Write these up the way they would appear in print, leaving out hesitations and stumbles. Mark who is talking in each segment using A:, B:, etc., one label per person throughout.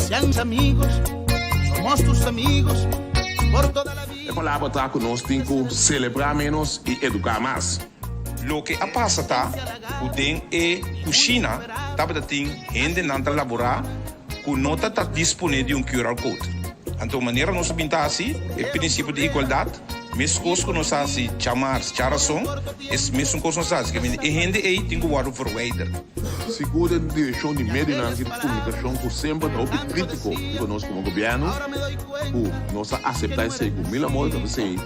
A: sean amigos, somos tus amigos por toda la vida.
B: A palavra está conosco, tem que celebrar menos e educar mais.
C: Lo que passa tá, o den é cozinha, tá para tem gente não tá laborar, que não tá disponível um QR Code. Então, maneira nós pintar assim, é princípio de igualdade, mesmo coisa que nós assim chamar charação, é mesmo coisa nós assim, que a gente aí tem que guardar por waiter.
B: Segura a direção de média de comunicação, que sempre está crítico para nós como governo, que nós aceitar isso com mil amor, que você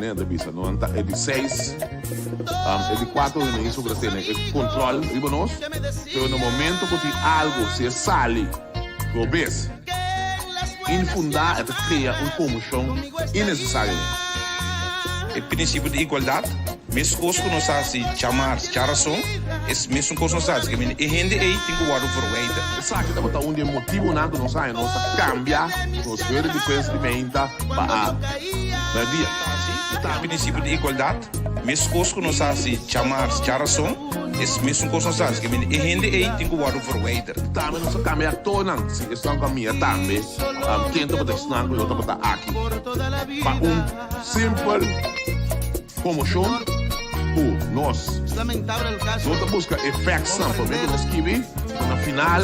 B: né, da vista, não é de 6, é de 4 nem sobre ter é controle de nós, mas no momento que tem algo se sale, talvez infundar e criar uma comoção innecessária.
C: É princípio de igualdade, mesmo coisa que nós assim chamar charação, é mesmo coisa nós assim, que a gente aí tem que guardar por waiter.
B: Exato, estamos um dia motivo nada nós sai, nós cambia, nós ver de pensamento para
C: É princípio de igualdade, mesmo coisa que nós assim chamar charação, é mesmo coisa nós assim, que a gente aí tem que guardar por waiter.
B: Também nós cambia toda, se estão caminhando também, quem está protestando, eu estou aqui, para simples comoção, nós buscamos efeitos também, nós que na final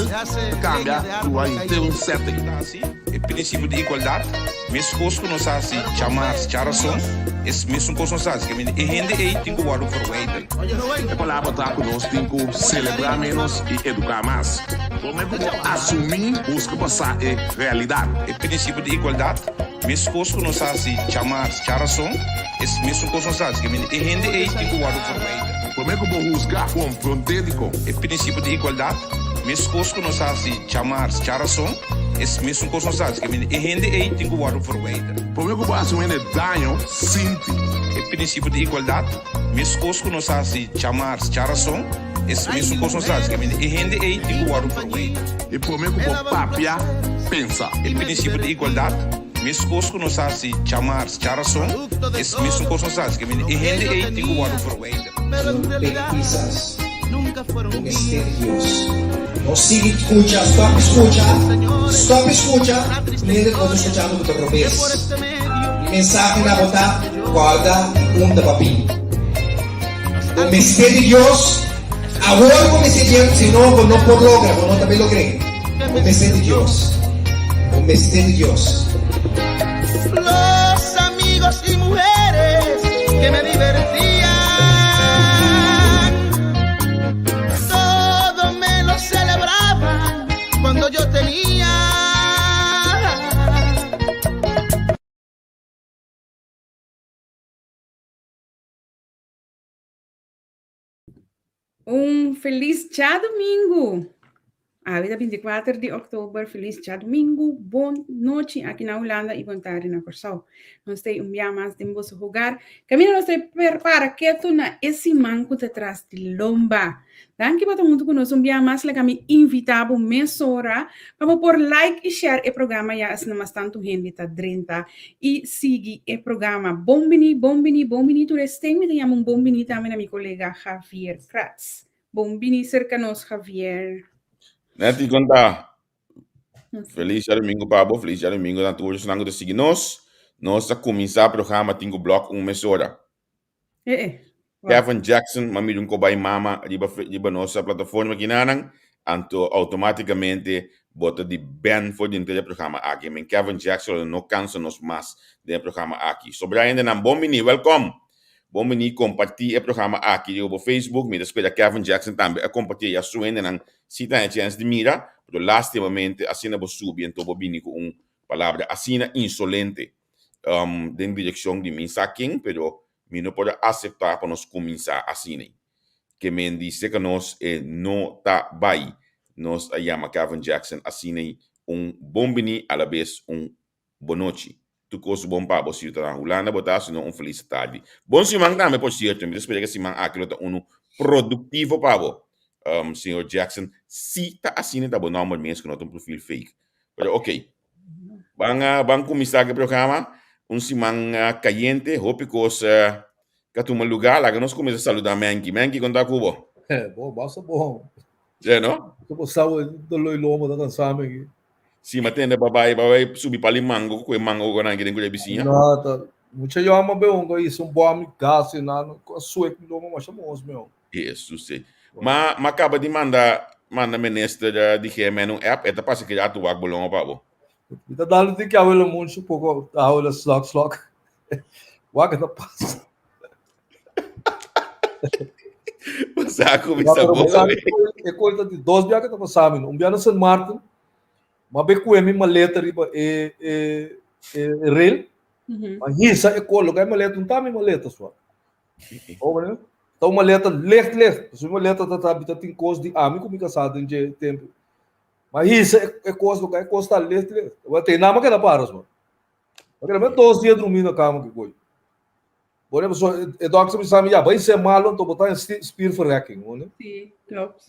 B: cambia para ter um setting.
C: É princípio de igualdade, mesmo coisa que nós assim chamar charação, é mesmo coisa nós assim, que a gente aí tem que guardar por waiter.
B: A palavra está conosco, tem que celebrar menos e educar mais. Como é que assumir, busca passar a realidade?
C: É princípio de igualdade, mesmo coisa que nós assim chamar charação, é mesmo coisa nós assim, que a gente aí tem que guardar por waiter.
B: Como é que vou buscar confrontar com?
C: É princípio de igualdade, mesmo coisa que nós assim chamar charação, é mesmo coisa nós assim, que a gente aí tem que guardar por waiter.
B: Como é que vou assumir dano, sinto?
C: É princípio de igualdade, mesmo coisa que nós assim chamar charação, é mesmo coisa nós assim, que a gente aí tem que guardar por waiter.
B: E como é que vou papia, pensa?
C: É princípio de igualdade, mesmo coisa que nós assim chamar charação, é mesmo coisa nós assim, que a gente aí tem que guardar por waiter.
D: Pesquisas misterios. No sigue escucha, stop escucha, mire cuando escuchamos de revés. El mensaje na bota, guarda un da papel. O mistério de Deus, agora o mistério de Deus, se não por logra, não também logrei. O mistério de Deus, o mistério de Deus.
A: Los amigos y mujeres que me divertían, todo me lo celebraban cuando yo tenía.
E: Feliz dia domingo! A vida 24 de outubro, feliz dia domingo, boa noite aqui na Holanda e boa tarde na Corsol. Nós temos dia mais de nosso lugar. Caminho nós prepara que tu na esse manco te traz de lomba. Dan que bota muito conosco dia mais le kami invitado mensora para por like e share o programa já as namas tanto gente tá 30 e siga o programa bombini tu restem me um bombini também na minha colega Javier Kratz. Bombini cerca nos Javier.
F: Neti conta. Feliz dia domingo, Pablo. Feliz dia domingo. Na todos os de seguir nós. Nós a começar o programa tingo bloco mesora. Kevin Jackson, mami um cobai mama, riba nossa plataforma aqui nanang, anto automaticamente bota de ban for dentro do programa aqui. Men Kevin Jackson não cansa nos mais do programa aqui. Sobre ainda na bombini, welcome. Bombini compartilha o programa aqui no Facebook, me despeda Kevin Jackson também a compartilhar sua ainda não se tem a chance de mira, pero lastimamente assim na subir então bobini com palavra assim insolente dentro direção de mim saquem, pero me não pode aceitar para nós começar assim que me diz que nós não tá bem nós chama Kevin Jackson assim bombini a la vez boa noite. Tu coisa bom para você tá na Holanda, botar senão feliz tarde. Bom semana também por certo, me espero que semana aquilo tá produtivo para senhor Jackson, se tá assim tá bom normalmente que não tem perfil fake. Mas ok. Vamos começar o programa, semana caliente, hope que tu lugar lá que nós começamos a saludar Manky conta cubo.
G: Bom, basta bom.
F: É, não?
G: Tu sabe do loilomo da cansama aqui.
F: Sim, mas tem babai subir para mango, com mango com nangue dentro da vizinha.
G: Nada. Muita yama beonga isso, um bom amigo gás, nada, com a sua que não mais chamamos, meu.
F: Isso, sim. Mas acaba de mandar ministro de GM um app, eta passa que já tu wag bolong pa bo.
G: Ita dali tem que haver um monte pouco a olha slok. Waga da passa.
F: Saco bisa bo.
G: É coisa de 2 dias que tá passando. Um dia no San Martin, uma becuemi maleta riba rail. Mas isso é colo, que maleta não tá me maleta só. Ou né? Então maleta left. Se maleta tá tem coisa de amigo me casado em tempo. Mas isso é coisa que é costa left. Vai ter nada que dá para só. Porque mesmo 2 dias dormindo na cama que coisa. Por exemplo, é doc que me sabe já vai ser malo, então botar spear for hacking, né?
E: Sim, klopt.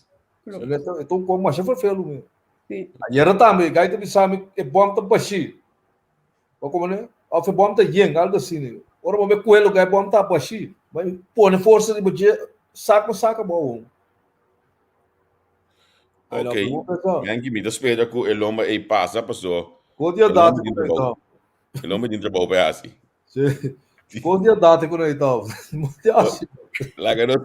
G: Então como mais foi feio mesmo.
E: Sim.
G: Aí era também, gai me sabe é bom tá baixi. Ou como né? Ou foi bom tá yeng, algo assim, né? Ora vamos ver gai bom tá baixi. Mas pô, na força de budget, saca bom.
F: Ok. Nangue me espera que o lomba e passa, passou.
G: Qual dia data que então?
F: O lomba de trabalho é assim.
G: Sim. Qual dia data que então?
F: Lá que nós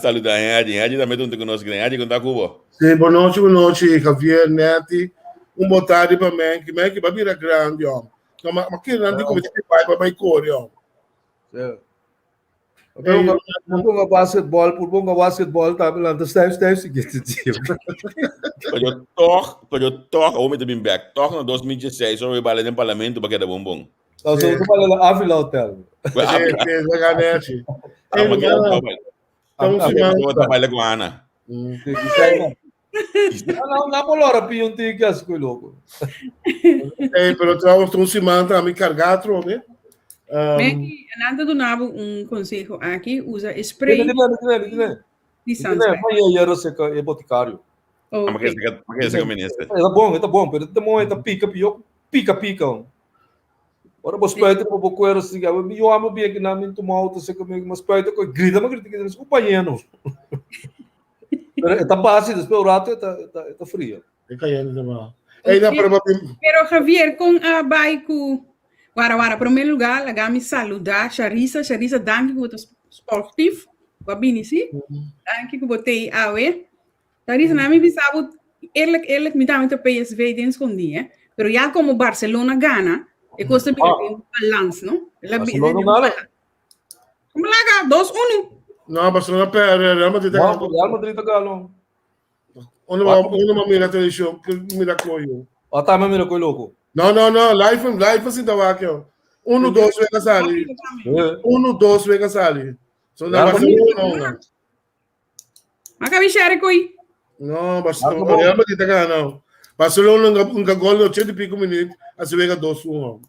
F: saluda a gente também não te conosco, a gente conta com
H: Sim, boa noite, Javier, Neti. Boa tarde para mim, que vai virar grande, ó. Mas que grande como você vai para mais cor, ó.
G: Sim. Ponga basquetebol, tá me lando steps seguinte dia.
F: Pero toch, o met de back, toch no 2016, zo we balen in parlamento para que da bombom.
G: Então, você vai lá Avila Hotel.
H: Sim, Ganete.
F: Estamos se trabalha com a Ana.
G: Não bolora pion tigas com louco.
H: Pero estamos se mantendo a me carregar, né?
E: Nada do nabo conselho aqui, usa spray de sunscreen.
G: Mas é boticário.
F: Mas que é ministro?
G: Tá bom, pero temo tá pica. Ora você pode ter pouco era assim, eu amo bem que na minha tomada você comigo, mas pode ter grita que desculpa yeno. Tá base, depois o rato tá frio.
H: É caindo também.
E: Pero Javier, com a baiku Wara, primeiro lugar, laga me saludar Charissa, danke que você sportivo, wabini si, danke que botei awe. Charissa na me bisabo, eerlijk me dá muito PSV de escondia, pero já como Barcelona gana, é coisa bem balance, não?
G: Barcelona gana.
E: Como laga 2-1.
H: Não, Barcelona perde, Real Madrid
G: tá ganhando.
H: Uma mira televisão, que mira coio.
G: Ah, tá, mas mira coio louco.
H: Não, live assim tava aqui, ó. 1-2 vai sair. 1-2 vai sair. Só na Barcelona.
E: Mas que bichara coi?
H: Não, Barcelona, Real Madrid tá ganhando. Barcelona um gol no 80 e pico minutos, assim vai 2-1.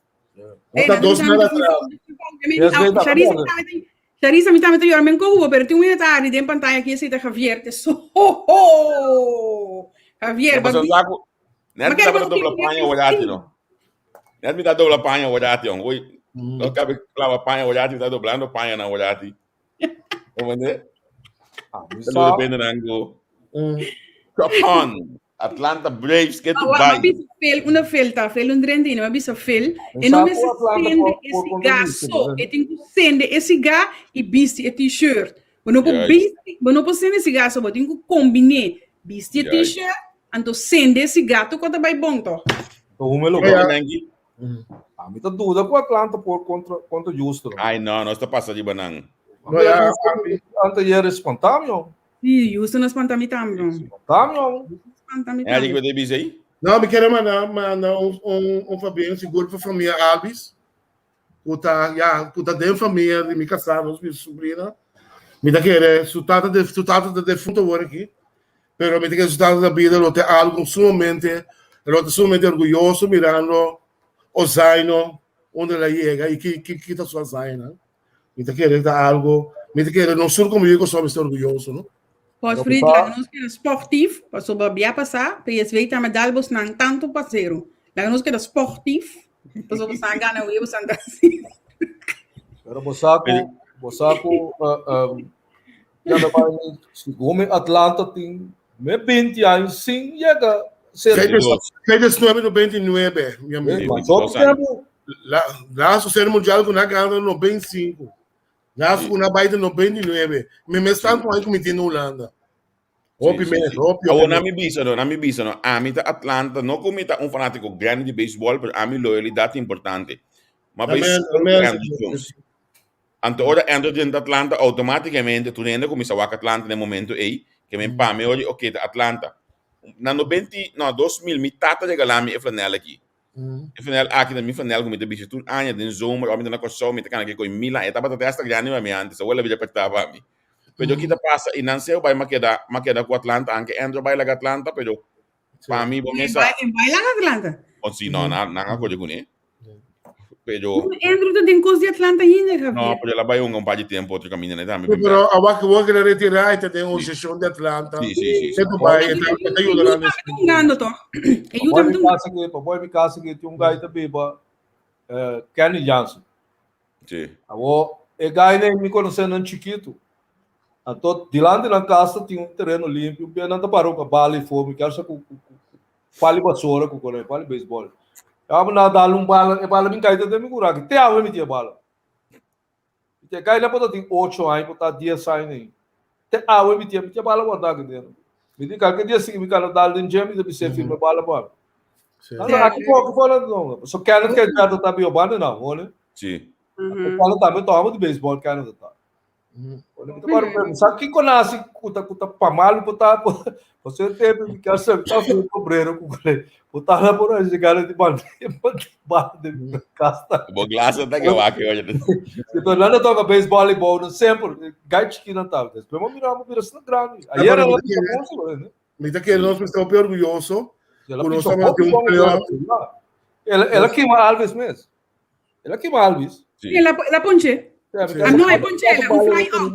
H: Tá 2 nada atrás.
E: Charissa me tá metendo eu menco, pero tem um detalhe de pantalla aqui, esse da Javier, te so. Javier,
F: Net me dá dupla panha olhate, não. Net me dá dupla panha olhate, on. Oi. Não cabe clava panha olhate, tá dublando panha na olhate. Como é? Tá depende nango. Come on. Atlanta Braves get to buy.
E: Uma felta, um drendino, uma bisa fel. E não me sende esse gaso, e tem que sende esse gá e bisti e t-shirt. Quando eu bisti, quando eu sende esse gaso, eu tenho que combinar bisti e t-shirt, então sende esse gato quando vai bom to.
G: O meu lugar nangi. A mim tá dúvida com Atlanta por contra Houston.
F: Ai não está passando de banana.
G: Não é anterior espontâneo.
E: Sim, Houston espontâneo também.
G: Espontâneo.
F: É ali que eu dei aí?
H: Não, me quero mandar Fabinho seguro para a família Alves. Puta dentro da família de minha casada, minha sobrinha. Me dá querer, resultado de defunto agora aqui. Pero me dá que resultado da vida, eu tenho algo sumamente orgulhoso mirando o Zaino, onde ela chega e que está sua Zaina. Me dá querer algo, me dá querer não só comigo, só me estou orgulhoso, não?
E: Pode vir lá nos que é esportivo, passou babia passar, PSV tá medalhas não tanto parceiro. Lá nos que é esportivo, passou passar ganha o Ivo Santa.
G: Pero bosaco, já vai homem Atlanta tem 20 anos sim chega
H: Fez 1999, meu amigo.
G: Mas todo tempo.
H: Lá sucede mundial com a ganha 95. Lá com na baita 99. Me estão com a comida na Holanda.
F: Na mi bisa, no. A mim Atlanta, não como fanático grande de beisebol, mas a mim loyalidade é importante. Mas Ante ora entro dentro Atlanta, automaticamente tu ainda começa a Atlanta no momento aí, que me pame hoje, ok, Atlanta. Na 2000, mi tata de galami e flanela aqui. E flanela aqui na mi flanela como te bicho tu anya den zomer, ou me na coisa, me te cana que coi Milan, e tava até esta grande mas antes, ou ela vida petava a mim. Pero kita passa e não sei vai maqueda com Atlanta, anche entro vai lá Atlanta, pero para mim vou
E: começar. Vai lá Atlanta.
F: Ou se não coisa com ele. Pero
E: Andrew tem coisa de Atlanta ainda, Javier.
F: No, pero ela vai um par de tempo outro caminho, né?
H: Pero a que ele retirar e tem uma sessão de Atlanta.
F: Sim.
H: Você vai, te ajuda lá nesse.
G: Papai me casa que tem gajo também, Kenny Johnson.
F: Sim.
G: O gajo nem me conhecendo no chiquito. Então, de lá na casa tinha terreno limpo, bem nada parou com a bala e fome, que acha que fale vassoura com o fale beisebol. Eu não dá bala, e bala me cai dentro me curar, que tem a me tinha bala. Tem cai na ponta tem 8 anos, botar 10 anos nem. Tem a me tinha bala guardar aqui dentro. Me diz que dia seguinte me cara dá dentro de mim, de ser filme bala bala. Aqui pouco falando não, só quero que já tá bem bala não, né?
F: Sim.
G: Fala também toma de beisebol, quero tá. Sabe que conhece cuta pamalo botar você teve que saber tá foi cobreiro com ele botar lá por aí chegar de banda de casta
F: o glaça da que eu aqui hoje
G: então lá não toca beisebol e bola sempre gaite que não tá mas mira assim grande aí era lá né
H: me tá que nós estamos orgulhoso
G: ela que Alves mesmo ela que Alves
E: ela ponche. No è Poncella, un fly out.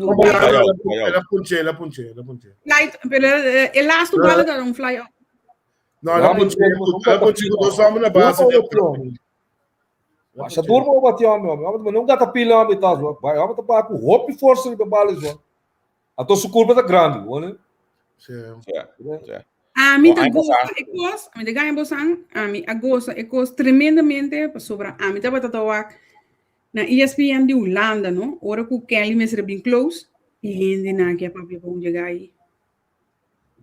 H: La Poncella.
E: El last ball da un fly out.
H: No, la Poncella, nós vamos na base.
G: Essa turma bateu a meu, não gata pilha a metade, vai, vamos tapar com roupa e força de balas, ó. A tua culpa tá grande, né?
H: Sim.
E: A mim tá gosta, a mim tá ganha bosan, a mim a gosta, tremendamente sobre a mim tá batata na ESPN de Holanda, não? Ora que o Kelly me serve bem close e ainda não que é para ver como chegar aí.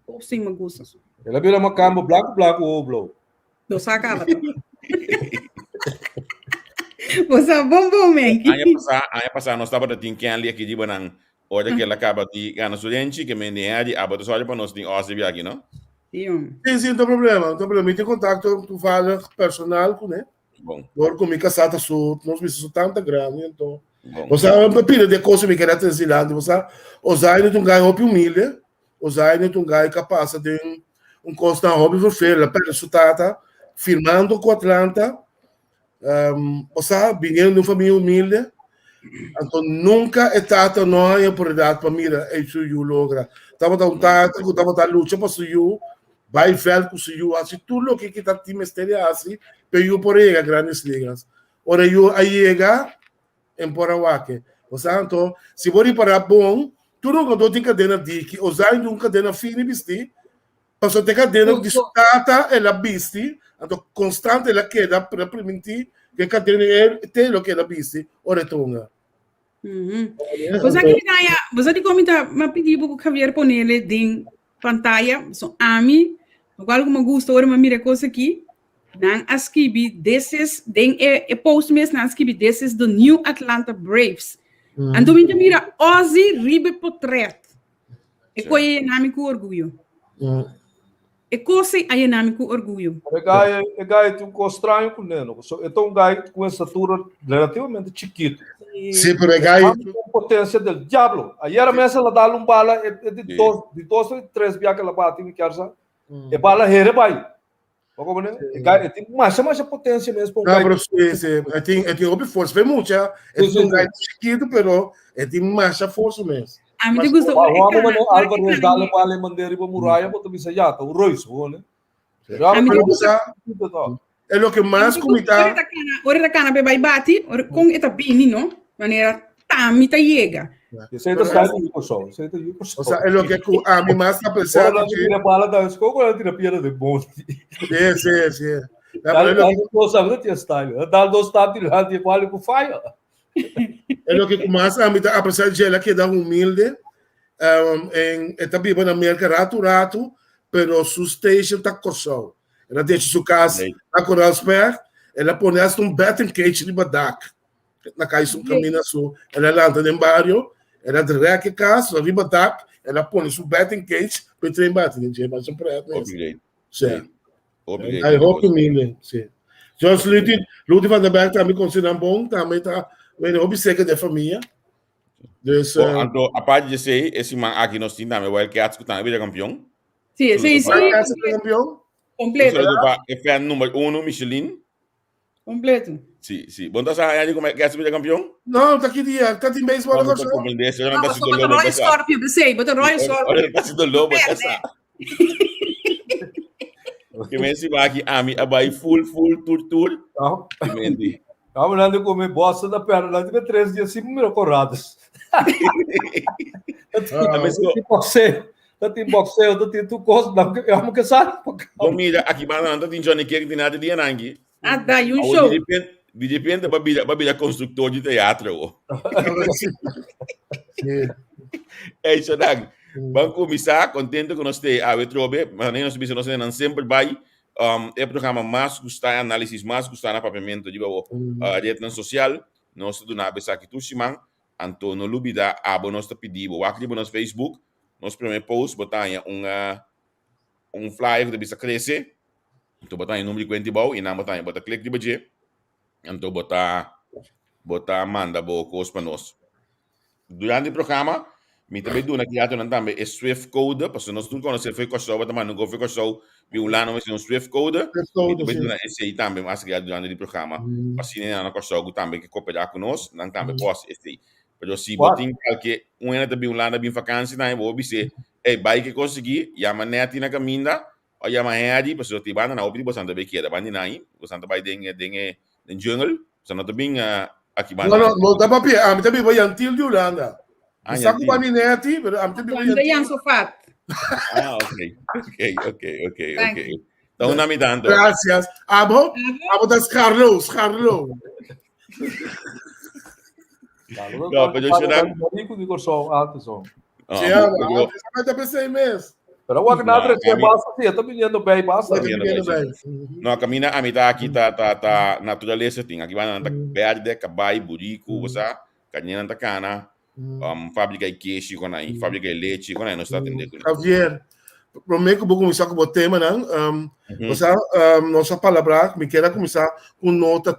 E: Ou sim, me gosta.
G: Ela vira uma cama branco ou blow.
E: Não sacava. Você é bom, man.
F: Aí passar nós estava de Kelly aqui de banang. Ora que ela acaba de ganhar studente que me nem de abate só para nós tem OCB aqui, não?
H: Sim, não tem problema. Tem contato, tu fala personal com ele.
F: Bom.
H: Agora comigo casada nós precisamos tanta grana, então. Você é uma pila de coisa que me quer trazer lá, você usar não ganha hobby humilde, usar não ganha capaz de constante hobby for feira, para sutata firmando com Atlanta, você vindo de uma família humilde, então nunca é tata não é prioridade para mira é isso eu logra. Tava luta para isso vai ver com isso assim tudo o que está time esteria assim pero eu por aí a grandes ligas ora eu aí chega em Paraguai portanto se você para bom tu não tem cadena de que usar um cadena fina vestir passou ter cadena de stata ela vestir então constante ela queda para permitir que cadena tem o que ela vestir ora tonga
E: você te comenta mas pedi para o Javier ponerle em pantalla so ami igual como gosto ora mira coisa aqui nan askibi this is den post mes nan askibi this is the new Atlanta Braves ando mira Ozzy Ribe portrait e coi nome com orgulho e coisa aí nome com orgulho
G: é gai tu estranho com neno então gai com essa estatura relativamente chiquito
H: sim pero é gai
G: potência del diablo aí era mesa ela dá bala de 2 3 via que ela bate me quer sabe e bala here vai como né tem mais potência mesmo
H: para não mas tem hobby força vem muita é um gai chiquito pero tem mais força mesmo
E: a mim me gusta
G: Álvaro dá bala manter para muralha botou bisa já tá o Royce né
H: é o que mais comita
E: ora da cana vai bate com eta bini não maneira tamita chega
G: Esse aí tá saindo do pessoal. Esse aí tá indo
H: O sea, es lo que a mí más apreciado.
G: Agora não tira bala da escola, não tira piada de bom.
H: Sí, sí, sí.
G: Dá não sabe não tinha style. Dá dois style lá de qual com fire.
H: Es lo que más a mí apreciado de ela que da humilde. Está viva na América rato, pero su station está corsão. Ela deixa sua casa a Coralsberg, ela põe um betting cage de badak. Na casa um caminho sul, ela lanta no barrio, ela direct a casa, ali badak, ela põe seu betting cage para trem bater, gente, mas sempre sim. I hope humilde, sim. Jos Ludi van der Berg também considera bom, também está, obcecado da família. Dus,
F: a parte de ser, esse man aqui nós temos também, o El que é campeão.
E: Sí, sí, sí.
H: campeão?
E: Completo.
F: É número 1, Michelin.
E: Completo.
F: Sim, sim. Bom, tá sabendo como é que é campeão?
H: Não, tá aqui dia, tá em beisebol agora.
E: Não, mas como Royal Scorpio, sei, mas Royal Scorpio.
F: Olha, tá sendo lobo, essa. Que me se vai aqui, a mim, abai full tour.
G: Não. Calma, não de comer bosta da perna, não de 3 dias assim, número corradas. Tem boxeo, tem tu coisa, não, eu amo que sabe.
F: Bom, mira, aqui banana tem Johnny Cake, tem nada de nangue.
E: Ah, dá, e um show.
F: De repente, babila construtor de teatro. É isso, Dag. Vamos começar, contente com nós ter a Vetrobe, mas nem nós sabemos que nós sempre vai. É programa mais gostar, análise mais gostar na papamento de a rede social. Nós do na besa aqui tu simang, anto no lubida abo nós te pedir, o aqui no nosso Facebook, nós primeiro post botar flyer de bisa crescer. Então botar em número de 20 bau e não botar clique de budget. Então botar manda bo coisa para nós. Durante o programa mi também do na criado também é Swift Code, porque nós tudo conhecemos foi coisa, mas não foi coisa, violando mas um Swift Code. Mi também do na esse aí também, mas criado durante o programa. Assim né na coisa também que cooperar com nós, não também posso esse. Mas se botin que um ano também violando bem vacância, não vou dizer, vai que conseguir, já manete na caminha, ou já manete, porque se tiver na opção bastante bem que é, bastante nai, bastante vai den jungle, se não também aqui vai.
H: Não dá para pia, a mim também vai antil de Holanda. Sa ko panineti, pero am tabi
E: Ganda yan, sofat.
F: Okay. Então, na me dando.
H: Gracias. Abo das Carlos.
F: Não, pero eu será.
G: Digo só alto som.
H: Mas tá pensei mesmo.
G: Pero o nada é basta, eu tô menino bem, basta.
F: Não, caminha a mim tá aqui tá natureza tem. Aqui vai na verde, cabai, burico, você, caninha na cana. Fábrica de queijo com aí, fábrica de leite com aí, não está atendendo.
H: Javier, prometo que vou começar com o tema, não? Nossa palavra, me quero começar com nota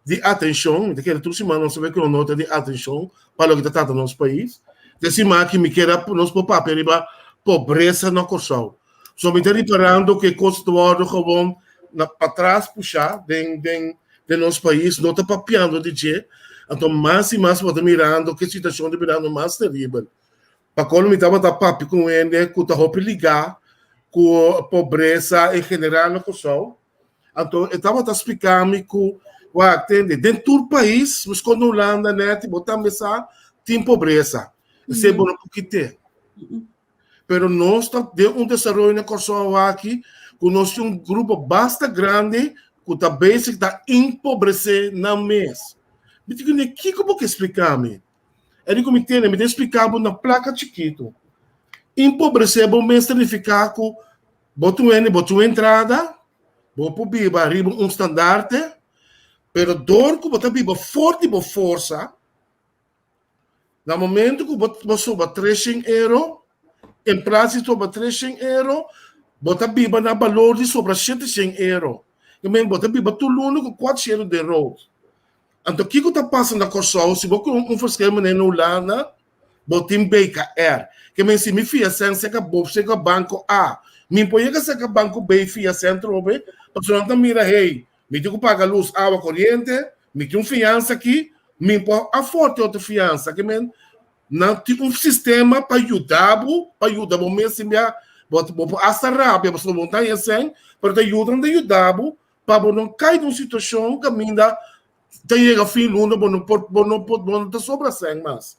H: de atenção, de que toda semana nós vemos com nota de atenção para o que está no nosso país. Desse que me quero nós por papel para pobreza no coração. Só me estou reparando que coisas do gewoon para trás puxar de nosso país, não está papiando de jeito. Então, mais e mais, vou mirando que a situação está virando mais terrível. Para quando me estava papi com ele, que está a ligar com a pobreza em geral na Kosovo. Então, eu estava explicando que, dentro do país, mas quando a Holanda, né, tem pobreza. Isso é bom porque tem. Mas nós estamos de desenvolvimento na Kosovo aqui, que nós temos um grupo bastante grande que está basic está empobrecer na mesa. Me digo, o que eu vou explicar-me? Ele me tem explicado na placa chiquito. Empobrecer, bom, me significa que botou entrada, botou biba, arriba estandarte, pero dor que botou biba forte, boa força, no momento que botou soba 300 euros, em prazo soba 300 euros, botou biba na valor de sobra 700 euros. E mesmo botou biba tudo com 400 de euros. Então, o que está passando na Kosovo? Se você faz na Holanda, você tem BKR. Que se me fia sem ser banco A, me põe que ser banco B fia centro B, porque não mira, me tem que pagar luz, água, corrente, me tem fiança aqui, me põe a forte outra fiança. Que não tem sistema para ajudar, mesmo hasta rápido, você não está assim, para te ajudar, para não cair numa situação que ainda chega ao fim do ano, não está sobre 100 mais.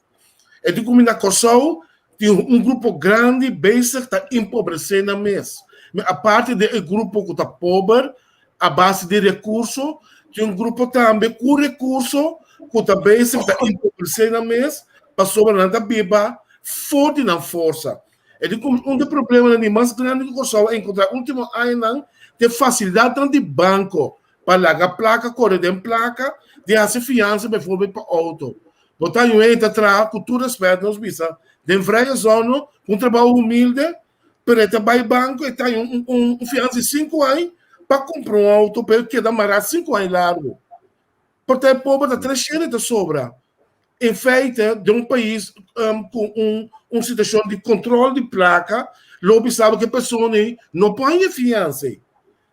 H: E de como na Corsol, tem grupo grande bezig está empobrecendo mesmo. A parte do grupo que está pobre, a base de recursos, tem grupo também com recurso que está bezig está empobrecendo mesmo, para sobreviver da biba, forte na força. E de como dos problemas mais grandes que Corsol é encontrar último ano, tem facilidade de banco para largar placa, correr de placa, de fazer fiança, por para auto. Botar em entra atrás, com todo respeito, nos bisa, de freia zona, um trabalho humilde, para trabalhar banco e tem fiança de 5 anos para comprar um auto, para que dá mais 5 anos largo. Portanto, pobre está crescendo de sobra. Em feito, de um país com uma situação de controle de placa, logo sabe que a pessoa não põe fiança.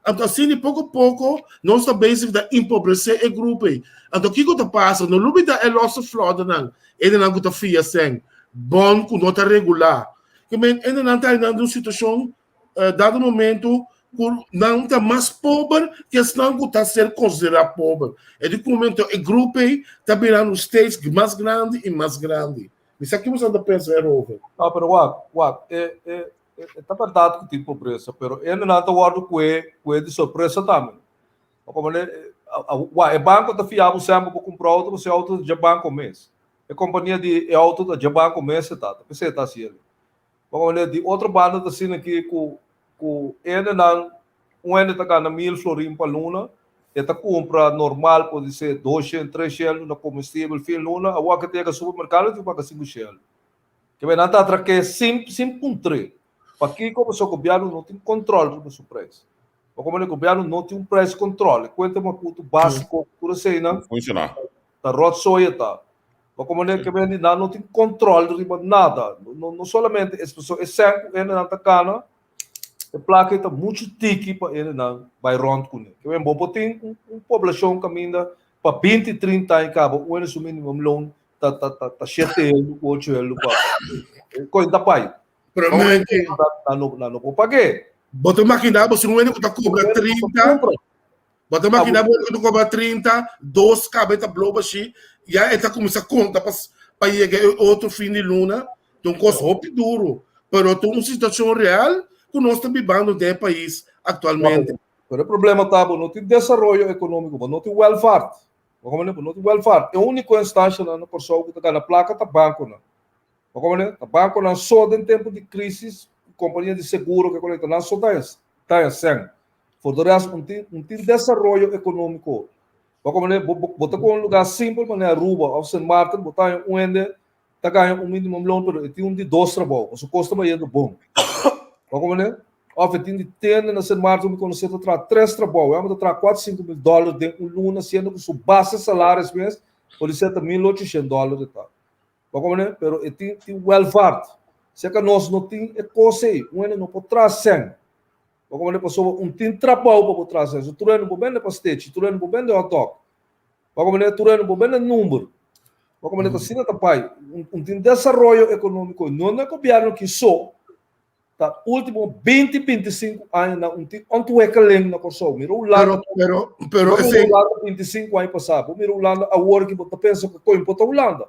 H: Então, assim, de pouco a pouco, nós também se empobrecer o grupo. Então, o que está passando? Não lube da nossa flota, não. Ele não está fia sem. Bom, com nota regular. Ele não está em uma situação, dado momento, não está mais pobre, que não está sendo considerado pobre. E de momento, o grupo está virando os states mais grande e mais grande. Isso aqui você anda pensando, Robert.
G: Ah, pero está verdade que tem pobreza, pero ele não está guardando com de surpresa também. Como o banco está fiado sempre para comprar auto, você auto de banco mesmo. A companhia de auto de banco mesmo está, você está assim. Como de outro bando está assim aqui com ele não, ele está ganhando 1.000 florim para luna, ele compra normal pode ser 200, 300 no combustível fim luna, a outra que tem supermercado tem para 5 shell. Que vem nada atrás que sim puntre. Para aqui, como o governo não tem controle sobre o preço. Como o governo não tem preço controle. Quanto uma custo básico, por assim, não?
F: Funcionar.
G: Está roto soia, tá? Como o governo não tem controle sobre nada. Não somente as pessoas, é certo, ele não está cana, a placa está muito tique para ele não vai rond com ele. Que vem bom, tem uma população que caminha para 20, 30 em cabo, o ano mínimo loan está 7 euros, 8 euros, coisa da pai.
H: Provavelmente.
G: Não vou pagar.
H: Bota máquina, você não é que cobra 30. Bota máquina, você cobra 30, 2 cabeças blobas, e aí está começando a conta para chegar outro fim de luna. Então, coisa roupa duro. Mas tem uma situação real que nós estamos vivendo no país atualmente.
G: Mas o problema está, não tem desenvolvimento econômico, não tem welfare. Não tem welfare. É a única instância na pessoa que está na placa, está banco. O banco não só em tempo de crise, companhia de seguro que conecta não só está assim. Por do resto, não tem desenvolvimento econômico. Botar com um lugar simples, mas na Aruba, ou St. Martin, botar um ende, está ganhando um mínimo loan, mas tem de 2 trabalhos, o custo vai indo bom. Ou tem de tenda na St. Martin, me conhecer a 3 trabalhos, eu vou trazer 4, 5 mil dólares de um luna, sendo que sua base salários mesmo, pode ser $1.800 e tal. Pero tem welfare. Se que nós não tem coisa aí, não pode trazer. Como pessoa tem trabalho para trazer. Se tu não bem para stage, tu não bem de auto. Como tu não bem de número. Como assim tá pai, tem desenvolvimento econômico, não é governo que só tá último 20, 25 anos não tem onde é que lembra na coisa. Miro lá. Pero esse 25 anos passado, miro lá a work que você pensa que coi para Holanda.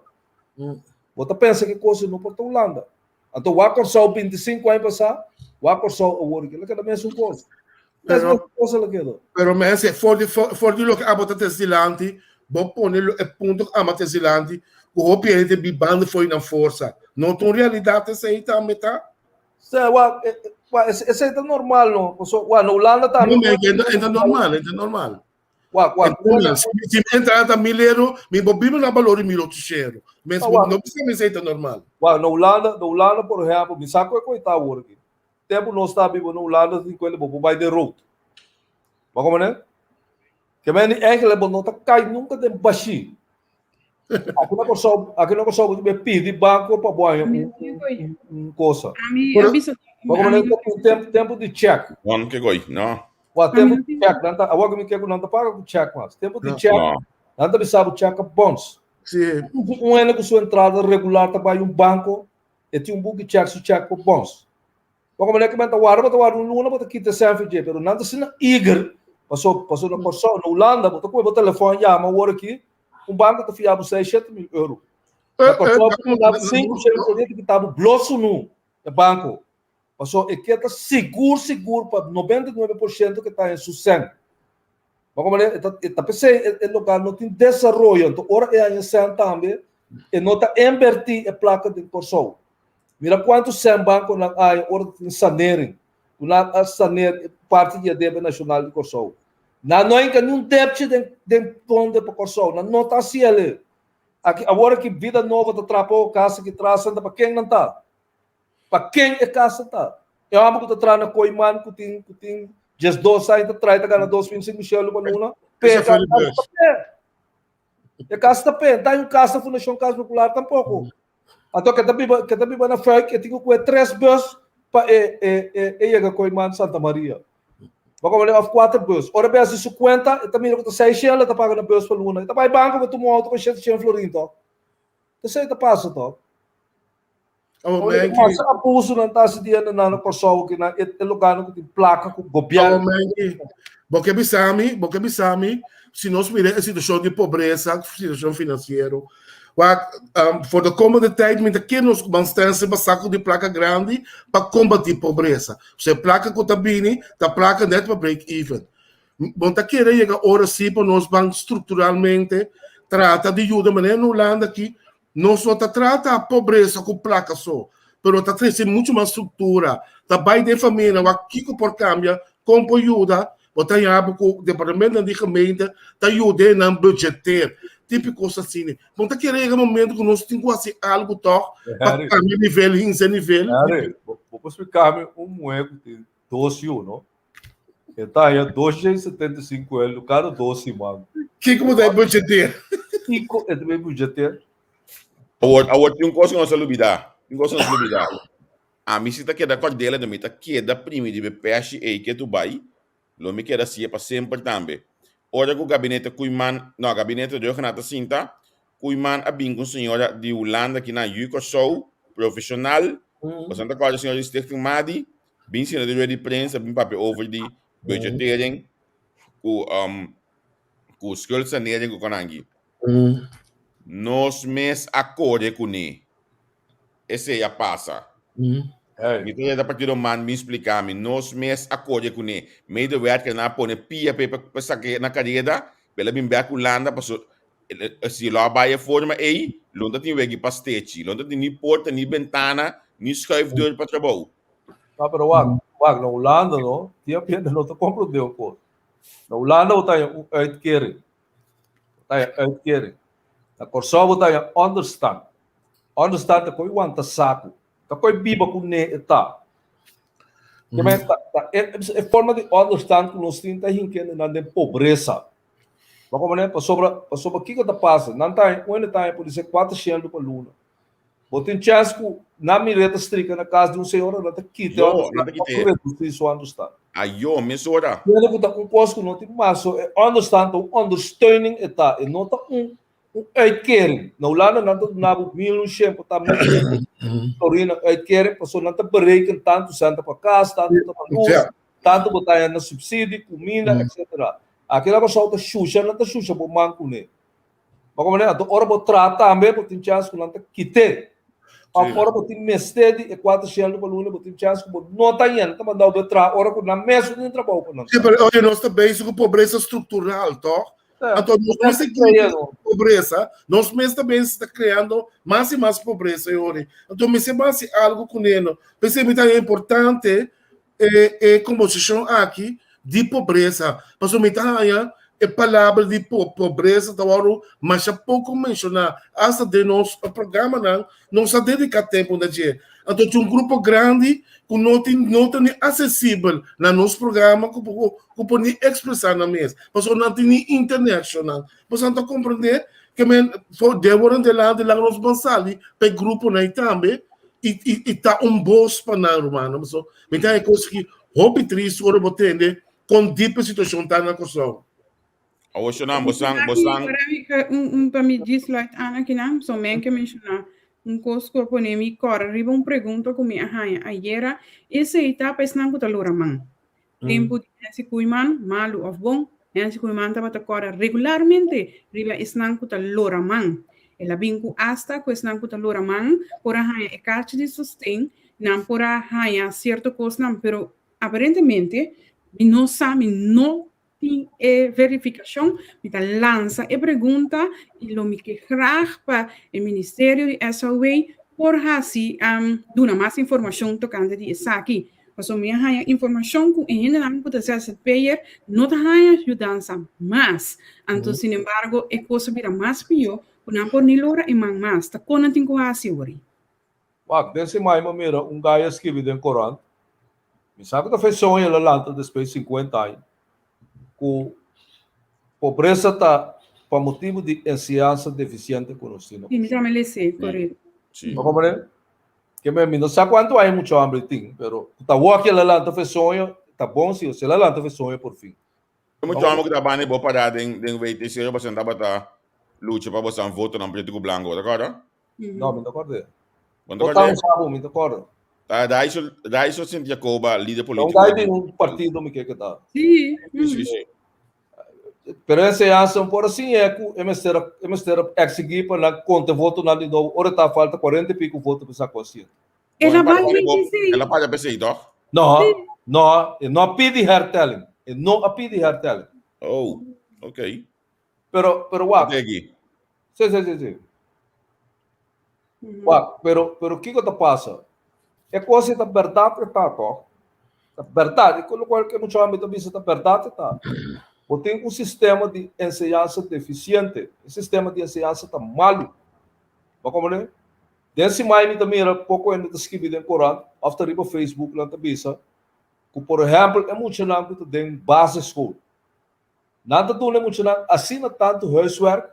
G: Você pensa que coisa não para Holanda. Então, o Acorso 25 anos passado, o Acorso a work, ele é a mesma coisa.
H: Pero me dice, for lo que abota tesilante, vou poner o ponto ama tesilante, o hopi de bibando foi na força. Não tem realidade essa aí também, tá?
G: Esse é normal, não? Na Holanda também.
H: É normal. Se entrar na milheiro, me bobino na valor de 1.800. Mas não precisa me ser normal.
G: Na Holanda, por exemplo, me saco é coitado work. Tempo nós está vivo na Holanda, tem coisa bobo vai de road. Como né? Que vem é que leva nota cai nunca de baixi. Aqui não consegue me pedir banco para boa um coisa. Como né? Tempo de check.
F: Não que goi, não.
G: O tempo de check, não tá. Agora me quer não tá paga com check mas. Tempo de check. Não tá sabe check bons.
H: Sim.
G: Ano com sua entrada regular tá vai banco e tem book check su check por bons. Como é que manda o arma, um luna, bota aqui te serve, pero nada se na eager, passou na pessoa na Holanda, bota com o telefone, chama o aqui, banco tá fiado 6, 7 mil euros. Na Kosovo, nós 5% que estava blosso no banco. Passou, e que está seguro para 99% que está em sucesso. Mas como está pensando, o lugar não tem desenvolvimento. Então, ora é em San também, e não está invertir a placa de Kosovo. Mira quantos sem banco na ora tem sanering. Na saner parte da débito nacional de Kosovo. Na não é que nenhum débito de ponto para Kosovo. Na não está assim ali. Agora que vida nova está trapou casa que traz para quem não está. Para quem é casa está. Eu amo que está trazendo na Coiman que tem just 2 anos atrás está ganhando 2,25 Michel para Luna. Pega a casa está pé. Está em casa Fundação Casa Popular tampouco. Então que também vai na fé que tenho que 3 bus para a Coiman Santa Maria. Vamos levar 4 bus. Ora bem, se 50, também está 6 Shell, está pagando bus para Luna. Está para banco que tomou auto com 7 Florinto. Você está passando, então. Mas abuso não está se dando na Kosovo que na lugar que tem placa com governo.
H: Porque bisami, se nós miramos a situação de pobreza, situação financeira, for the coming tijd met que nós vamos ter sempre saco de placa grande para combater pobreza. Se placa que está bem, tá placa net para break even. Bom, tá querendo chegar hora sim para nós vamos estruturalmente trata de ajuda, mas na Holanda aqui não só trata a pobreza com placa só, mas está trazendo muito mais estrutura. Tá bem de família, o que por cambia, como ajuda, botar em abo com o departamento de gemeente, tá ajudando a budgetar. Tipo coisa assim. Bom, tá querendo um momento que nós temos assim algo toque para cambiar nível em esse nível.
G: Vou explicar um erro de 12 não? Então, aí 275 euros, o cara 12 mano.
H: Que como deve budgetar?
G: Que é também budgetar?
F: Agora tem coisa que nós não olvidar. A mim se tá queda com dela de mim tá queda primo de PHA que tu vai. Lo me queda assim para sempre também. Ora o gabinete Kuiman, não, gabinete de Renata Sinta, Kuiman a bem com senhora de Holanda que na Yuko Show, profissional, bastante coisa a senhora de Stichting Madi, bem senhora de prensa, bem papel over de budgetering, com skuldsanering com Konangi. Nós mes acorde com ele. Esse já passa. Então, da partir do man me explicar, nós mes acorde com ele. Meio de verdade que na põe pia para sair na cadeira, pela bem bem Holanda, passou se lá vai a forma aí, Londra tem vegi pastete, Londra tem nem porta, nem ventana, nem schuifdeur para trabalho.
G: Ah, pero wag na Holanda no, tinha pena não tá compreendeu pô. Na Holanda o tá uitkering. Na Kosovo tá understand. Understand ko iwan ta saco. Tá coi biba com ne eta. Também é forma de understand que nós temos hinken na de pobreza. Mas como né, passou o que tá passa? Não tá, onde tá por isso 400 para Luna. Botem chance que na mireta estrica na casa de senhor não tá quita. Isso understand.
F: Ayo, mesora.
G: Ele botar coisa que não tem mais, understand, understanding eta, e não tá uitkering. Na Holanda não tá na miljoen tá Torina uitkering, passou não tá berekend tanto santa para casa, tanto para luz, tanto botar na subsídio, comida, etc. Aquela pessoa tá xuxa, não tá xuxa por manco né. Mas como né, agora vou tratar também, porque tem chance que não tá quite. Agora vou ter mestede e 400 para Luna, vou ter chance que não tá indo, tá mandando o betra, agora que na mesa não trabalha com nós.
H: Sim, mas olha, nós também com pobreza estrutural, tá? Então, nós estamos criando pobreza, nós mesmos também estamos criando mais e mais pobreza, então, me parece algo com ele. Pensei que é importante a composição aqui de pobreza, mas o metade a palavra de pobreza, mas é pouco mencionar. Hasta de nosso programa, não se dedica tempo na dia. Então, tem um grupo grande que não tem acessível no nosso programa, que pode expressar na mesa. Mas não tem internacional. Mas não compreender que devoram de lá nos bansali, para o grupo também, e está bom para nós, romano. Então, é coisa que, roupa triste, agora vou entender, com a situação está na Kosovo.
E: Para me dizer, Ana, que não, somente mencionar coisa que eu me corre, riba pergunta comigo, ayer, essa etapa é não que lora man. Tempo de esse cuiman, malo ou bom, esse cuiman estava corre regularmente, riba é não que lora man. Ela vinku hasta questão que lora man por a e caixa de sustento, não por a certo coisa, não, pero aparentemente mi não sabe, não tem verificação, me lança e pergunta e lo me que graag para o Ministério de SOE por assim dar mais informação tocante de isso aqui. Mas o minha informação que ainda não pode ser payer não está ajudando mais. Então, sin embargo, é coisa vira mais pior, não por nem lora e mais. Está com não tem que fazer hoje.
G: Desse mais mira gajo escreve no Corão. Me sabe que fez sonho lá lá depois de 50 anos. Que pobreza está por motivo de ensinança deficiente conhecida.
E: Sim, já me lesse, correto.
F: Sim.
G: Como é? Que me não sei quanto há muito hambre tem, pero tá bom que lá lá fez sonho, tá bom se lá lá fez sonho por fim.
F: Muito amo que trabalha boa parada em VTC, eu você andava tá luta para você voto na preto branco, tá claro?
G: Não, me acordo.
F: Quando acordo?
G: Me acordo.
F: Tá, daí só sente Jacoba líder político.
G: Então daí um partido me que tá.
E: Sim.
F: Sim.
G: Pero essa ação por assim é que é mestre exigir para conta voto na de novo, ora tá falta 40 e pico votos para essa consciência.
E: Ela vai dizer.
F: Ela pode pensar isso.
G: Não pede hertelling. Não pede hertelling.
F: Oh, ok.
G: Pero what? Sim. Pero o que passa? É coisa da verdade tá, tó. A verdade, qual que muito âmbito vista da verdade tá. Ou tem um sistema de ensinança deficiente. O sistema de ensinança está malo. Mas como é? Desse mais também era pouco ainda escrevido no Corão, after no Facebook lá também que por exemplo é muito não que tem base escola. Nada do não muito não assina tanto huiswerk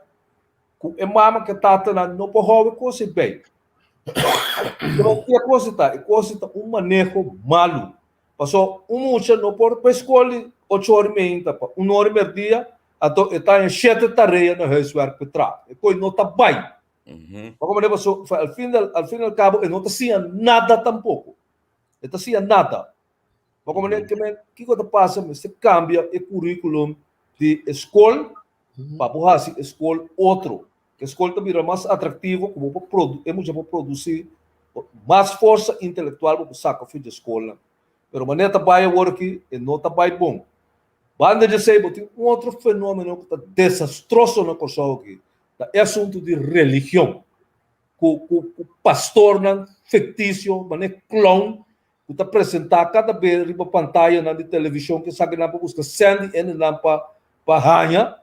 G: que é mama que tá não pode coisa bem. Então que coisa tá manejo malo. Passou muito não pode para escola 8 horas e meia, 1 hora e meia dia, então está em 7 tarefas no huiswerk para trás. E coisa não está bem. Como ele passou, al fin e al cabo, ele não está nada tampouco. Ele está fazendo nada. Mas como ele que passa, você cambia o currículo de escola para fazer escola outro. A escola também é mais atrativo, como para produzir mais força intelectual para o saco de escola. Mas a maneira vai agora aqui, não está bem bom. Banda de sei, tem outro fenômeno que está desastroso na coisa aqui. É assunto de religião. O pastor fictício, clone, que está apresentado cada vez na pantalla na televisão, que sabe que busca sende ele para ranha.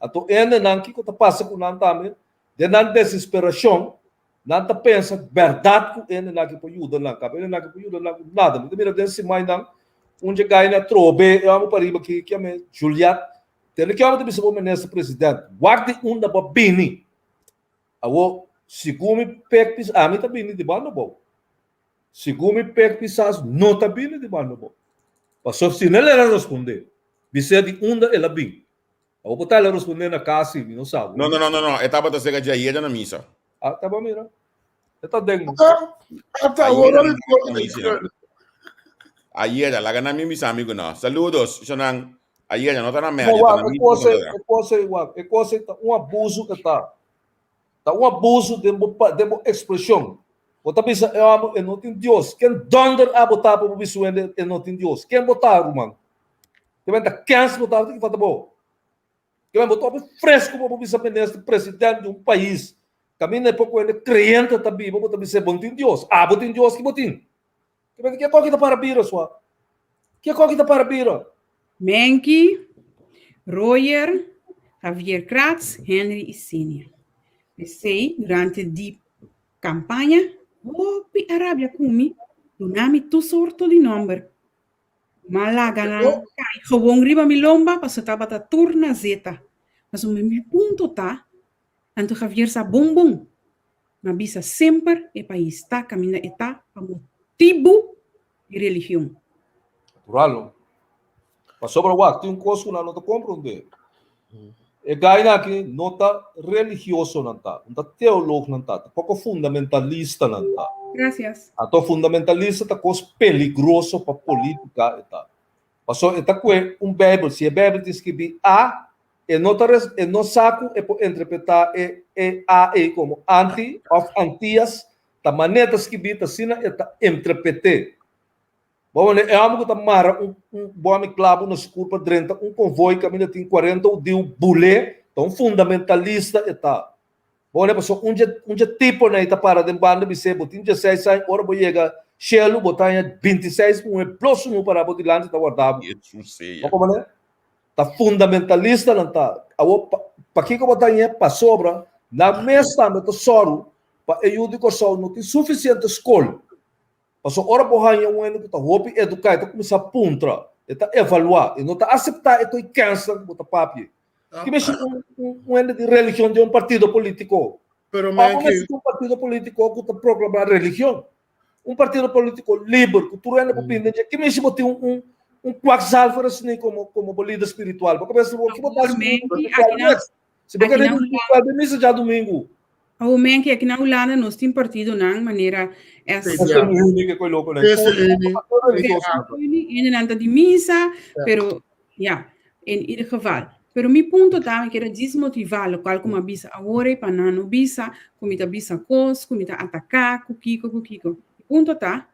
G: Então, ele não que está passando com ele também, de não desesperação, não está pensando verdade que ele não que pode ajudar não, ele não que pode ajudar nada. Mas também desse mais não, onde cai na trobe, eu amo para ir aqui que é Juliette. Tem que eu também o ministro presidente. Guarde da babini. Awo segundo pekpis, a mim também de bando bom. Segundo pekpisas não também de bando bom. Passou se não ela responder. Bisa de ela bem. Awo botar ela responder na casa, não sabe.
F: Não. Etapa da cega de aí na missa.
G: Ah, tá bom, mira. Está dentro.
F: Ayer, la gana mis amigos no. Saludos, Shonan. Ayer não está na média.
G: É coisa um abuso que tá. Tá um abuso de expressão. Você pensa, eu não tenho Deus. Quem donder a botar para o bicho eu não tenho Deus. Quem botar, irmão? Quem tá cansa botar tem que fazer bom. Quem botar fresco para o bicho presidente de um país. Caminha pouco ele crente também, vou botar bicho bom tem Deus. Ah, botem Deus que botem. Que é coisa para bira sua. Que é coisa para bira.
E: Menki, Royer, Javier Kratz, Henry e Senior. Sei, durante a campanha, Opi Arábia Kumi, do nome tu sorto de número. Malaga na cai, gewoon riba milomba, para soltar a turna zeta. Mas o meu ponto tá, anto Javier sa bom. Mas bisa sempre e país tá caminha e tá a motivo de religião.
G: Natural. Mas sobre o tem coisa que não te compreende. É gaina aqui não está religioso não está teólogo não está pouco fundamentalista não está.
E: Gracias.
G: Então fundamentalista está coisa peligroso para política está. Passou está com Bíblia, se a Bíblia diz que A, no saco é por interpretar e como anti of antias, ta manetas que bita sina é ta interpretar. Bom, é algo que mara bom clavo na escura para convoio que tem 40 o deu bulé, então fundamentalista e tá. Bom, né, pessoal, tipo né, tá para de banda bise, botin 16 sai, ora vou chegar, chelo botar 26 um próximo para botar lá tá guardado.
F: Isso sei.
G: Como né? Tá fundamentalista não tá. Para que botar para sobra, na mesa não tá soro, para eu digo só não tem suficiente escola. Paso ora bohanha um ano que tá hopi educar, tá começar a puntra, tá evaluar, e não tá aceitar e cancel botar papi. Que mexe um ano de religião de partido político.
H: Pero
G: um partido político que tá proclamar religião. Partido político livre, que tu é na opinião, que mexe botar quacksalver assim como líder espiritual. Porque pensa que botar se você quer ir missa já domingo.
E: O men que aqui na Holanda nós temos partido na maneira ainda de missa, pero em ieder geval. Pero mi punto também que era desmotivar o qual como avisa agora para não visa, como está visa cos, como está atacar, kiko. Punto tá,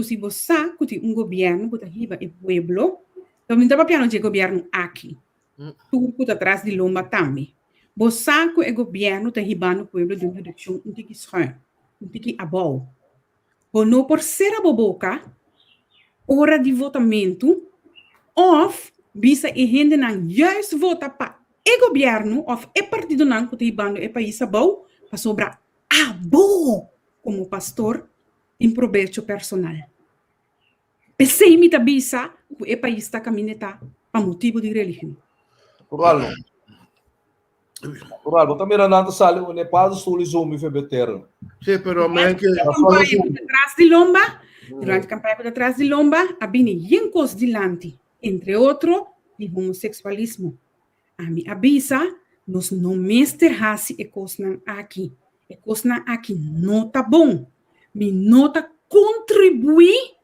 E: se você tem governo que está riba e pueblo, então não está piano de governo aqui. Tu está atrás de lomba também. Você que é governo está ribando o pueblo de uma direção um tique schuin, um tique abol. Ou não por ser a boboca, hora de votamento, ou visa e gente não juist vota para o governo, ou é partido não que está ribando o país abol, para sobrar abol como pastor em proveito personal. Pensei me visa que o país está caminhando para motivo de religião.
G: Rural, também não sale o Nepal sul zumi febetero.
H: Sim, pero man que
E: atrás de lomba, durante a campanha por atrás de lomba, havia yencos delante, entre outros, de homossexualismo. A mim avisa, nós não mesterhasi e cosnan aqui. E cosnan aqui não tá bom. Me nota contribuir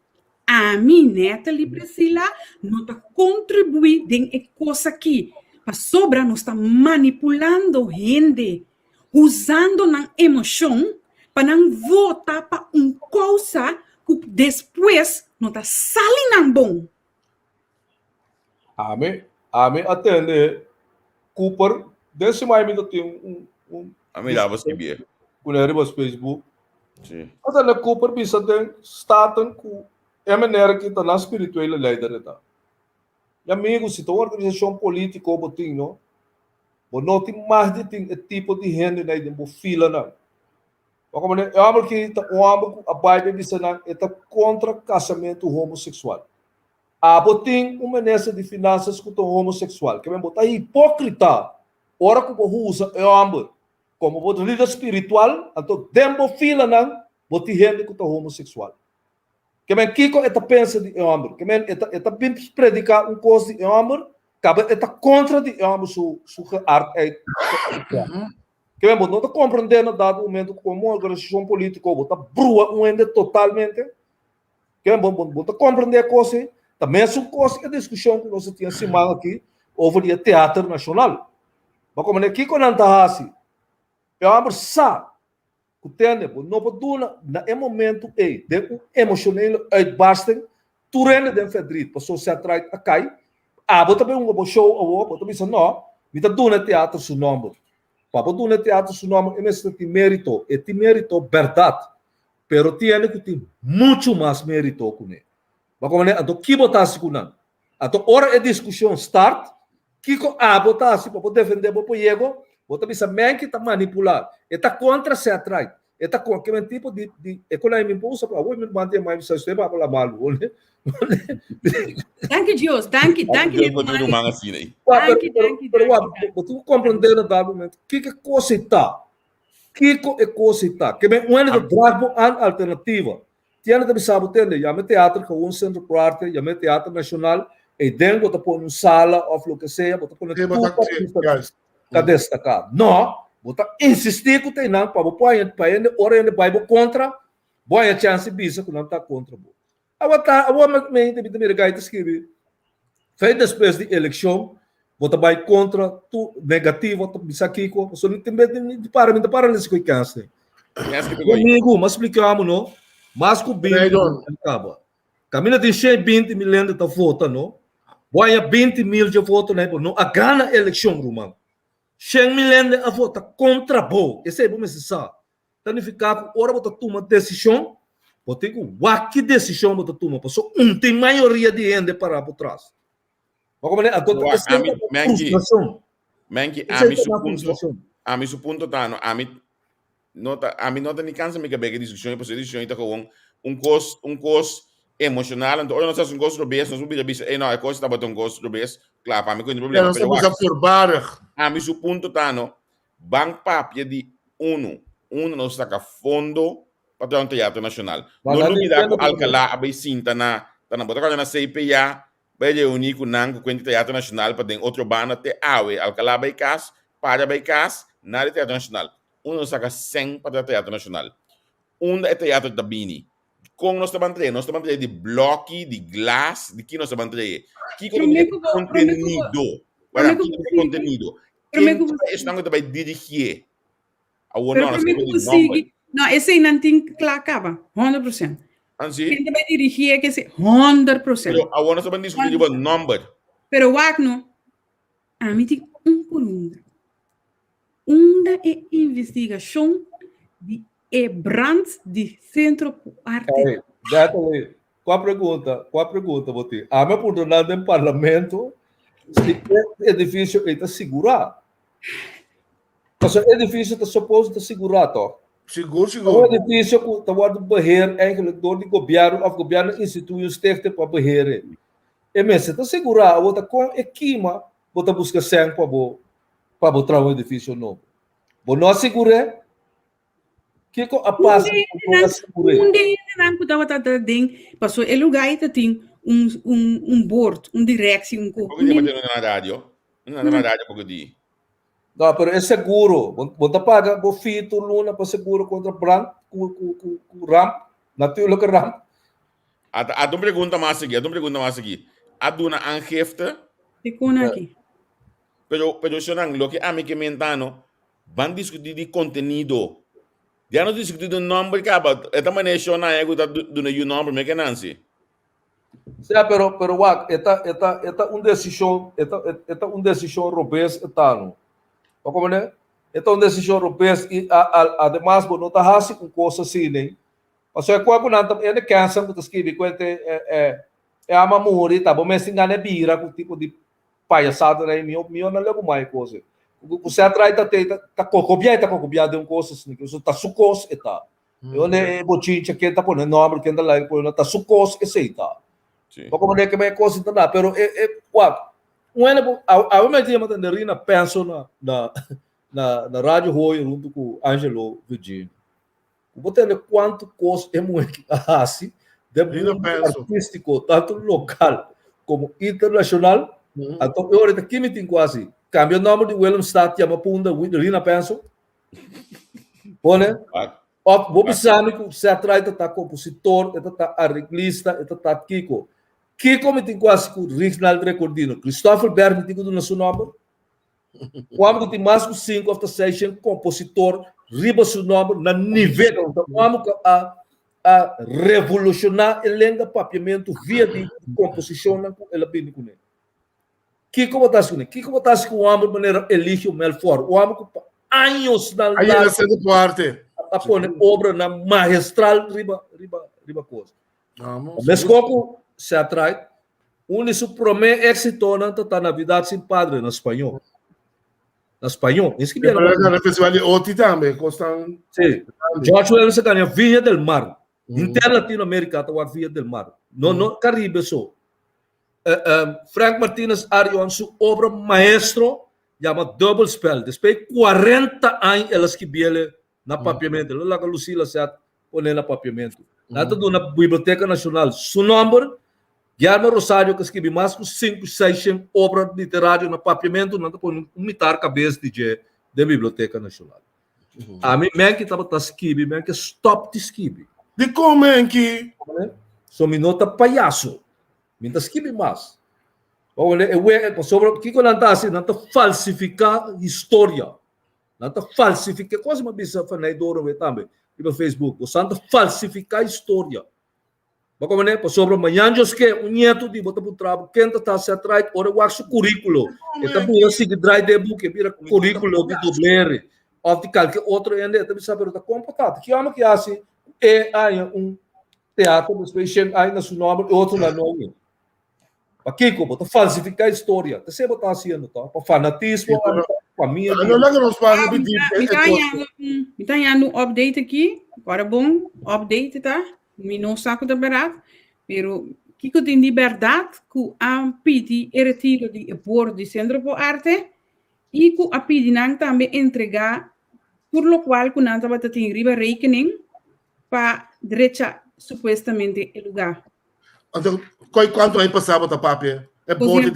E: a mim, Natalie Priscila, nota contribuir em coisa aqui. Para sobra, nós está manipulando gente, usando na emoção para não votar para coisa que depois não está salindo bom.
G: Amém atende Cooper, desse mais ainda tem
F: Amém lá você vê.
G: Mulher no Facebook.
F: Sim.
G: Atende Cooper bisa tem starten com é maneira que está na espiritual líder tá. E amigos, se uma organização política ou botinho, não tem mais de tipo de gente na de fila não. Como é algo que a Bíblia diz não é contra casamento homossexual. A botin uma nessa de finanças com o homossexual, que vem botar hipócrita. Ora que usa é algo como botar líder espiritual, então dembo fila não, botar gente com o homossexual. Que men kiko eta pensa de homem, que men eta bim predicar coisa de homem, cabe eta contra de homem su arte. Que men não tá compreendendo dado momento como uma organização política ou tá brua ende totalmente. Que men bom tá compreender a coisa, também é uma coisa que discussão que nós tinha semana aqui over o teatro nacional. Mas como é kiko não tá assim. É homem sa Entende? Não pode na momento de emocional uitbarsting, toerende den verdriet, para só se atrai a cai, bota bem show ou bota bem não, me tá dando teatro seu nome, para dando teatro seu nome, é mesmo que mérito, verdade, pero tiene que ter muito mais mérito com ele. Mas como é, então que botasse com não, então hora a discussão start, que botasse para defender o povo. Bota bisa men que tá manipular, está contra se atrai, está com que tipo de economia impulsa para o manter mais se você para falar mal, né?
E: Danke Deus, danke.
G: Tu compreendendo dado momento, que coisa está? Que coisa está? Que bem um ano de trabalho alternativa. Tinha de bisa botando, já me teatro com um centro para arte, já me teatro nacional, e dentro bota por uma sala ou o que seja, bota por que destacar. Não, bota insistir que tem não, para ele ora ele vai contra, boa chance bisa que não está contra. Agora me regai de escrever. Foi depois de eleição, Bota vai contra tu negativo, tu bisa kiko. So ni timbe ni para nesse que cansa. Amigo, mas explicamos no. Mas com 20 acaba. Camina tem 20 mil de voto, no. Boia 20 mil de voto, né? Não a gana eleição, rumão. 100 mil de voto contra bo. Esse é bom necessário. Tanificar ora bota toma decisão. Bota que decisão bota toma. Passou tem maioria de gente para por trás.
F: Mengi, a mi punto tá, a mi nota ni cansa me que bege discussão e discussão está com cos emocional, então olha nós um gosto do bes, nós vamos dizer, não, é coisa tá botando gosto do bes, claro, para mim não tem problema.
H: Nós estamos a forbar.
F: A mi punto tá no banco papia de uno não está com fundo para o teatro nacional. Não duvida que Alcalá abai cinta na botar na CPA. Vai unir com o Teatro Nacional para ter outro banda até awe. Alcalá vai cas, para vai cas, nada Teatro Nacional. Saca 100 para o Teatro Nacional. É Teatro da Bini. Como nós estamos a de bloco, de glass, de que nós estamos a que contenido. Para que contenido. Isso não vai dirigir.
E: Não, esse aí não tem que acaba, 100%.
F: Anzi?
E: Quem vai dirigir é que se 100%.
F: Pero a nós estamos discutindo o número.
E: Pero wagno, a mim tem por um. Uma é investigação de brands de centro arte.
G: Qual a pergunta, você? A minha oportunidade no parlamento, se é difícil está segurar. Mas é difícil está suposto segurar, tá?
H: Seguro.
G: É difícil que o beheer eigenlijk door die governo, of governo institui um stichting para beheer. E mensen, está segurar, você com equima, você busca sempre para botar um edifício novo. Você não segura, que a passa para segurar.
E: Não kuda ding, passou é lugar que tem board, direção,
F: Porque tem na rádio, porque di.
G: Não, pero é seguro. Você paga o fito luna para seguro contra brand, com ramp, natuurlijk ramp.
F: A tu pergunta mais aqui. A dona aangifte.
E: Ficou aqui.
F: Pero se não lo que a mim que mentano, van discutir de conteúdo. Já não discutir do nome que aba, esta maneira só na ego da do nome me que não se.
G: Sim, pero wak, esta decisão robês etano. Como né? Então decisão robês e además não tá assim com coisas assim, né? Mas é quando não tá é cansa que escreve quando é a mamuri, tá bom, mas se engana bira com tipo de palhaçada, né? Meu não leva mais coisa. Você atrai tá copiado de um coisa assim, que você tá sucos e tá. Eu né bochincha que tá pondo nome, que tá lá pondo tá sucos e sei tá. Como né que mais coisa tá, pero wak a minha tia Matanderina pensou na rádio Roi junto com Angelo Virgínio. Botando quanto custa é muito assim, de artístico, tanto local como internacional. Então, eu ahorita aqui me tenho quase. Cambio o nome de William Stat, chama Punda, Rina penso. Pone? Vou pensar que você atrás está compositor, está arreglista, está Kiko. Kiko me tem quase com o Reginald Recordino. Christopher Berg me tem com o seu nome. Quando tem mais de 5 of the session, compositor, riba seu nome na nível. Então, vamos a revolucionar o lenga papiamento via de composição na ela bem com ele. Kiko botasse com ele. Kiko botasse com o homem de maneira elige o Melfort. O homem com anos na
H: aí ela sendo parte.
G: A pôr obra na magistral riba coisa. Mas como se atrai, seu primeiro êxito não está na vida sem padre na espanhol. Na espanhol, isso que
H: no festival de Oti também, costam.
G: Sim. George Williams ganha Vinha del Mar. Inter Latinoamérica está Vinha del Mar. No Caribe só. Frank Martínez Arion, sua obra maestro, chama Double Spell. Depois 40 anos ela escreveu na papiamento. Ela lá com Lucila se põe na papiamento. Nada do na Biblioteca Nacional. Seu nome Guilherme Rosário, que escreve mais de 5, 6 obras literárias no papiamento, não pode imitar a cabeça da Biblioteca Nacional. A mim, que estava escrevendo, que stop de escrever.
H: De como é que?
G: Só me nota palhaço. Me escreve mais. Sobre que nanta assim, nanta falsificar história. Nanta falsificar, quase uma bisa fanay doro também, no Facebook. Você nanta falsificar história. Bako mané, sobre manhã que nieto de botar para o trabalho, quem está se atrai, ora o seu currículo. Então, eu sigo drive de book, vira currículo de dublere. Ou de qualquer outro ainda, também sabe o que é comportado. Que ama que assim, aí teatro, especial, aí na sua nome, outro lá não. Aqui, como falsificar a história. Você botar assim, para fanatismo, família.
H: Não é que nós fazemos
E: Me tá no update aqui. Agora bom, update, tá? Me não saco da barato. Pero, que tem liberdade que a pedir o retiro de apoio de centro por arte e que a pedir também entregar, por lo qual que não estava tendo riba rekening para direita supostamente o lugar.
H: Então, quanto aí passava da papel? É bom de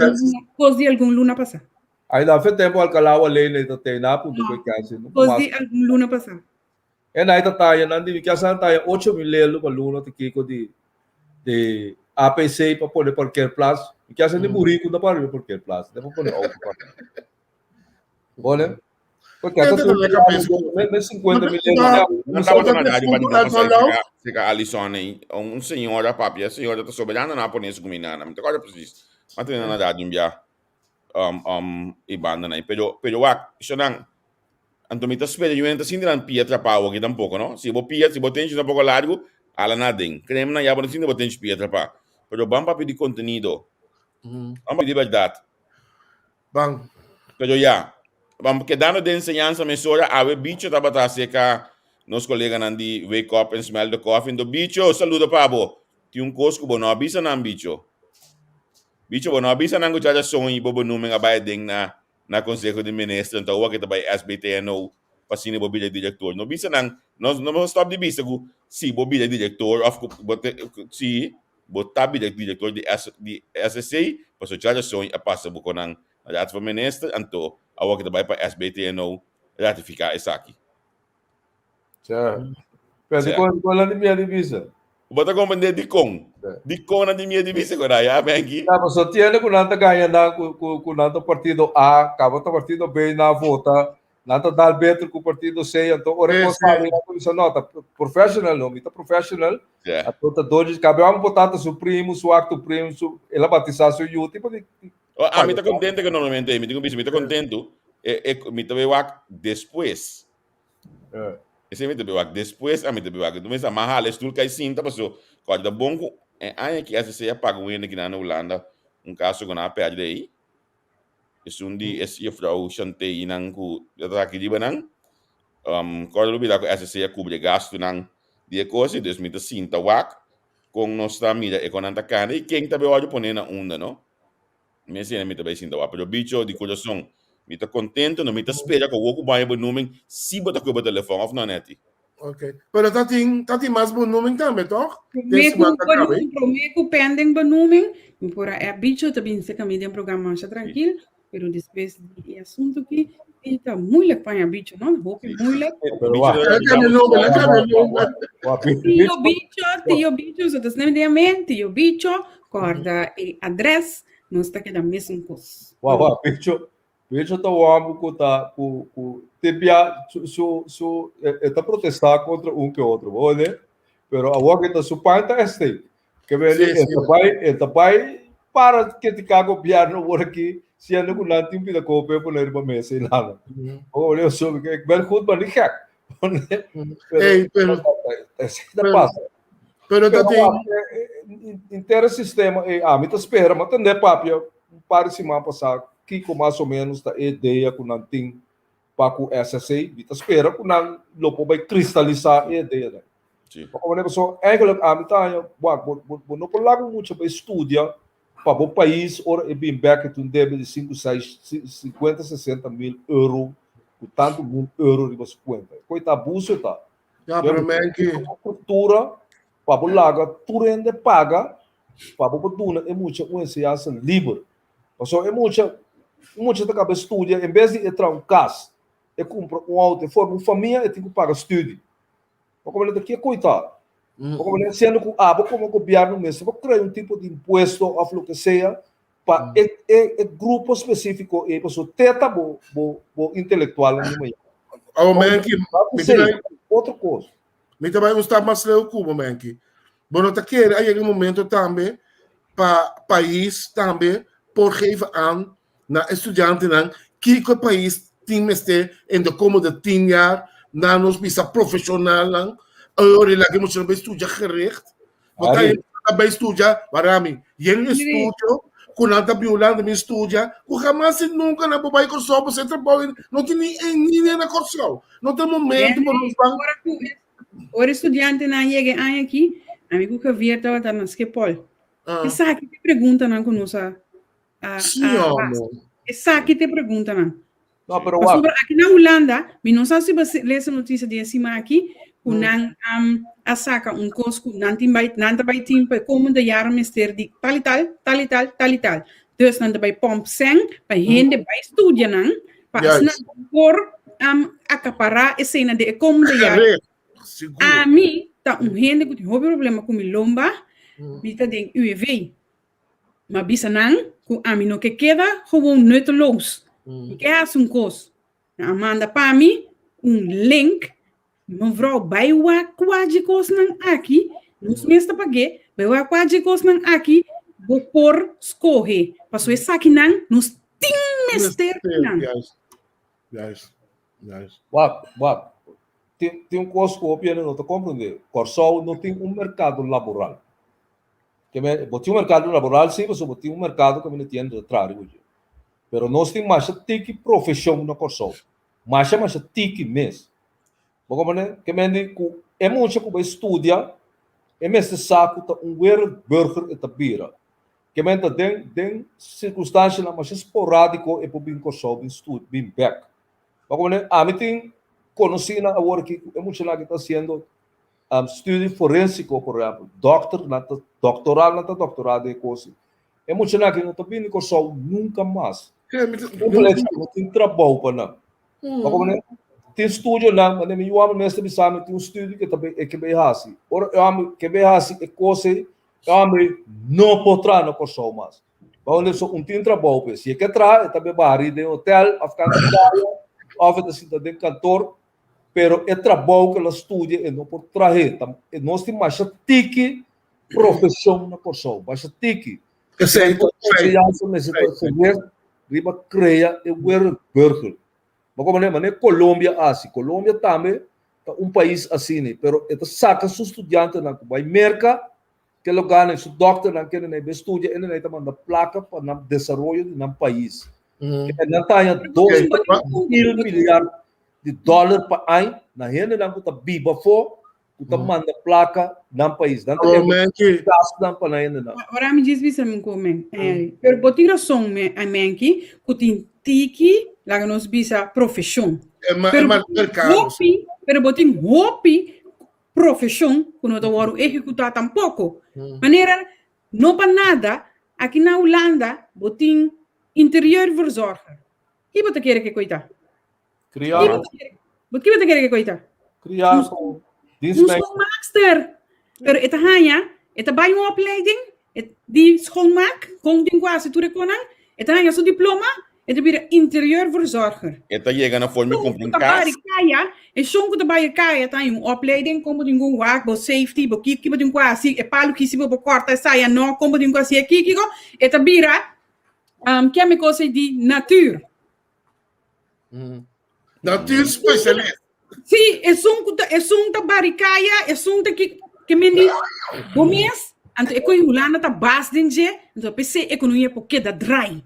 E: Coisa de algum luna passar.
G: Aí lá foi tempo al kalawa lei ne tem na punto que kasi.
E: Coisa de algum luna passar.
G: É na ita tayo nandi que asa tayo 8 mil lelo para luna te kiko de APC para poder qualquer place. Que asa ni burico da para qualquer place. Depois poder outro. Olha. Porque essa é 50 mil
F: não estava na verdade para ficar Alisson aí senhora papi a senhora está soberana na ponência combinada mas agora preciso mas tem na verdade ibanda na pero isso não antomita espera eu ainda assim não pia trapau aqui tampouco não se vou tem um pouco largo ala nada creme na yaba não vou tem pia trapau pero bom papi de conteúdo vamos de verdade
H: bom
F: pero vamos quedando de enseñanza mesora a ver bicho estaba seca nos colegas nandi wake up and smell the coffee do bicho saludo pabo ti un cosco bono avisa nan bicho bono avisa nan go chaja songi bobo numen abay ding na consejo de ministro então o que tá by SBTNO pasine bobi de diretor no bisa nan no stop de bisa go si bobi de diretor of si botabi de diretor de SSC paso chaja songi a passa buko nan at for minister anto awa kita vai para SBTNO ratificar isso aqui.
G: Certo. Mas qual é a minha divisa?
F: Bota compreender de na minha divisa agora já vem aqui.
G: Tá, mas só tinha que nada ganha na com nada partido A, acaba o partido B na vota, nada dá better com o partido C, então o responsável da comissão nota professional, não, mita professional. A toda dois cabe vamos botar o primo, o acto primo, ela batizar o you tipo de
F: me está contento que normalmente me está contento me está vendo depois esse me está vendo depois me está vendo mas a mahal é tudo que sinta passou quando da bom aí que essa se apaga o aqui na Holanda caso que na perde aí esse dia esse frau chantei nang ku da aqui de banang quando lubida com essa se cobre gasto nang de coisa dus me está sinta wak com nossa amiga e com anta cana e quem tá vendo poner na onda não me siento me também sinto pero bicho de coração me tá contento não me tá espera que o outro vai bom número se botar com o telefone of não neti
H: ok pero tá tem mais bom número também toh
E: prometo pending bom número por é bicho também se caminha um programa mais tranquilo pero depois de assunto que está muito para bicho não vou muito tio bicho so das nem de tio bicho corda e adresse não está que da mesma coisa.
G: Uau, bicho tá o amo que tá o tebia está protestar contra que outro, olha, pero agora que tá supanta este que vai para que te cago governo por aqui se anda com lá tem pida copa por ler para mesa e lá. Olha, eu sou que bem goed maar niet gek.
H: Pero
G: inteiro sistema me tá espera, mas também papia para semana passada que com mais ou menos a ideia que não tem para o SSC, me tá espera que não lopo vai cristalizar a ideia, né?
F: Sim.
G: Como pessoa eigenlijk me tá não coloca muito para estudar para o país ora é bem back to deve de 50, 60 mil euros, com tanto mil euros de você conta. Coita abuso tá.
H: Já para mim que
G: cultura para o lago tu rende paga para o duna é muita conhecimento livre. Só é muita da cabeça estudia em vez de entrar casa é compra auto forma uma família e tem que pagar estudo. Como ele daqui é coitado. Como ele sendo que como o governo mesmo vou criar tipo de imposto ou o que seja para grupo específico e pessoa teta bo intelectual no meio.
H: Menki,
G: outra coisa.
H: Me também gostava mais de Cuba, Menki. Bom, não tá querendo aí um momento também para país também por geven aan na estudante nan que o país tem este em de como de 10 jaar na nos bisa profissional nan ore la que moet je bij studie gericht want hij bij studie varami yen estudio com anta violando min studia com jamás nunca na bobai com só você trabalha não tem nem na corso não tem momento por nos
E: ora estudante na chegue aqui amigo que virta tá na skepol essa aqui te pergunta não conosco essa aqui te pergunta não
G: pero
E: aqui na Holanda me não sabe se você lê essa notícia de cima aqui o não a saca cosco não tem vai tempo como de jaren mister de tal e tal dus não vai pomp sen para gente vai estudar não para não por acaparar essa cena de como de jaren a mim tá gente que tem problema com milomba vita den UWV maar bisa não com a mim não que queda gewoon nutteloos que é coisa manda para mim link mevrouw bij wa kwaji kos nang aqui nos mesta pague bij wa kwaji kos nang aqui bo por escorre passou essa aqui nang nos tim mester nang
H: yes
G: what tem coisa que o piano não tá compreendendo Corsol não tem mercado laboral que me botou mercado laboral sim mas botou mercado que me tem de trás pero nós tem mais tiki profissão na Corsol mais tiki mesmo Bagaimana kemendi ku emosi ku estudia emeste saco ta burger eta bira kementa den circunstância na mais esporádico e por bem corso bem back Bagaimana amitin conheci na agora que emosi lá que está sendo estudo forensico por exemplo doctoral na doutorado e coisa emosi lá que não tá bem corso nunca mais não tem trabalho para não Bagaimana tem estúdio lá, mas nem eu amo mestre bisame tem estúdio que também é que bem assim. Ora eu amo que bem assim é coisa eu amo não potrá no corso mais. Vamos só tem trabalho se é que traz também bari de hotel afghanistan office da cidade cantor pero é trabalho que ela estudia e não por trazer nós temos mais tiki profissão no corso mais tiki
H: eu sei
G: riba cria e burger Bagaimana Colômbia assim Colômbia também é país assim né pero esta saca su estudante na vai merca que lugar né su doctor na que né estudia ele né manda placa para o desenvolvimento do país que não tá 2 milhões de dólares para ano na gente não tá biba for tu manda placa no país não tem gasto não para ainda não
E: agora me diz isso me come pero botir som me a menki que tiki lá que nós bisa profissão pero botin hopi profissão quando eu vou executar tampouco maneira não para nada aqui na Holanda botin interior verzorger que você quer que coita
G: criar
E: que você quer que coita
G: criar
E: schoolmaakster pero eta hanya eta bij een opleiding die schoonmaak kon ding quase tu reconang eta hanya su diploma eta bira interieur verzorger
F: eta chega na forma comprar um carro
E: e songo de bij kaya ta een opleiding kom ding go work bo safety bo kiki bo ding quase e palo que se bo corta saia no kom ding quase aqui kiko eta bira que me coisa de natuur
H: natuur specialist
E: Sim, é um da baricaya, é um da que me diz, o mês, então é que o Holanda tá base de, então pensei economia porque da dry.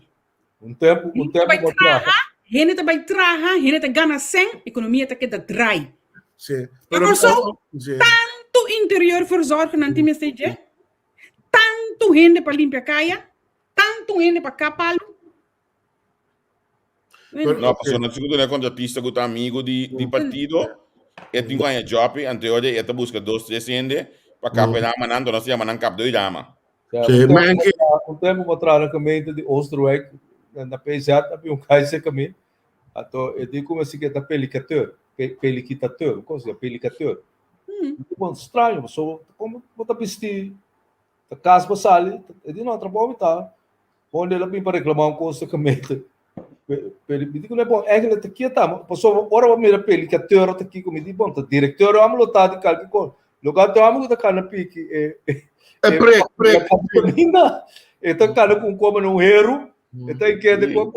G: Tempo
E: vai trabalhar, gente vai trabalhar, gente tá ganha sem, economia tá que da dry.
H: Sim.
E: Pero só tanto interior verzorgen não tem mensagem, tanto gente para limpar caia, tanto gente para capalo.
F: No, passou na segunda contratista com o amigo de partido, e tem ganha job, anterior e busca 2-3 gente para capelar manando, nós já manando cap 2 dama.
G: Tempo atrás na mente de Oostenrijk, na PZ, havia cara que caminho, então eu digo como assim que é peliquitateur, coisa é pelicateur. Bom, estranho, só como botar vestir, a casa para sair, eu digo não, trabalho tá. Onde ela vem para reclamar uma coisa que mete. Pelo digo não é bom, é que ele está aqui, tá? Passou hora uma primeira pele que a teoria está aqui como diz, bom, tá diretor, vamos lutar de calque com. Lugar tem amigo da cana pique
H: Prego.
G: Então cara com como no hero, então que depois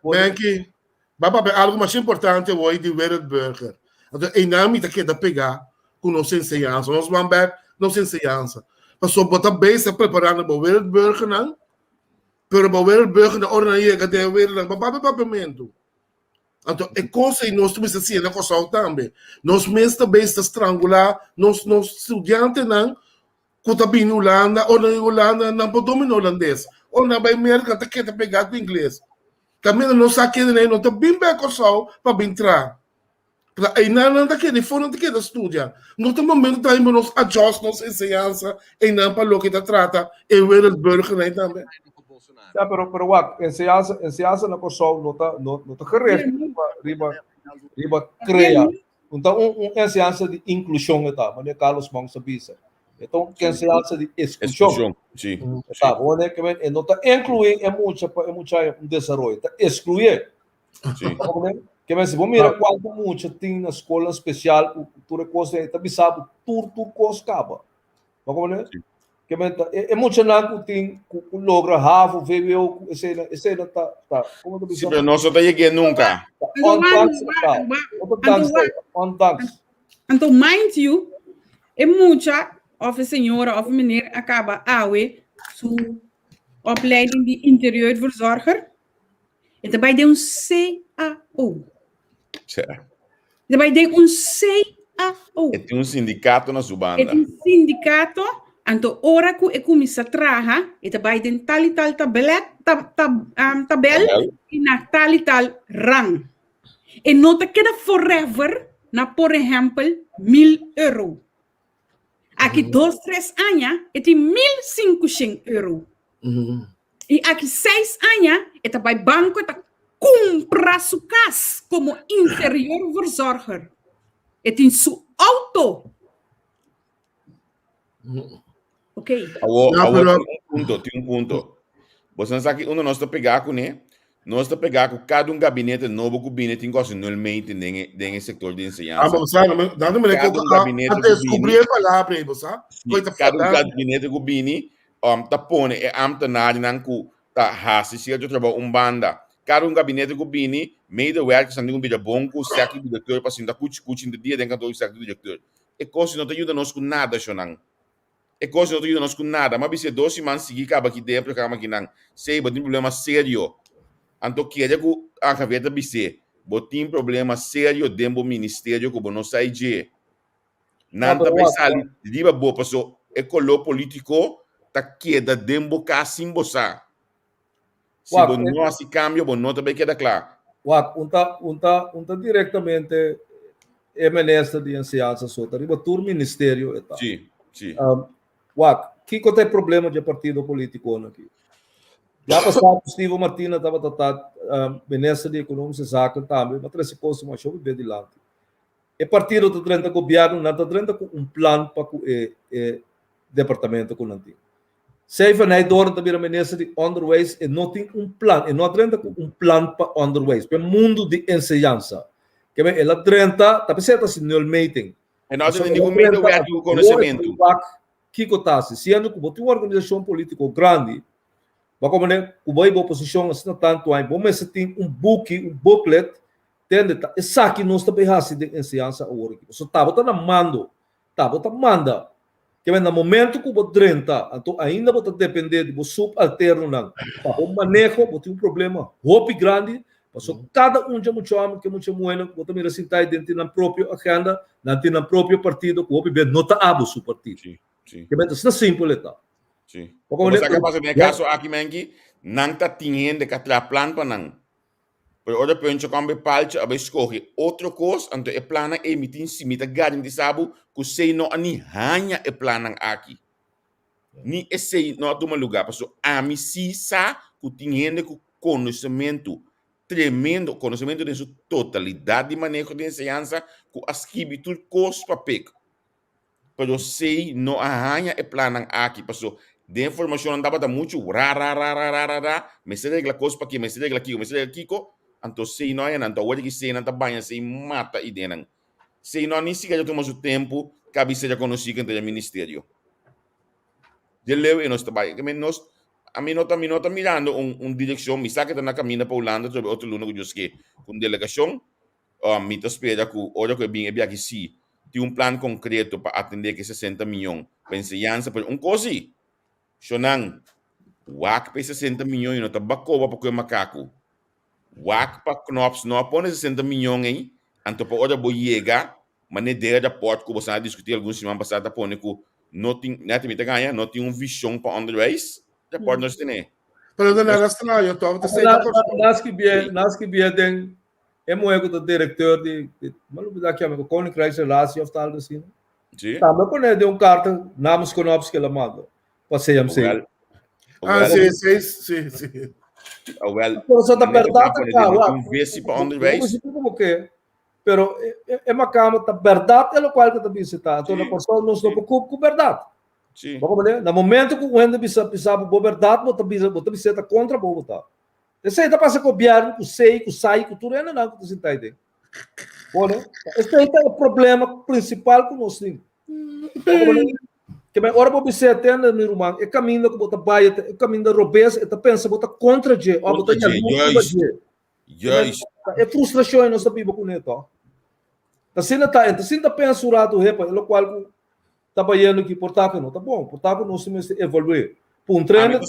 H: Ben que baba algo mais importante hoje de wereldburger. Então, em nome da que da pegar com nossa ensinança, nós vamos ver nossa ensinança. Passou botar bem se preparando para o wereldburger não? Pero para o wereldburger na hora aí que tem wereld, baba papamento. Então, é coisa e nós também assim na coisa também. Nós mesmo também está estrangular, nós estudantes não, que está vindo Holanda ou na Holanda não pode dominar holandês. Ou na América está querendo pegar com inglês. Também não sabe que não está bem bem coisa para entrar. E não está querendo, fora não está querendo estudar. No momento está indo nos adjust, nos ensinança, e não para o que está trata, e o wereldburger também.
G: Ja, pero enseñanza na pessoa não tá correto, riba cria. Então enseñanza de inclusão está, mas Carlos Mão sabia. Então enseñanza de exclusão.
F: Sim.
G: Tá, onde que não tá incluir é muita desenvolvimento, tá excluir.
F: Sim.
G: Que mas vamos mirar quanto muito tem na escola especial, cultura coisa, tá sabe tudo coisa acaba. Vamos ver? Que é muito não tem logra ravo veio esse tá como
F: Sim, pero nós não cheguei nunca.
E: Então mind you é muita of senhora of meneer acaba awe su opleiding de interieurverzorger en daarbij de CAO. Daarbij de CAO.
F: Tem sindicato na sua banda.
E: É sindicato. Então, ora que eu comecei a trabalhar, e também tem tal e tal tabel, e na tal e tal rang. E não te queda forever, na por exemplo, €1.000. Aqui 2, 3 anos, e tem €1.500. E aqui 6 anos, e também banco, e compra sua casa como interior verzorger. E tem sua auto. Ok.
F: Tem um ponto. Você não sabe que nós está pegando, né? Nós está pegando cada gabinete novo gabinete tem coisa normalmente no setor de ensinança.
H: Vamos sabe, dando me a descobrir a palavra aí, você sabe?
F: Cada gabinete gabinete tá pone é ambtenaar nan ku tá hasi se eu trabalho banda. Cada gabinete gabinete medewerkers aan doen bij de bonko, sector directeur, pas in de kuch in de dia denken do sector directeur. E coisa não te ajuda nós com nada, Shonang. E coisa não te ajuda nós com nada, mas se 12 man seguir acaba aqui dentro, acaba aqui não. Sei, tem problema sério. Então, que é que a gaveta bise, tem problema sério dentro do ministério que não sai de. Não tá pensando, diba boa, passou, é colo político, tá queda dentro casim bossa. Se não assim cambio, não também queda claro.
G: Unta diretamente é ministro de ensinança só, tá riba tur ministério e tal.
F: Sim, sim.
G: Que tem problema de partido político aqui? Já passado, Steve Martina estava tratando ministro de economia e saco também, mas esse coisa mais show bem de lá. E partido está trazendo governo, não está trazendo plano para o departamento com o Sei que na dor da ministra de underways e não tem plano, e não trazendo plano para underways, para o mundo de ensinança. Que ela tenta, tá pensando assim no meeting.
F: E nós não temos medo de conhecimento.
G: Que acontece? Sendo que você uma organização política grande, mas como né, o boy oposição assim tanto aí, bom mas tem booklet, tende essa aqui não está bem assim de ensinança agora. Só tá botando mando, manda. Que no momento que você drenta, então ainda você depender de você subalterno não. Para o manejo, você tem problema, roupa grande. Passou cada já muito homem, que muito bueno, você mira assim tá dentro da própria agenda, dentro do próprio partido, que você não está abuso partido.
F: Sim.
G: Que é simples tá.
F: Sim. Mas a capaz de caso aqui mengi, não está tendo que ter plano para não. Por outra ponto, quando parte a escolher outra coisa, então o plano é emitir simita garantir sabe que sei não ani hanya o plano aqui. Ni esse não toma lugar, porque a mim se sa que tinha com conhecimento tremendo, conhecimento de sua totalidade de manejo de ensinança, que as que tudo coisa para pegar. pero sei no arranha e planang aqui, passou. De informação andava da muito me se regla coisa para aqui, me se regla aqui, então sei não é, então hoje que sei não tá banha, sei mata e denang. Sei não nem sequer já tomamos o tempo, cabe seja conhecido entre o ministério. De leu e nós trabalha, que nós a mim não tá mirando direção, me saca na caminho para Holanda, sobre outro lugar que eu sei, com delegação, me tá espera que hora que bem é aqui sim, tem plano concreto para atender que 60 milhões, pensa por coisa. Shonang, wak pa 60 milhões, não tá bacova para o macaco. Wak pa knops, não põe 60 milhões aí, anto pa ora boiega, mas ne dera da porta que você discutir alguns semana passada, põe que não tem, não tem visão para onde vai, da porta nós tem.
H: Pero não é estranho, eu tô
G: Nas que tem é moego do diretor de maluco daqui a pouco Koninkrijkse Relatie of tal assim.
F: Sim.
G: Tá, mas quando deu carta namens knops que ela manda. Passei a
H: sim.
F: Well,
G: só da verdade
F: cara, vê-se para onde vai.
G: Como que? Pero é uma cama da verdade é o qual que está visitando. Então a pessoa não se preocupa com verdade.
F: Sim.
G: No momento que o ende bisa por verdade, bota visita contra o botar. Esse aí tá passando com o governo, com o SEI, com o SAI, com tudo, ainda não, que você está aí. Olha, esse aí é o problema principal que nós temos. Que bem, ora você atende no irmão, é caminho que bota baia, é caminho da robeza, é pensa bota contra G, ó bota é frustração e nós sabemos com isso. Tá sendo pensurado repa, é o qual tá baiano que portaco não tá bom, portaco não se evoluir. Um treino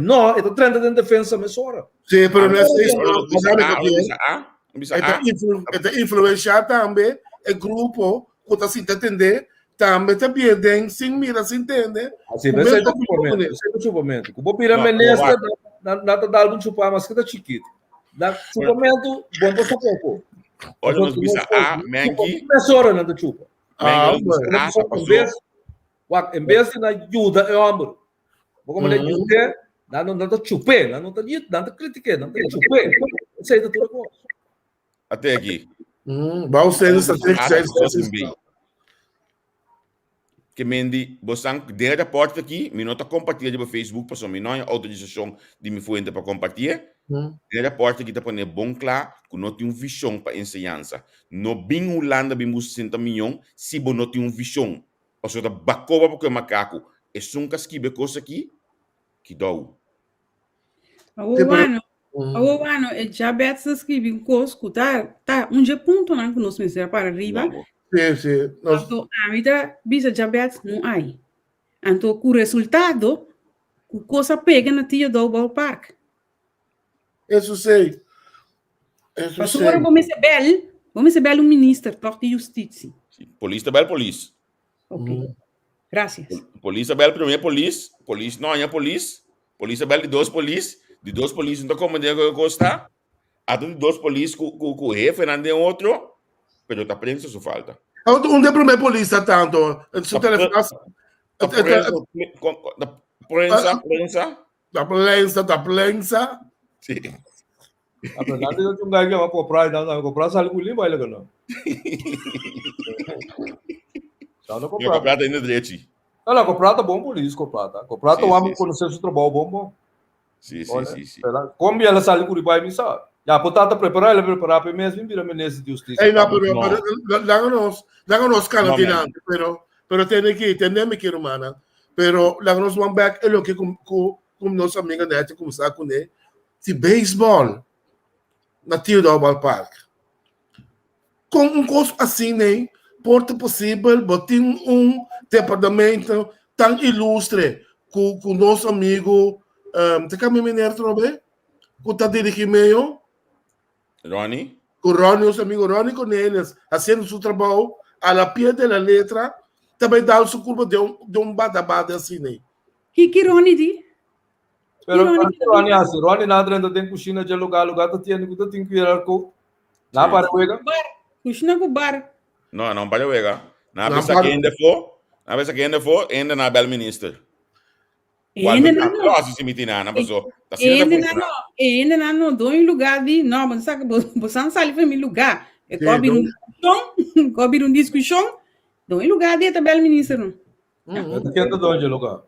G: não, é o treino de defesa mesora.
H: Sim, pero não é isso. É influenciar também é grupo que está se entender. Também está bem, sem mira, se entende.
G: Assim, mas é o suplemento. O pirâmide nesta, nada dá algum chupar, mas que está chiquito. Suplemento, bom para pouco.
F: Olha, nós bisa mengi.
G: Mesora não te chupa. Em vez de ajuda é ombro. Como ele diz, não te chupe, não te critique, não te chupe. Isso aí é tudo bom.
F: Até aqui.
H: Vamos ser essa
F: que mendi bosang derde porta aqui, me nota compartilhar no Facebook, passou me não autorização de me fuente para compartilhar. Derde porta aqui tá para bom claro, que não tem visão para ensinança. No bem Holanda bem 60 milhões, se você não tem visão, ou seja, bacova porque macaco, é um casquibe coisa aqui que dá.
E: O ano é diabetes escreve coisa, tá ponto não que nós pensamos para arriba.
H: Sim.
E: Então, a vida bisa diabetes não há. Então, com o resultado, a coisa pega na tia do ballpark.
H: Isso sei.
E: Mas agora vamos receber um ministro da Justiça.
F: Polícia bel polícia.
E: Ok. Graças.
F: Polícia bel primeiro polícia não é polícia bel de dois polícias então como digo Costa, a de dois polícias com o jefe não tem outro. Pero a prensa só falta.
H: Onde é primeiro polícia tanto? Seu telefone. Da prensa.
F: Sim.
G: A verdade é que um gajo vai comprar sale com limbo ele não.
F: Não comprar ainda direito.
G: Não, comprar tá bom polícia, comprar tá o homem conhecer o trabalho bom. Sim. Como ela sale com limbo aí, sabe? Já, portanto, preparar para mesmo vir a ministra de Justiça.
H: Não nos canadianos, pero tem que entender que hermana, pero lá nos vamos back é o que como nossa amiga Nete começar com ele, de beisebol na Tio do Ballpark. Com coisa assim, né? Porta possível, botar departamento tão ilustre com nosso amigo, te caminho mineiro também, que está dirigindo meio.
F: Ronnie?
H: Con Ronnie, nuestro amigo Ronnie Cornelius, haciendo su trabajo a la pie de la letra, también da su culpa de un bata así, ¿no?
E: Que Ronnie di?
G: Pero Ronnie na dentro tem cozinha de lugar tá tendo que ir com na para wega.
E: Cozinha com bar.
F: Não para wega. Na vez que ainda for, ainda na bel minister.
E: Ainda não. Ainda não dou em lugar de não, mas sabe, você não sabe para mim lugar. É cobre um discussão, Então, em lugar de tabela ministro, não.
G: Quem é de onde lugar?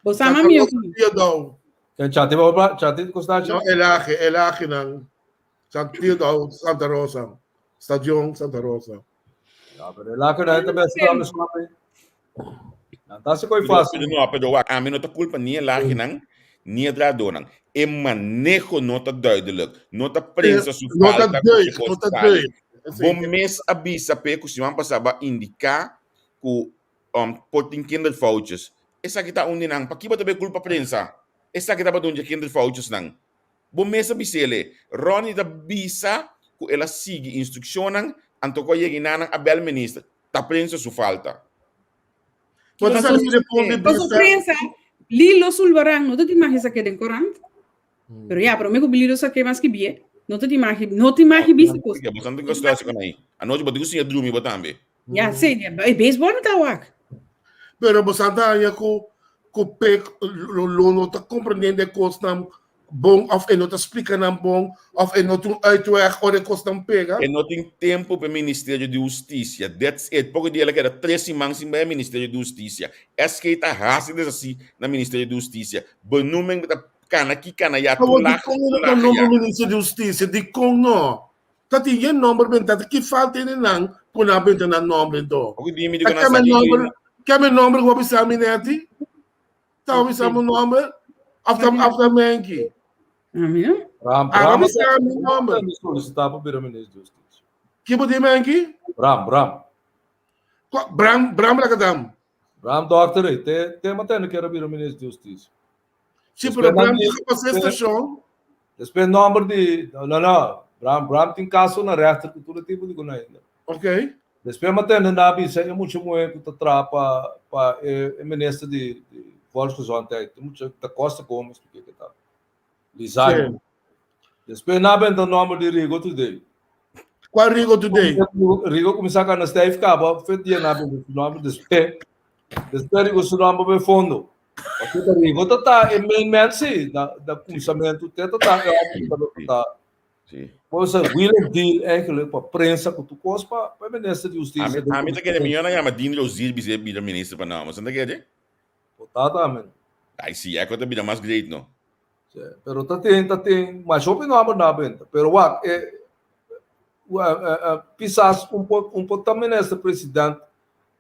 E: Você ama meu.
G: Quem já teve constante?
H: Não, ele aqui não. Santa Rosa. Estação Santa Rosa.
G: Lá que nós também estamos lá. Tá se coi fácil.
F: Pero a mim não tá culpa nem lá não, nem a dradona. É manejo não tá duidelijk. Não tá prensa su falta.
H: Não tá doido.
F: Bom mês avisa pe que se vão passar a indicar que portem kinderfoutjes. Essa aqui tá onde não, para que vai ter culpa prensa? Essa aqui tá para onde kinderfoutjes não. Bom mês avisa ele. Ronnie da bisa que ela sigue instruções, anto que chegue na a bel ministro. Tá prensa su falta.
H: Mas sabe que depois de
E: prensa, Lilo Sulvarang, não te imaginas que é corante? Pero ya, pero me Lilo saque mais que bie. Não te imaginas bisa coisa.
F: Porque você não tem gostado com aí. A noite botou assim a dormir também.
E: Ya, sei, é beisebol não tá wak.
H: Pero você anda aí com pec, não tá compreendendo que coisa bom, of não tá explicando bom, of não tem uitweg ou de coisa não pega.
F: E não tem tempo para o Ministério de Justiça. That's it. Porque ele quer 3 semanas para o Ministério de Justiça. Essa que está rápido assim no Ministério de Justiça. Benumem da cana aqui cana já
H: tu lá. Não no Ministério de Justiça, de com não. Tá tinha número bem que falta ele não, por não bem na nome do.
F: O que me digo na saída.
H: Que meu nome vou pensar minete. Tá pensar meu nome after menki.
G: Bram solicitar para o ministro de Justiça.
H: Que pode menki?
G: Bram
H: lá kadam.
G: Bram doctor aí, tem matéria que era o ministro de Justiça.
H: Sim, pero Bram diz que você estação.
G: Depois número de não. Bram tem caso na reta que tudo tipo de coisa ainda.
H: Ok.
G: Depois matéria na bisa é muito muito que trapa para o ministro de Volksgesondheid aí, muito da Costa Gomes porque que tá. Lisaio. Depois na bem do nome de Rigo Today.
H: Qual Rigo Today?
G: Rigo começar a nascer e ficava foi dia na bem do nome depois Rigo se nome para fundo. Porque o Rigo tá imenso da começamento tá.
F: Sim.
G: Pois é, William Deal é que para prensa que tu costa para o ministro de Justiça.
F: A mim tá querendo melhor na chama Dino Zil bize bira ministro para não, mas não quer?
G: Tá também.
F: Aí sim, é que tá bira mais great, não.
G: Pero tem, mas eu não abro na venda. Pero pisas pouco também nesse presidente,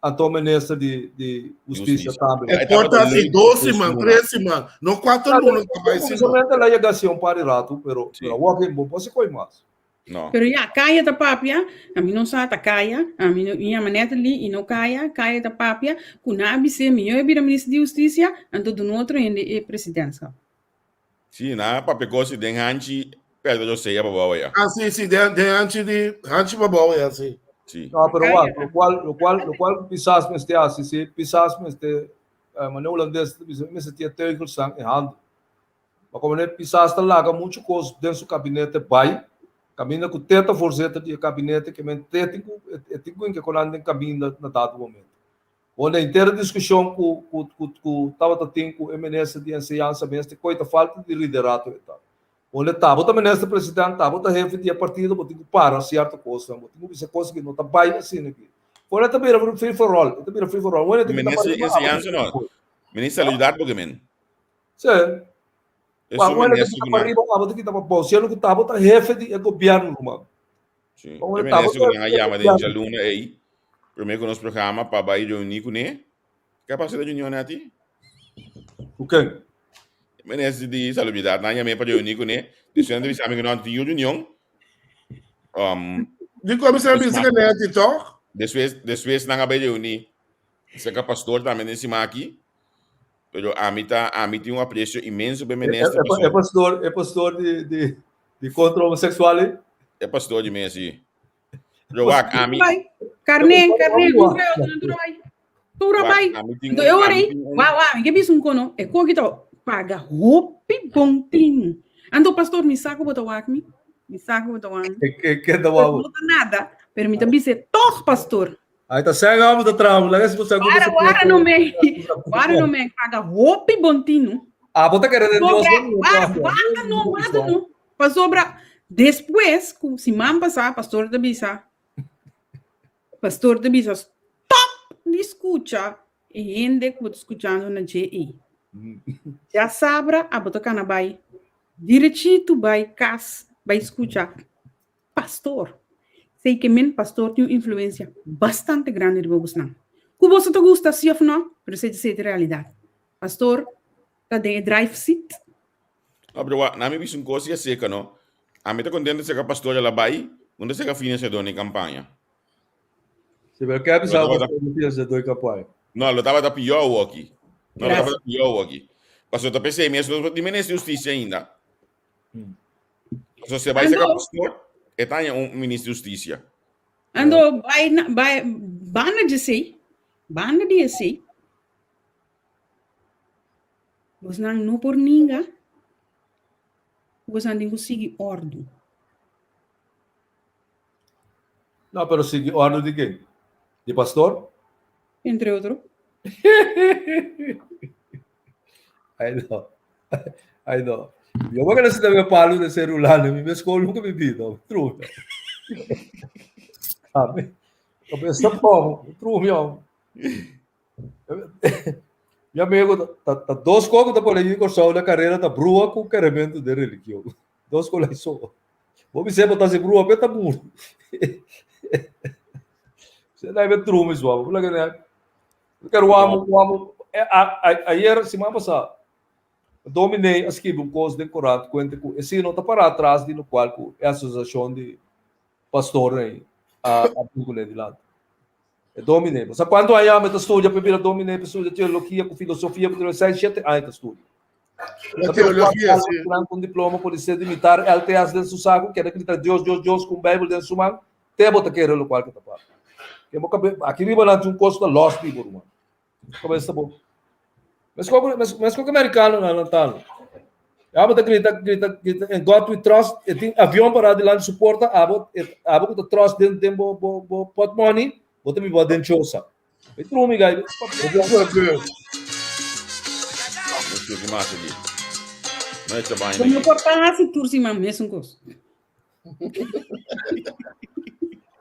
G: então ministro de Justiça também.
H: É porta assim 12 semanas, 3 semanas, não 4 anos que vai ser.
G: Somente ela ia gastar para rato, pero o que bom pode coi mais.
F: Não.
E: Pero ya, caia da papia, a mim não sabe caia, a mim minha maneta ali e não caia da papia, kunabi se minha bira ministro de Justiça, então do outro é presidência.
F: Sim, na papecosi den hanchi perto eu sei a boa ya.
H: Ah, sim, de hanchi boa ya, sim.
F: Sim.
G: Não, pero lo cual pisas me este assim, se pisas me este manuel holandês, me se tinha teus sang em hand. Mas como ele pisas tá lá, muito coisa dentro do gabinete vai, caminha com 30% de gabinete que men técnico que quando em caminho na dado momento. Onde a inteira discussão com estava tendo com o MNS de ensinança mesmo, coisa falta de liderazgo e tal. Onde estava também nesse presidente, estava o chefe de partido, mas tinha para certa coisa, mas tinha que coisa que não está bem assim aqui. Onde também era free for all, também free for all. Onde também
F: ministro de ensinança não. Ministro de lidar porque men.
G: Sim. Mas onde que para riba, mas que estava bom, se ele que estava o chefe de governo, mano.
F: Sim. O ministro que não chama de aluna aí. Primeiro que nós programa para vai reunir com ele. Capacidade de reunião aqui?
G: O quê?
F: Ministro de Salubridade, não é para reunir com ele. Depois de saber que não tem reunião.
H: De como você pensa que não é TikTok?
F: Depois não vai reunir. Você que pastor também nesse aqui. Pero a mim tem um apreço imenso para o ministro.
G: É pastor de contra homossexual?
F: É pastor de mim assim. Joak, a mim.
E: Carne, tu vai. Eu orei. Uau, que bicho kono? É co que to paga roupi bontinho. Ando pastor me saco botar wakmi. Me saco botar wakmi.
G: Que da uau.
E: Não nada. Permita bise toh pastor.
G: Aí tá cego do tramo, lá se você
E: Para no meio paga roupi bontinho.
G: Ah, bota querendo Deus.
E: Guarda não. Para sobra depois, se man passar pastor da bisa. Pastor de bisa stop de escucha e gente que está escutando na GE. Já sabra, a botar canabai. Direito vai cas, vai escutar. Pastor. Sei que men pastor tem uma influência bastante grande de vocês. Que você te gusta, sim ou não? Precisa ser realidade. Pastor, tá dentro drive seat.
F: Bro, na minha visão, coisa é seca, não? A mim tá contente ser pastor de labai, onde ser financiador na campanha.
G: Se você quer avisar o financiador campanha.
F: Não, eu tava da pior aqui. Não, eu tava da pior aqui. Pastor, eu pensei mesmo, de ministro de justiça ainda. Se você vai ser pastor, está em ministro de justiça.
E: Ando, vai, banda de si. Você não por ninguém. Você não consegue ordem.
G: Não, pero sigue ordem de quem? De pastor?
E: Entre outros.
G: I know. Eu vou querer saber o palo de celular, na minha escola nunca me vi, não. True. Sabe? Eu penso, true, meu. Meu amigo, tá dois cocos da política só na carreira da brua com o caramento de religião. Dois colegas só. Vou me botar se brua, peta muro. Você deve ver true, mesmo. Eu quero amo. Ayer, semana passada, dominei a escrever coisa decorado, quando esse não está para atrás de no qual a associação de pastores a de lado. Dominei. Mas quando aí eu estudo, primeiro dominei, estudo teologia, com filosofia, por 7 anos estudo.
H: Teologia, sim.
G: Com diploma pode ser limitar, LTAs dentro do saco, que é acreditar Deus com a Bíblia dentro do mão, tem bota querer o qual que está para. Aqui vive lá de curso da Lost People, mano. Começa bom. Mas como americano não está. A bota grita, em God we trust, tem avião parado lá de suporta, a bota trust dentro do pot money. Bota me bota dentro chosa. É true, me guy.
E: Como cortar se tu se mesmo coisa.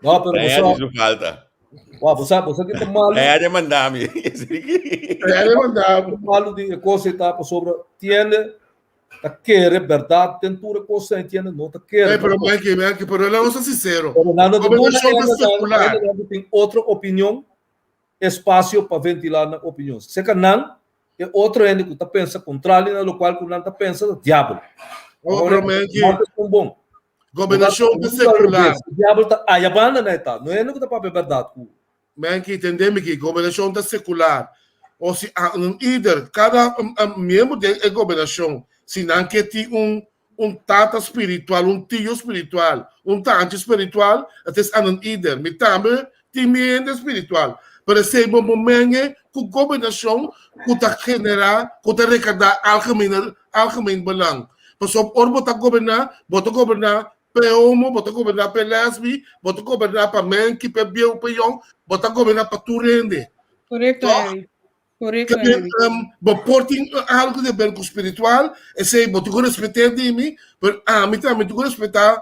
G: Não, pero
F: isso falta.
G: Você que tá mal.
F: É mandar-me.
G: Malo de coisa tá sobre tiene tá querer verdade, tentura coisa tiene não tá querer.
H: Pero pero vamos a ser sincero.
G: Tem outra opinião, espaço para ventilar na opinião. Se que não, é outro ende que tá pensa contrário na local que não tá pensa diabo. Bom.
H: Governação secular.
G: Diabo tá a banda né tá. Não é no que tá para verdade.
H: Men que entendemos que governação da secular, ou se cada membro da governação, se não que tem tata espiritual, tio espiritual, tante espiritual, até an líder, mas também tem membro espiritual. Para ser bom momento que a governação que generar, que arrecadar algemeen belang. Pasop bota governar para homo, bota governar para lesbi, bota governar para men que para biel para young, bota governar para tu rende.
E: Correto.
H: Porting algo de bem espiritual, e sei bota go respeitar de mim, mas mim também go respeitar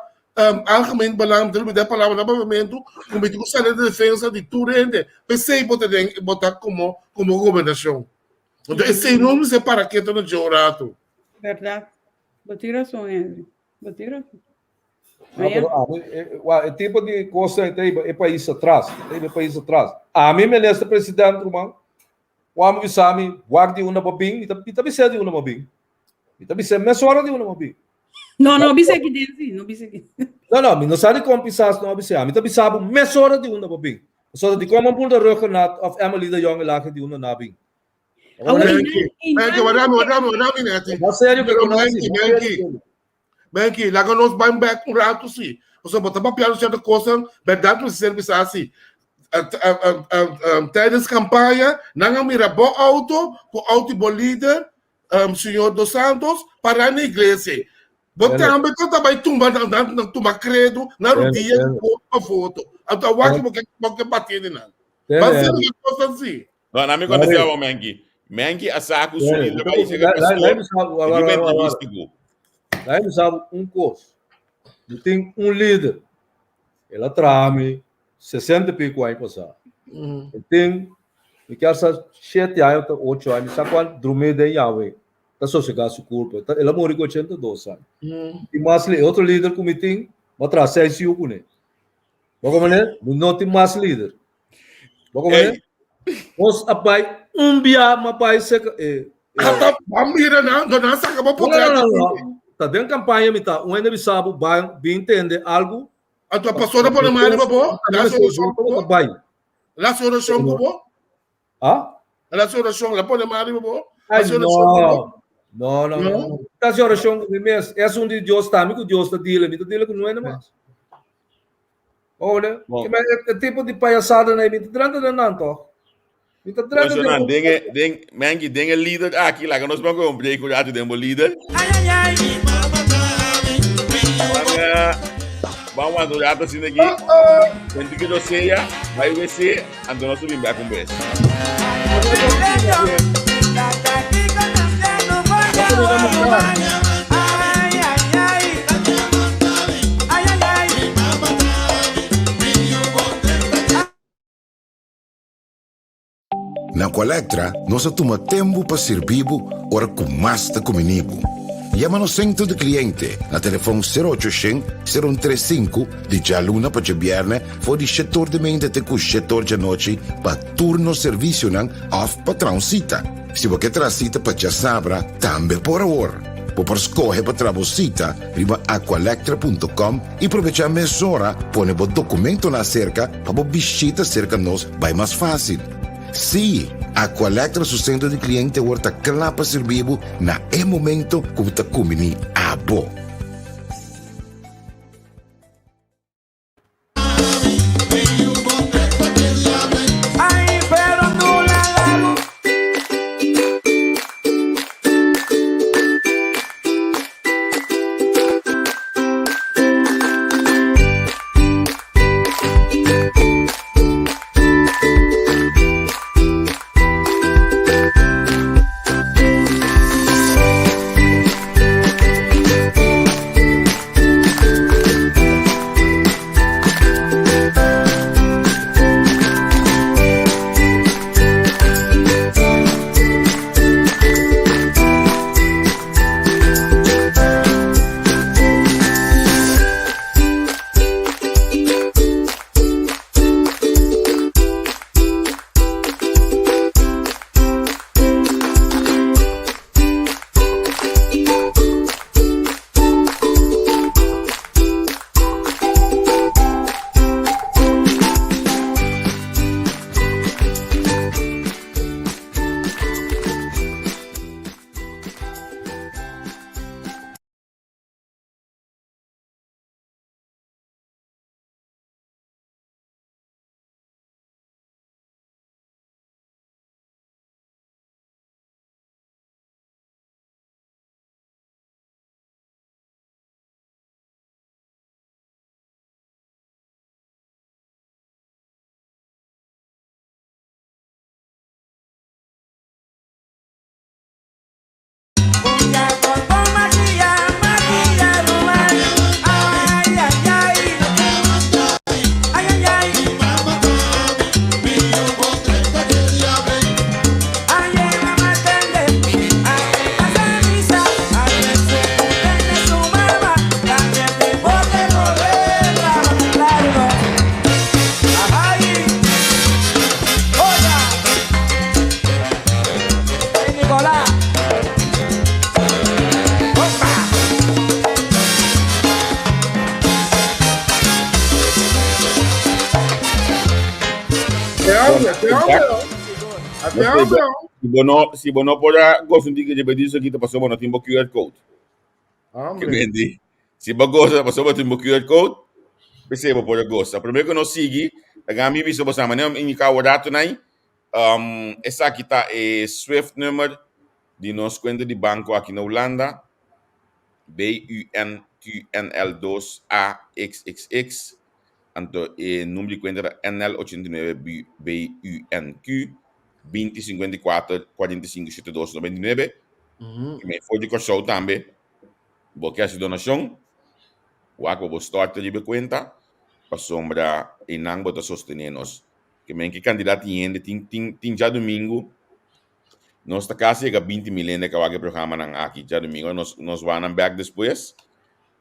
H: algemeen belang dele da palavra do movimento, como tu sabe de defesa de tu rende, pensei bota como governação. Então esse não se para que no jorato.
E: Verdade. Botar razão, Henry. Botar razão.
G: O tipo de coisa é país atrás. A mim me lesta presidente, irmão. O amo que sabe, guarde uma bobinha, e também sei de uma bobinha. E também sei mais hora de uma bobinha.
E: Não bisa aqui dentro, não bisa aqui.
G: Não sabe como pensar, não bisa. A mim também sabe mais hora de uma bobinha. Só de como por da roca nat of Emily da Young lá de uma nabinha.
H: Benki, lá que nós vamos back rato sim. Você bota papel certa coisa, verdade não serve assim. Tijdens campanha, não mira bom auto, com auto bom líder, senhor dos Santos, para na igreja. Você também vai tumbar na tumba credo, na rodinha, com a foto. Então, o que você bater de nada. Mas é uma coisa assim.
F: Não, não me aconteceu o Mengi a saco subindo para isso que
G: Aí não sabe coisa. Tem líder. Ela trame, 60 pico anos passado. Tem, me quer sa 7 anos, 8 anos, sa qual drume de Yahweh. Tá sossegar sua culpa. Ela morreu com 82 anos. E mais outro líder que me tem, mas traz 6 anos com ele. Bom, mané, não tem mais líder. Bom, mané, os apai dia, mas pai se
H: Mira, não saca para poder.
G: não. Tá dentro da campanha, me tá. Um ainda sabe, bem entender algo.
H: A tua pastora pode mais de bobo? La solução bobo? La solução bobo?
G: Ah?
H: La solução, la pode mais de bobo?
G: Não. Tá a oração mesmo. É um de Deus tá, amigo Deus tá dele, me tá dele que não é mais. Olha, é tipo de palhaçada, né? Me tá tratando não,
F: Funcionando, mangi dengue líder aqui lá que nós vamos com break já temos líder. Vamos a durar assim aqui. Quando que você vai ver se ando nós subimos a conversa.
I: Na Colectra, nós toma tempo para servir ora com mais de comigo. Llama no centro de cliente na telefone 0800-035 de dia luna para viernes for de setor de mente até com setor de noite para turno serviço não off para transita. Se você transita para já sabra, também por hora. Por escolher para trabalhar, riba aqualectra.com e aproveitar a mesura, põe o documento na cerca para visita cerca nós vai mais fácil. Sim, a Colectra su centro de cliente worta clapa servibo na e momento como ta kumini abo.
F: Si bono pode gostar de que disso aqui passou bono tempo QR code. Que vendi. Se você gosta passou bono tempo QR code, perceba pode gostar. Primeiro que nós siga, a gami visto você amanhã indicar o dado aí. Essa aqui tá é Swift number de nossa conta de banco aqui na Holanda. BUNQNL2AXXX. Então, o número de conta é NL89BUNQ 2054 45 72 99. Me foi de show também. Porque essa donação, o que você starta de conta, para sombra e não bota sostenernos. Que men que candidato ainda tem já domingo. Nós está quase chega 20 milhões de que programa nan aqui já domingo. Nós vamos back depois.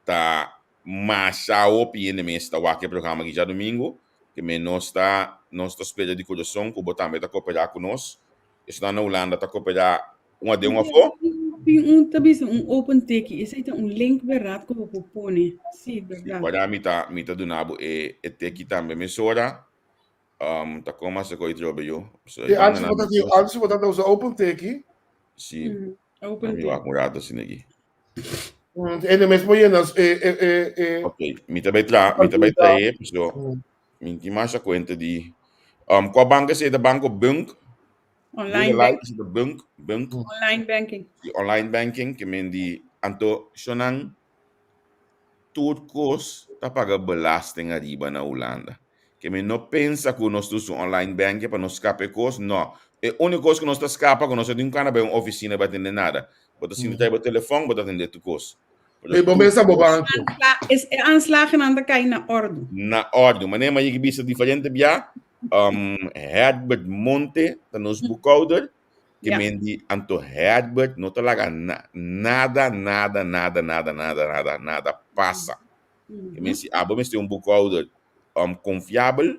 F: Tá mais a opinião mês tá o programa aqui já domingo. Que men nós está espelha de coração que botar meta cooperar com nós. Está na Holanda tá cooperar uma de uma for.
E: Open take. Esse é link barato que eu vou pôr. Sim, verdade.
F: Para mim tá do nabo e take também mesora. Tá como se coi trobe eu.
H: Antes de botar usa open take.
F: Sim.
E: Open
F: take. Eu acurado assim aqui.
H: Ele mesmo llenas
F: Ok, me também trai, pessoal. Me que mais a conta de qual banco é da banco Bank?
E: Online banking.
F: Bank.
E: Online banking.
F: Online banking que men di anto sonang turcos tá paga belasting arriba na Holanda. Que men não pensa que nós temos online banking para nos escapar coisa, não. É a única coisa que nós está escapa quando nós não can bij uma oficina para atender nada. Bota assim de o telefone, bota atender tu coisa.
H: E bom pensa bo banco.
E: É aanslagen aan de kei na orde.
F: Na orde, mas nem mais que bisa diferente bia. Herbert Monte, tá nos boekhouder. Que men die anto Herbert não talaga nada passa. Que men si abo men um boekhouder confiável,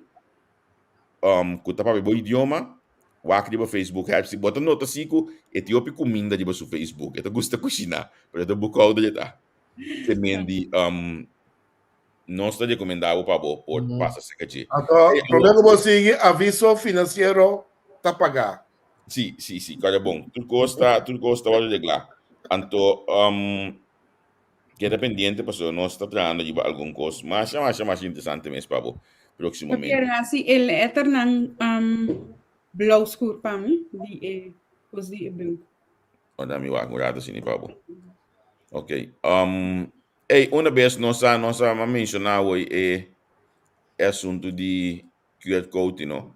F: que tá para bom idioma. Wak di ba Facebook help si bota nota siku Ethiopia comida di ba su Facebook. Ito gusta cozinhar, pero ito boekhouder ita. Que men di não está recomendado para o por passa secati.
H: Então, o problema que você aviso financeiro tá pagar.
F: Sim, cara bom. Tudo custa vai reglar. Então, que é dependente, porque nós está tratando de algum coisa mais interessante mesmo para o próximo momento.
E: Porque assim, ele é tão blauwschool para mim, die os die banco.
F: Olha, me vai agora assim para o. Ok. Uma vez nós mencionar hoje assunto de QR Code, não?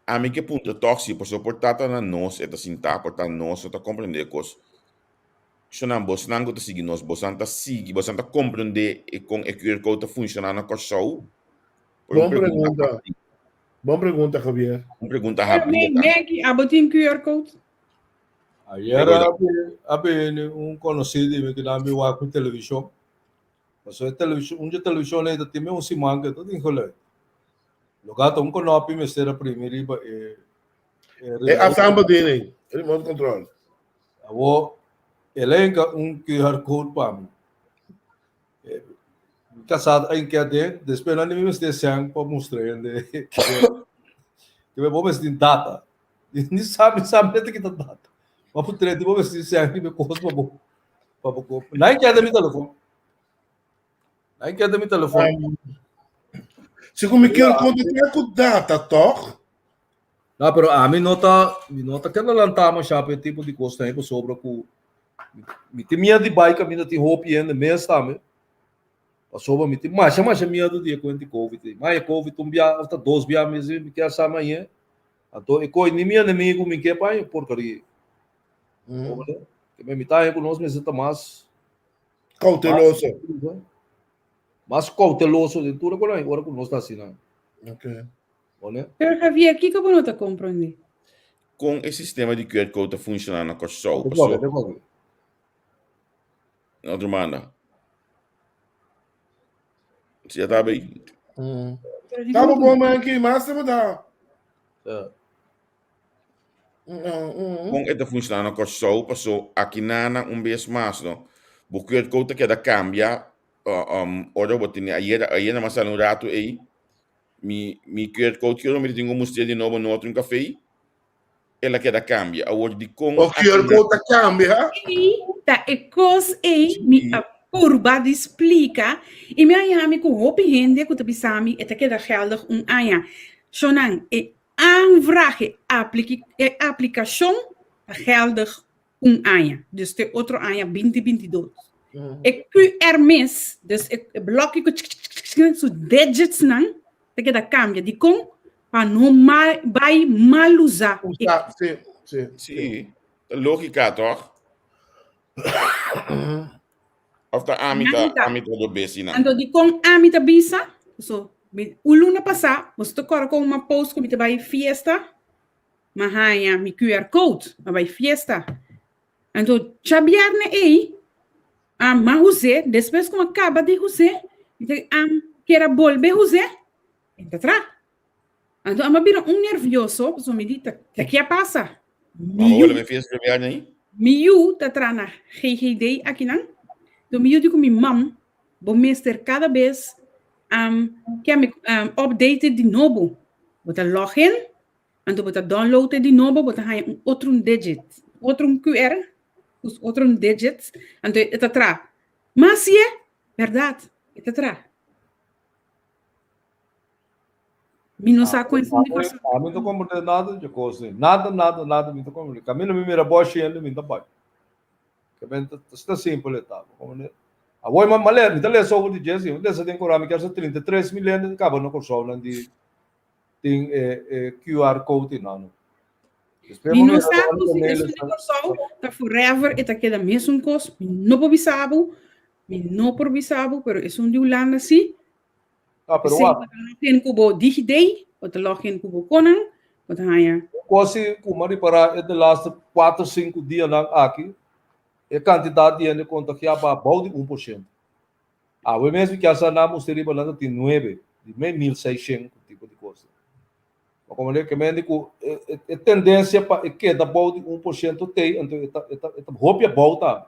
F: A mim que ponto tóxico, por suportar na nós, é assim tá, portar nós, tá compreender coisas. Se não você não gosta de seguir nós, você não seguir, você não compreender com o QR Code funcionar na coisa.
H: Boa pergunta, Javier.
F: Uma pergunta rápida.
E: Meg, abotin QR Code.
G: Ayer habe conocido que na minha wa com televisão. Mas a televisão ainda tem um simão que todo encolhe. Lugar tão conopi me será primeiro
H: É a samba dele, remote control.
G: Avo elenca QR Code para mim. Casado em que até depois não me mostrar sang para mostrar ele que me vou mostrar data. Nem sabe que tá data. Mas por trás, vou ver se você me coisa para bom. Não quer dar meu telefone.
H: Se como que eu conto tem com data, toc?
G: Não, pero a mim nota que ela lantama chapa tipo de coisa aí sobre com me tem medo de bike, a mim tem roupa e ainda mês também. Sobre me tem mais medo de com Covid. Mas Covid até 2 meses me quer essa manhã. Então, e nem meu inimigo me quer pai porcaria. Que me tá com nós meses tá mais
H: cauteloso.
G: Mais cauteloso de tudo agora com nós está assim, não.
H: Ok.
G: Olha.
E: Pero Javier, o que eu não tá compreendendo?
F: Com esse sistema de QR Code funcionando na coisa. Outra manda. Você já tá bem?
H: Tá bom, mas aqui máximo dá.
F: Com esta funcionando na coisa, passou aqui na vez mais, não? O QR Code que da cambia, ora vou ter aí na massa no rato aí, mi QR Code que eu me tenho mostrar de novo no outro café, ela que da cambia, agora de com
H: o QR Code cambia.
E: Tá é coisa aí me curva de explica e me aí com roupa gente que tu bisami é que da geldig aya. Sonan é aanvragen aplicação geldig aya. Dus de outro aya 2022. E QR mes, dus e blokje que so digits nan, que da cambia de com para não vai mal usar.
F: Sim. Lógica, toch? Of de amita do besi na.
E: Ando di com amita bisa, So, o luna passar, você toca com uma post como vai fiesta, mas há mi QR code, mas vai fiesta. Então, chabiarne aí, mas você, depois como acaba de você, quer volver você, entra atrás. Então, ama vira nervioso, so me dita, que passa?
F: Olha, me fez chabiarne aí?
E: Miu tá atrás na GGD aqui não? Então, miu digo mi mam, vou mester cada vez que update de novo. Bota login, então bota download de novo, bota outro digit, outro QR, outro digit, então está atrás. Mas se é verdade, está atrás. Me não sabe com isso.
G: A mim não como nada de coisa. Nada, me não como. Caminho me mira boa cheia, me não pode. Que bem, está simples, tá? A boa mas malé, me dá só o de Jesse, o desse tem coragem que é 33 milhões de cabo no curso, não de tem QR code não.
E: Me não sabe se esse curso tá forever e tá queda mesmo coisa, não por bisabo, pero é de Holanda sim.
G: Ah, pero
E: tem cubo digidei, ou tá login cubo conan, ou tá haya.
G: Quase como para de last 4, 5 dias lá aqui, a quantidade de contagiados para about 1%. Ah, o mesmo que essa na mosteria balando tem 9, de 1.600 tipo de coisa. Como ele que médico é tendência para que da about 1% tem, então é roupa volta.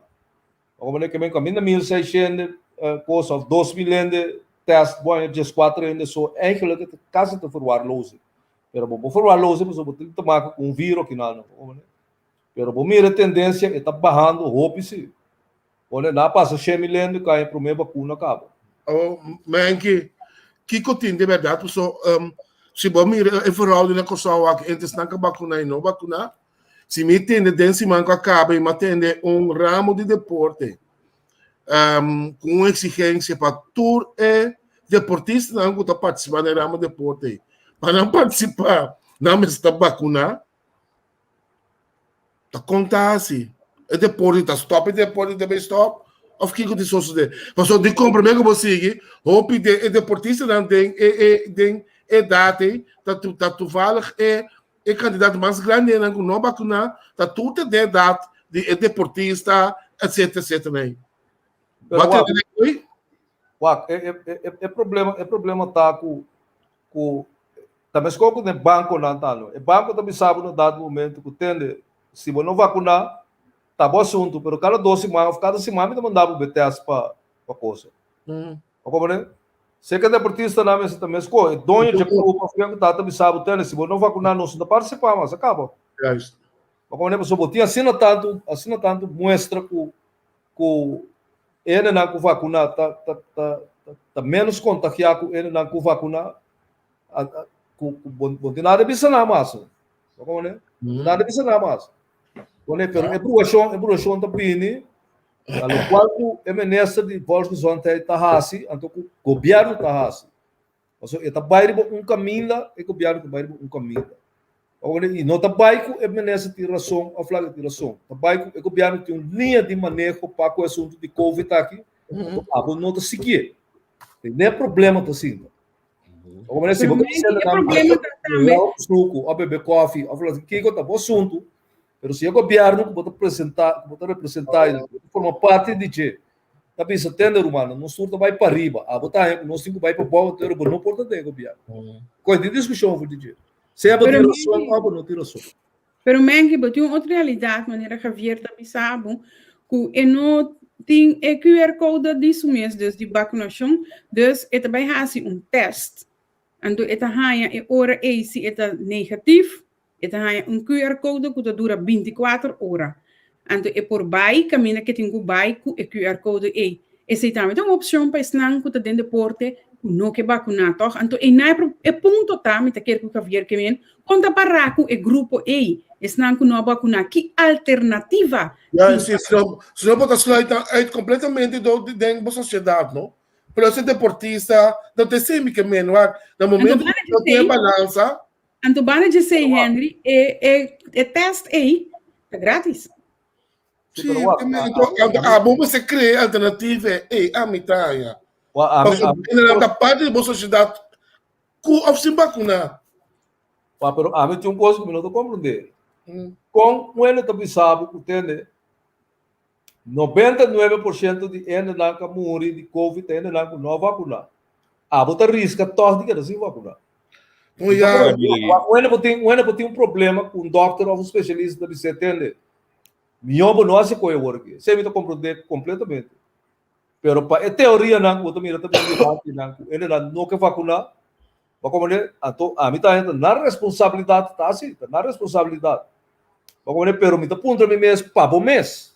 G: Como ele que vem caminho 1.600 coisa 2 milhões de test, bom, just 4 ainda só eigenlijk caso de forward lose. Pero bom, forward lose, mas eu tenho que tomar um vírus aqui não. Pero bom, mira a tendência está barrando roupa se. Olha, lá passa 100 milhões cai para minha vacuna acaba.
H: Oh, man, que cotin de verdade, so se bom mira é forral na coisa aqui, antes não vacuna e não vacuna. Se me tende desse manco acaba e matende ramo de deporte. Com exigência para tour deportista não está participando do ramo de deporte. Para não participar, não está vacinar. Está contando assim. É deporte, está stop, é deporte, também stop. Of que que isso sucede? Mas o de compromisso que você hope de deportista não tem idade, tá toevallig candidato mais grande não vacinar, tá tudo de idade de deportista, etc. Né?
G: É problema tá com também escolhe no banco não tá não. O banco também sabe no dado momento que tende se você não vacinar tá bom assunto, pero cada semana me mandava o BTS para coisa. Como né? Se que deportista na mesa também escolhe, dono de clube que tá também sabe tende se você não vacinar não se participar mas acaba. Como né, pessoal, tinha assina tanto mostra com ele não com vacuna tá menos contagiado ele não com vacuna com nada bisa na massa. Como né? Nada bisa na massa. Pero é bruxão também, no qual é menessa de Volkswagen Zonte está assim, então o governo está assim. Então, está bairro caminho, o governo está bairro caminho. E não está bairro é menessa de razão, a flaga de razão. Está bairro o governo tem uma linha de manejo para o assunto de Covid aqui, então não está seguindo. Nem problema está assim. Como se você
E: problema também.
G: Suco, a beber coffee, a falar que está bom assunto. Pero se o governo pode representar de forma parte de que tá pensando tendo humano não surta vai para arriba a botar nós cinco vai para baixo ter não porta de governo coisa de discussão vou dizer se a botar razão ou não ter razão
E: pero men que botou outra realidade maneira Javier também sabe que não tem QR code disso mesmo desde vacinação dus é também assim test então é a hora se é negativo. Então, há QR code que dura 24 horas. Então, é por baixo, caminho que tem baixo, o QR code é. Essa é uma opção para estar com o deporte, não que vacinar, toch? Então, é ponto também, que quer que o Javier que vem, quando para com o grupo E, estar com não vacinar, que alternativa?
H: Se não botar aí completamente dentro da sociedade, não? Para ser deportista, não tem sempre que menos, no momento que não tem balança.
E: Então, bana de ser Henry, é teste aí, é grátis.
H: Sim, a bomba se cria alternativa a mitanha. Ina lang parte da sociedade ku of simbakuna.
G: Pero ami tinha coisa que não compreender. Com o ene também sabe que tem 99% de ene lá que morre de Covid ene lá que não vacuna. Bota risco torre de que não vacuna. O ene tem problema com doctor ou especialista de se entende. Minha não se coi work. Você me tá compreender completamente. Pero para a teoria não, eu também não, ele não quer vacunar. Como a mim tá na responsabilidade tá assim, na responsabilidade. Como pero me tá punto me mês para bom mês.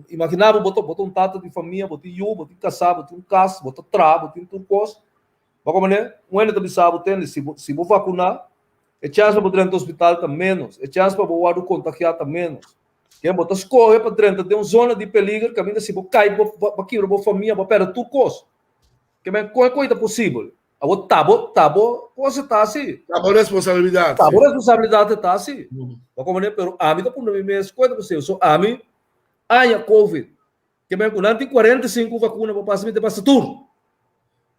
G: Imaginava botou tata de família, botou botou casado, botou casa, botou trabalho, botou coisa. Como o ele também sabe tem se vou vacunar, a chance para dentro do hospital tá menos, a chance para o contagiar tá menos. Quem botar escorre para dentro de uma zona de perigo, caminha se vou cair, vou quebrar a família, vou perder tudo coisa. Que é coisa possível. Tabo, coisa tá assim.
H: Tabo responsabilidade.
G: Tabo responsabilidade tá assim. Como pero a mim tá por mim mesmo, coisa possível. So a mim, a Covid, que é com 45 vacinas para passar de passa tudo.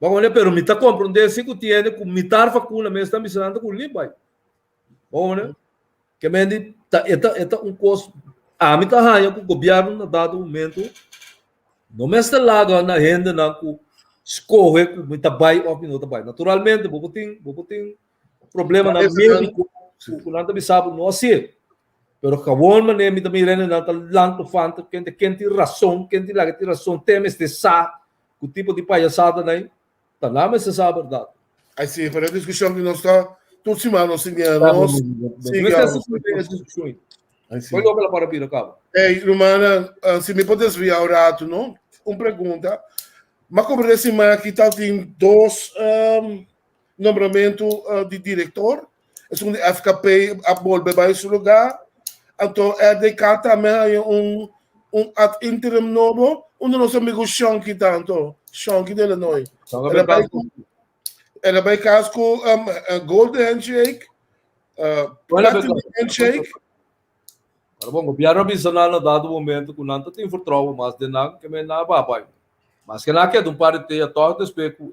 G: Como pero me tá compreender se que tiene com mitar vacina mesmo está misturando com limpa. Como que me tá um coisa. A mim tá ranha com o governo na dado momento. Não me está lá na renda na com escorre com muita bai ou não tá bai. Naturalmente, vou ter problema na médico, o não tá sabe não assim. Pero kawon man me também rene na lang to fan quem tem razão, quem tem razão, tem este sa, o tipo de palhaçada aí. Tá lá mas essa verdade.
H: Aí sim, para a discussão que nós está tudo cima nós
G: Foi logo ela para vir acaba.
H: Romana, se me pode desviar o rato, não? Uma pergunta. Mas como disse, aqui tem dois nombramentos de diretor. É um FKP a volver para esse lugar. Então, de cá também ad interim novo. Nosso amigo Shonky tanto. Shonky de Illinois. Ela vai caso com Golden Handshake, Platinum Handshake.
G: Bom, o governo nacional na dado momento que não tem futuro, mas de nada que me na babai. Mas que não quer de parte a todo respeito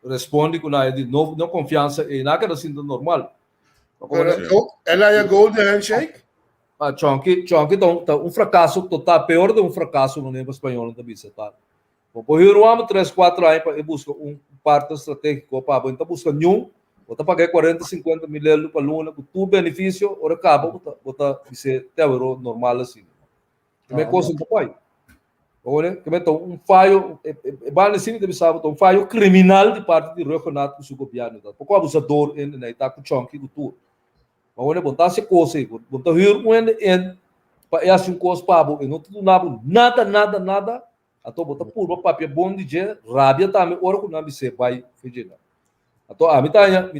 G: responde com a de novo não confiança e não quer assim normal.
H: Ela é Golden Handshake?
G: Chonky então fracasso total, pior de fracasso no nível espanhol também se tá. Por isso, vamos 3-4 anos para buscar parte estratégico para então buscar nenhum. Você pagar 40-50 mil euros para luna, com tudo benefício, ora acaba, você dizer, até euro normal assim. Como é coisa do pai? Olha, como é falho, vale assim, deve saber, falho criminal de parte do regional do governo. Porque o abusador ainda está com chonque do tudo. Olha, botar se coisa, botar rir para assim coisa para e não tudo nada. Então botar por papel bom de dia, rábia também, ora com não se vai fazer. Então, a mitanya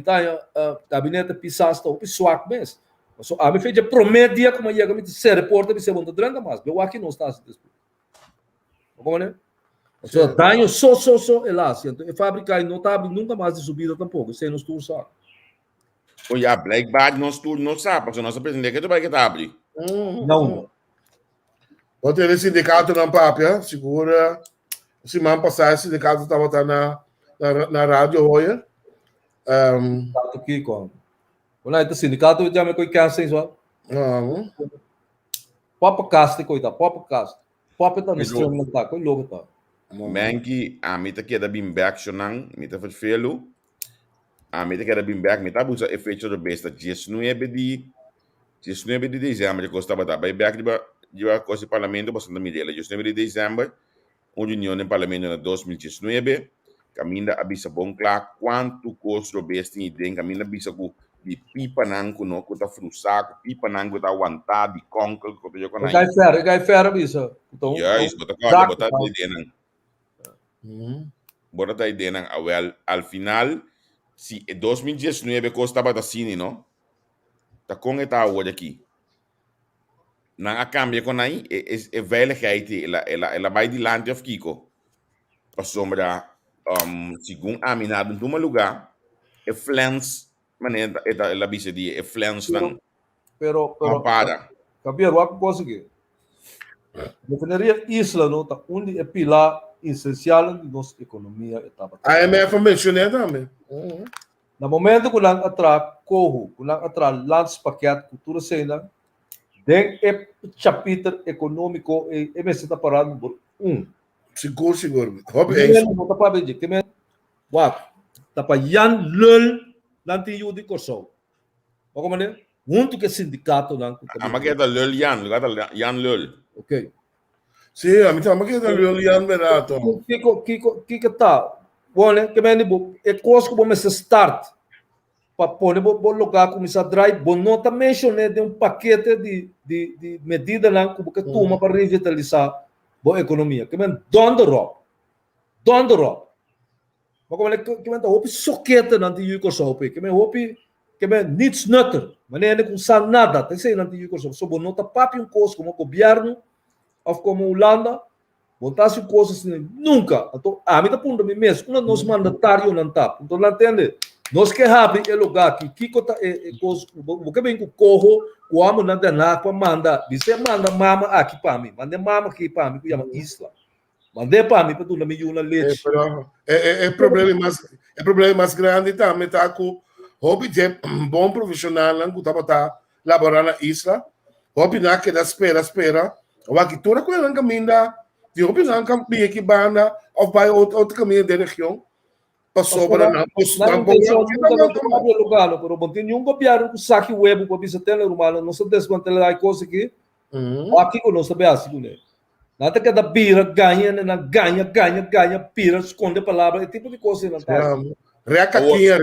G: gabinete pisasta o pessoal mesmo. So, a mim fez promedia como ia que se reporta de segundo durante mais. Eu aqui não está assim. Como né? So, danho só lá, então a fábrica não tá nunca mais de subida tampouco, sem nos tour só.
F: Olha, Blackbird nós tour não sabe, porque nós aprendemos que tu vai que tá abrir.
G: Não.
H: Vou ter esse sindicato na papia, segura. Semana passada esse sindicato estava na rádio hoje.
G: Aqui com o sindicato já me conhece sem só pop cast coita pop tá no stream não tá coi logo tá
F: Manki a mim tá que da bim back chonang mim tá faz felo a mim tá que da bim back mim tá busa efeito do besta 19 de dezembro que costava tá vai back de coisa parlamento bastante midela 19 de dezembro união no parlamento em 2019 caminda abisa bom claro quanto custo besta em den caminda abisa com de pipa nanco no que tá frusaco pipa nanco tá aguentar de concal que eu conheço
G: gai ferro abisa
F: então isso botar a ideia não botar a ideia não al final se 2019 costava da cine não tá com eta agora aqui não a cambia com aí é veiligheid ela vai dilante of Kiko para sombra segundo a minha numa lugar é flens maneira ela bisa dia é flens não
G: pero
F: para
G: cabia o que conseguir definiria isla não tá onde é pilar essencial de nossa economia.
H: A IMF mencionou também.
G: No momento que nós corro, que nós lança paquete cultura cena, tem capítulo econômico e MSC está parado por
H: Seguro.
G: Não está para ver, que me está para Jan Lul, nanti yudi corso. O como né? Junto que sindicato não.
F: Ama que é da Lul Jan, lugar da Jan Lul.
G: Ok.
H: Sim, a mim também que é o Lian Berato.
G: Que tá? Bom, né? Que me nibo, é coisa que vamos start para pôr o lugar começar a drive. Bom, não tá mencionando de paquete de medida lá que toma para revitalizar a economia. Que me down the road. Mas como é que me tá hopi soqueta nanti yuko sope. Que me hopi que me needs nutter. Mas nem com sal nada. Tem sei nanti yuko sope. So bom, não tá papi coisa como governo of como Holanda. Botasse coisas assim, nunca. Então, a mim tá pondo me mesmo. Uma nos mandatário não tá. Então, não entende? Nós que abrir é lugar que tá coisa, porque bem que corro, como não tem nada para mandar. Você manda mama aqui para mim, manda mama aqui para mim, que chama isla. Mandei para mim para tu não me uma leite.
H: É problema mais grande também tá com hobby de bom profissional lá que tá laborando na isla. Hobby na que da espera. O aqui toda coisa não caminha. De hobby não caminha que banda ou vai outro caminho da região. Passou para não
G: lugar, pero bom tem um governo que saque web para bisa tele rumano, não se desmantelar a coisa aqui. Aqui que não sabe assim, né? Nada que da bira ganha, pira esconde palavra, esse tipo de coisa não tá.
H: Recaquinha.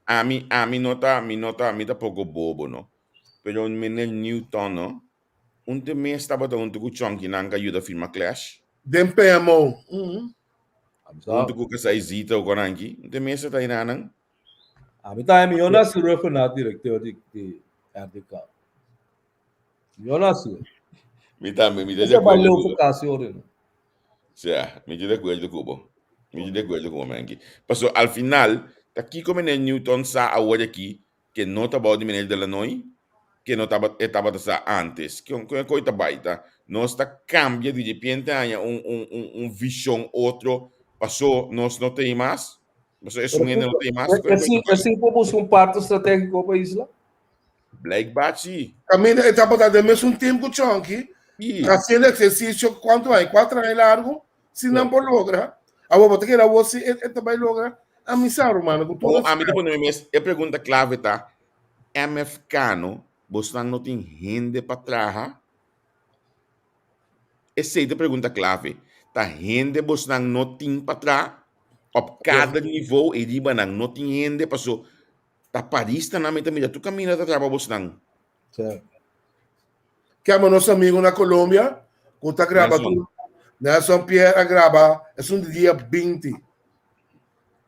F: A mim não tá pouco bobo, não. Pero o menino Newton, não. Mês estava dando um chunk na ajuda a firma Clash.
H: Dempemo.
F: Untuk ko kasaizita o konangi. Mês está aí nanang.
G: A mim tá me ona se referir diretor de RDK. Me ona se.
F: Me de
G: acordo.
F: Me de acordo com o mangi. Passo al final, aqui como é Newton sa agora aqui que não tá bom de menino de Illinois. Que não estava antes, que coisa baita, nós está cambia de repente há visão outro, passou nós não tem mais, passou isso não tem mais.
G: Assim como um parte estratégico para a isla.
F: Black Batchy.
H: Também estava dando mesmo tempo chonky, fazendo exercício quanto é 4 anos largo, se não por logra, a boa que era você também logra, a missão romana.
F: A mim depois é pergunta clave tá, MFK você não tem rende para trás. Essa é a pergunta clave. Tá rende você não tem para trás. A cada nível e riba não tem rende para so. Tá parista na meta mídia. Tu caminha da trabalho você não.
G: Certo.
H: Que é nosso amigo na Colômbia, que está gravando. Nelson Pierre grava. É dia 20.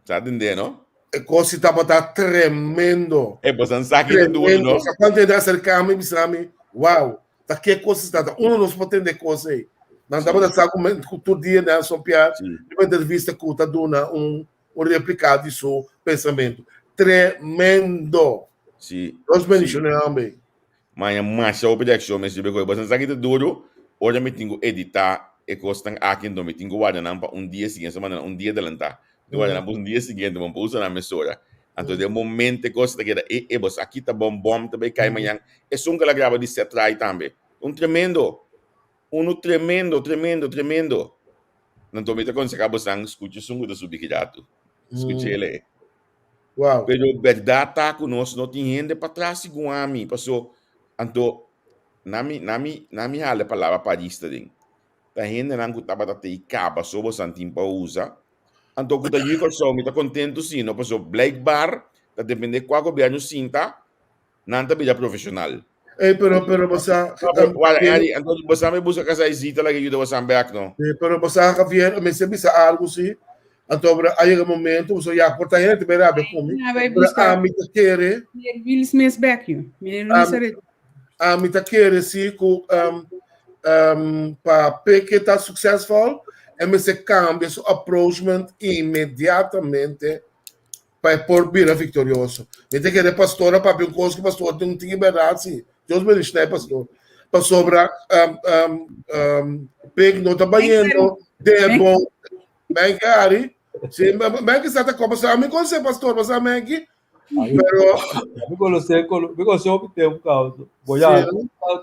F: Tá entendendo?
H: A coisa está tremendo.
F: É, você não sabe que tudo, não?
H: Quando ele acerca-me, me uau, tá que coisa está. Não se pode entender coisa aí. Nós estamos a saber como todo dia, Nelson Pierre, de uma entrevista que está dando replicado de seu pensamento. Tremendo.
F: Sim.
H: Nós mencionamos bem.
F: Mas a objeção, mas se você não sabe que tudo, hoje eu tenho que editar e coisa aqui, então eu tenho que guardar dia seguinte, semana, dia adelantar. Agora, no dia seguinte, vamos usar na emissora. Então, de momento que você quer, aqui tá bom, também cai amanhã. É só que ela grava de setrai também. Tremendo. Tremendo. Então, me quando você acaba de escutar o som do subquirato. Escute ele.
H: Uau.
F: Pero verdade tá conosco, não tem rende para trás, segundo a mim. Passou, então, na minha a palavra parista, tá rende não que tava até caba, só você não tem para usar. Então, quando eu estou muito contente, sim, não passou Black Bar, tá depende de qual governo sinta, não tá bem profissional.
H: Pero você...
F: Então, você me busca casa visita lá que ajuda você a back, não?
H: Pero você vier, me se bisa algo assim, então, aí no momento, você já porta a gente, verá, a mim te quer...
E: Willis mes back you.
H: A mim te quer, sim, para que está successful, você cambia seu approachment imediatamente para por vir vitorioso. Você quer pastora para ver coisa que pastor não tem liberdade, sim. Deus me deixa, pastor. para sobra pek no tabayendo de bom bem cari sim bem que está como sa amigo você pastor mas amigo pero
G: because eu obtenho causa boiar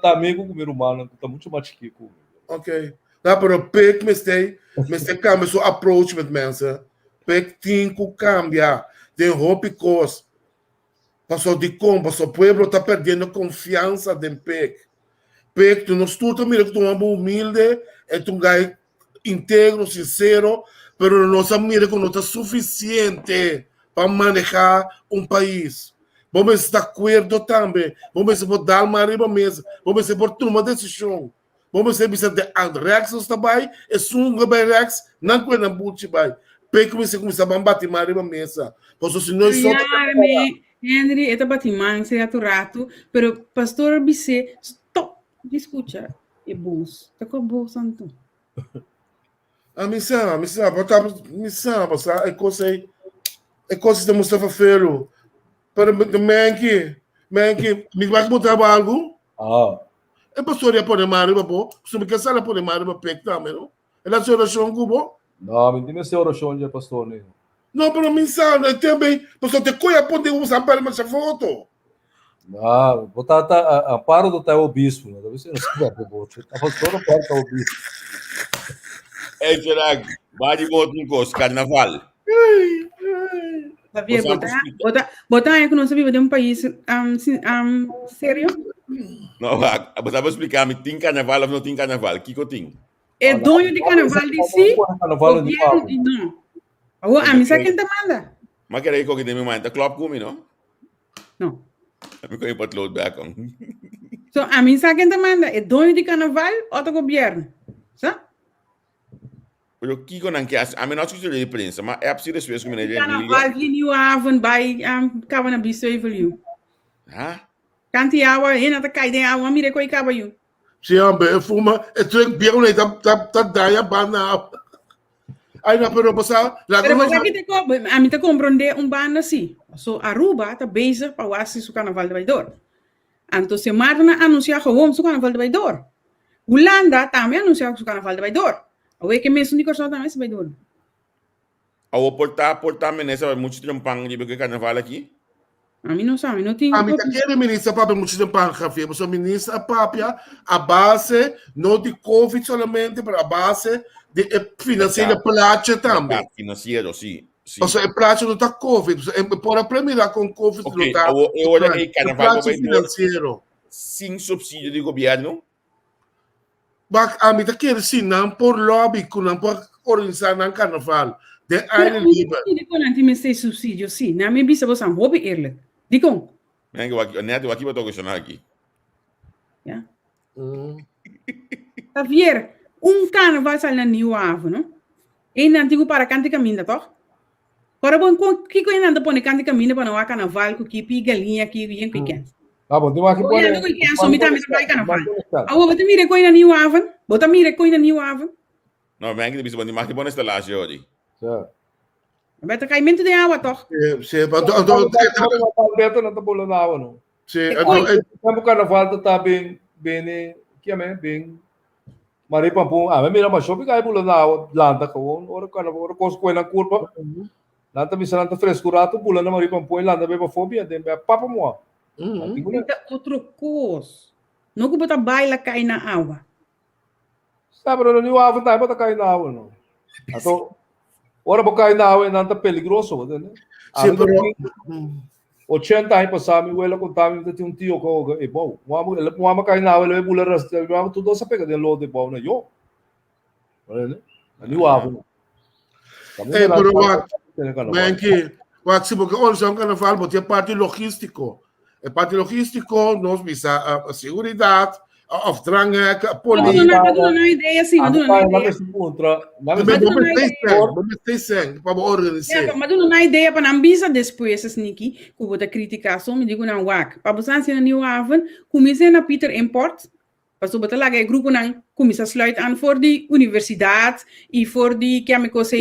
G: tá amigo com meu humano tá muito mais chico
H: ok tá pero pek me cambia seu approach met mensen pek tem que cambiar tem hope cos passou de como o pueblo está perdendo confiança de pek pek tu não estuda mira que tu é humilde é tu gai íntegro sincero pero não se mira que não está suficiente para manejar país. Vamos estar de acordo também. Vamos dar uma arriba mesa. Vamos por tomar decisão. Vamos ver se de Rex está bem, é sunga bem Rex, não que não buti bem. Pek começa a bater uma arriba mesa. Porque se nós só
E: Henry, esta batimang seria tu rato, pero pastor bise stop, escucha, é bus. Tá com bus santo.
H: A missa, é coisa de Mustafa Ferro. Para Menki, me vai botar algo? É pastor ia pôr mais riba, pô. Se me quer sala pôr mais riba, pek também, não? É a sua oração, Cubo?
G: Não, me tem essa oração de pastor, né?
H: Não, para mim, sabe, também, pastor, te coia pode usar para essa foto.
G: Não, botar a paro do tal bispo, né? Talvez você não saiba, a pastor não pode estar o bispo.
F: É, Gerard, vai de volta no curso, carnaval.
E: Sabia, botar aí que não sabia de país sério?
F: Não, você vai explicar, me tem carnaval ou não tem carnaval? Que eu tenho?
E: É dono de carnaval de si? Governo de não. A missa quem te manda?
F: Mas que aí que tem me manda, club comigo, não?
E: Não.
F: Me conhe para load back on.
E: So, a missa quem te manda? É dono de carnaval ou do governo? Sabe?
F: Pero kiko nang kias, a menos que de prensa, mas é preciso después que me diga.
E: Carnaval de New Haven by Cabana Bissoevel you.
F: Ah?
E: Kanti awa, ena ta kai de awa mire ko ikaba you.
H: Sim, ambe, fuma, é tu que bem tá daia bana. Aí na pero passar, lá
E: pero mas aqui te ko, a mim te compreende bana assim. So Aruba tá beza para wasi su carnaval de Baidor. Anto se marna anuncia gewoon su carnaval de Baidor. Holanda também anuncia su carnaval de Baidor. Oye, que me es único só também se vai duro.
F: Ao portar menesa muito trampang de que carnaval aqui.
E: A mim não sabe, não tem.
H: A mim tá querendo ministra para muito trampang café, mas a ministra papia a base não de Covid solamente, para a base de financeira plate também.
F: Financeiro, sim.
H: Ou seja, plate não tá Covid, por a primeira com Covid
F: não
H: tá.
F: Eu olho aí carnaval
H: financeiro.
F: Sem subsídio do governo.
H: A mim tá querendo sim, não por lobby, não por organizar não carnaval. De aire livre.
E: Digo não tem esse subsídio, sim. Na minha bisa você não hobby ele. Digo.
F: Neto aqui botou questionar aqui.
E: Ja. Tá ver? Carnaval sai na New Haven, não? E não digo para cantar caminho, tá? Para bom que coisa anda pôr cantar caminho para não há carnaval com que galinha aqui e pequeno.
G: Ah, bom, tem uma aqui
E: por aí. Eu sou mitad para carnaval. Ah, bota mire coisa na New Haven. Bota mire coisa na New Haven.
F: Não, mas que bisa bom, mas esta laje hoje.
G: Certo.
E: Beta caimento de água, toch?
H: Sim,
G: não tá bolando água, não.
H: Sim,
G: o carnaval tá bem, que é bem. Mari pampung, mas mira mas shopping kaya bolando água, lanta ko, ora carnaval, ora cosco na curva. Lanta bisa lanta frescurato, bolando mari pampung, lanta beba fobia, dem papa mo.
E: Outro coisa. Não que botar baila cai na água.
G: Sabe, não New Haven tá botar cai na água, não. Então, ora botar na água não tá perigoso, né?
H: Sim, pero
G: 80 anos passaram, eu ela contava que tinha tio que é bom. Uma cai na água, ele vai bular rasta, ele vai tudo essa pega de lodo de bom, né? Eu. Olha, né? New Haven.
H: Pero o que se porque hoje é carnaval, botar parte logístico. É parte logístico, nós visa a seguridade, a dranga, a polícia.
E: Não dá uma ideia assim, não dá uma ideia.
H: Para organizar.
E: Mas não dá ideia para não bisa depois essa niki, que vou criticar só me digo não wak. Para você na New Haven, comecei na Peter Import, para so beter laga grupo não começa a sluit aan voor die universidade e voor die chemical say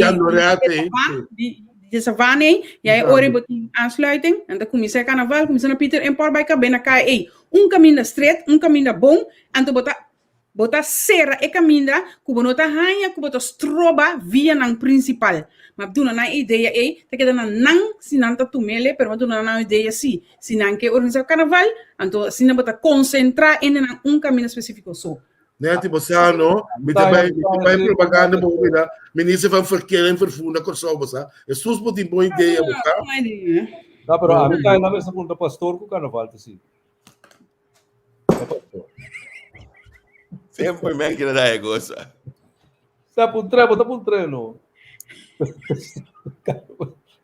E: Dessa vane, jij ore botin aansluiting en dan commissie carnaval, commissie na Peter en Paul bij kabena kai, caminho da street, caminho da bom, en to bota serra e caminho kubonota hanya kubota stroba via nang principal. Maar doen na ideia te que na nang sinanta tumele, pero doen na ideia sinan que organizar carnaval, então sinan bota concentrar em caminho específico só.
H: Né, tipo assim, met daarbij propaganda boven, minister van Verkeer en Vervoer naar Korsel, é sus moet die boa ideia,
G: Não, pero a mim cai na mesma pergunta pastor com o carnaval, assim.
F: Sempre me que da goza.
G: Tá por um treino.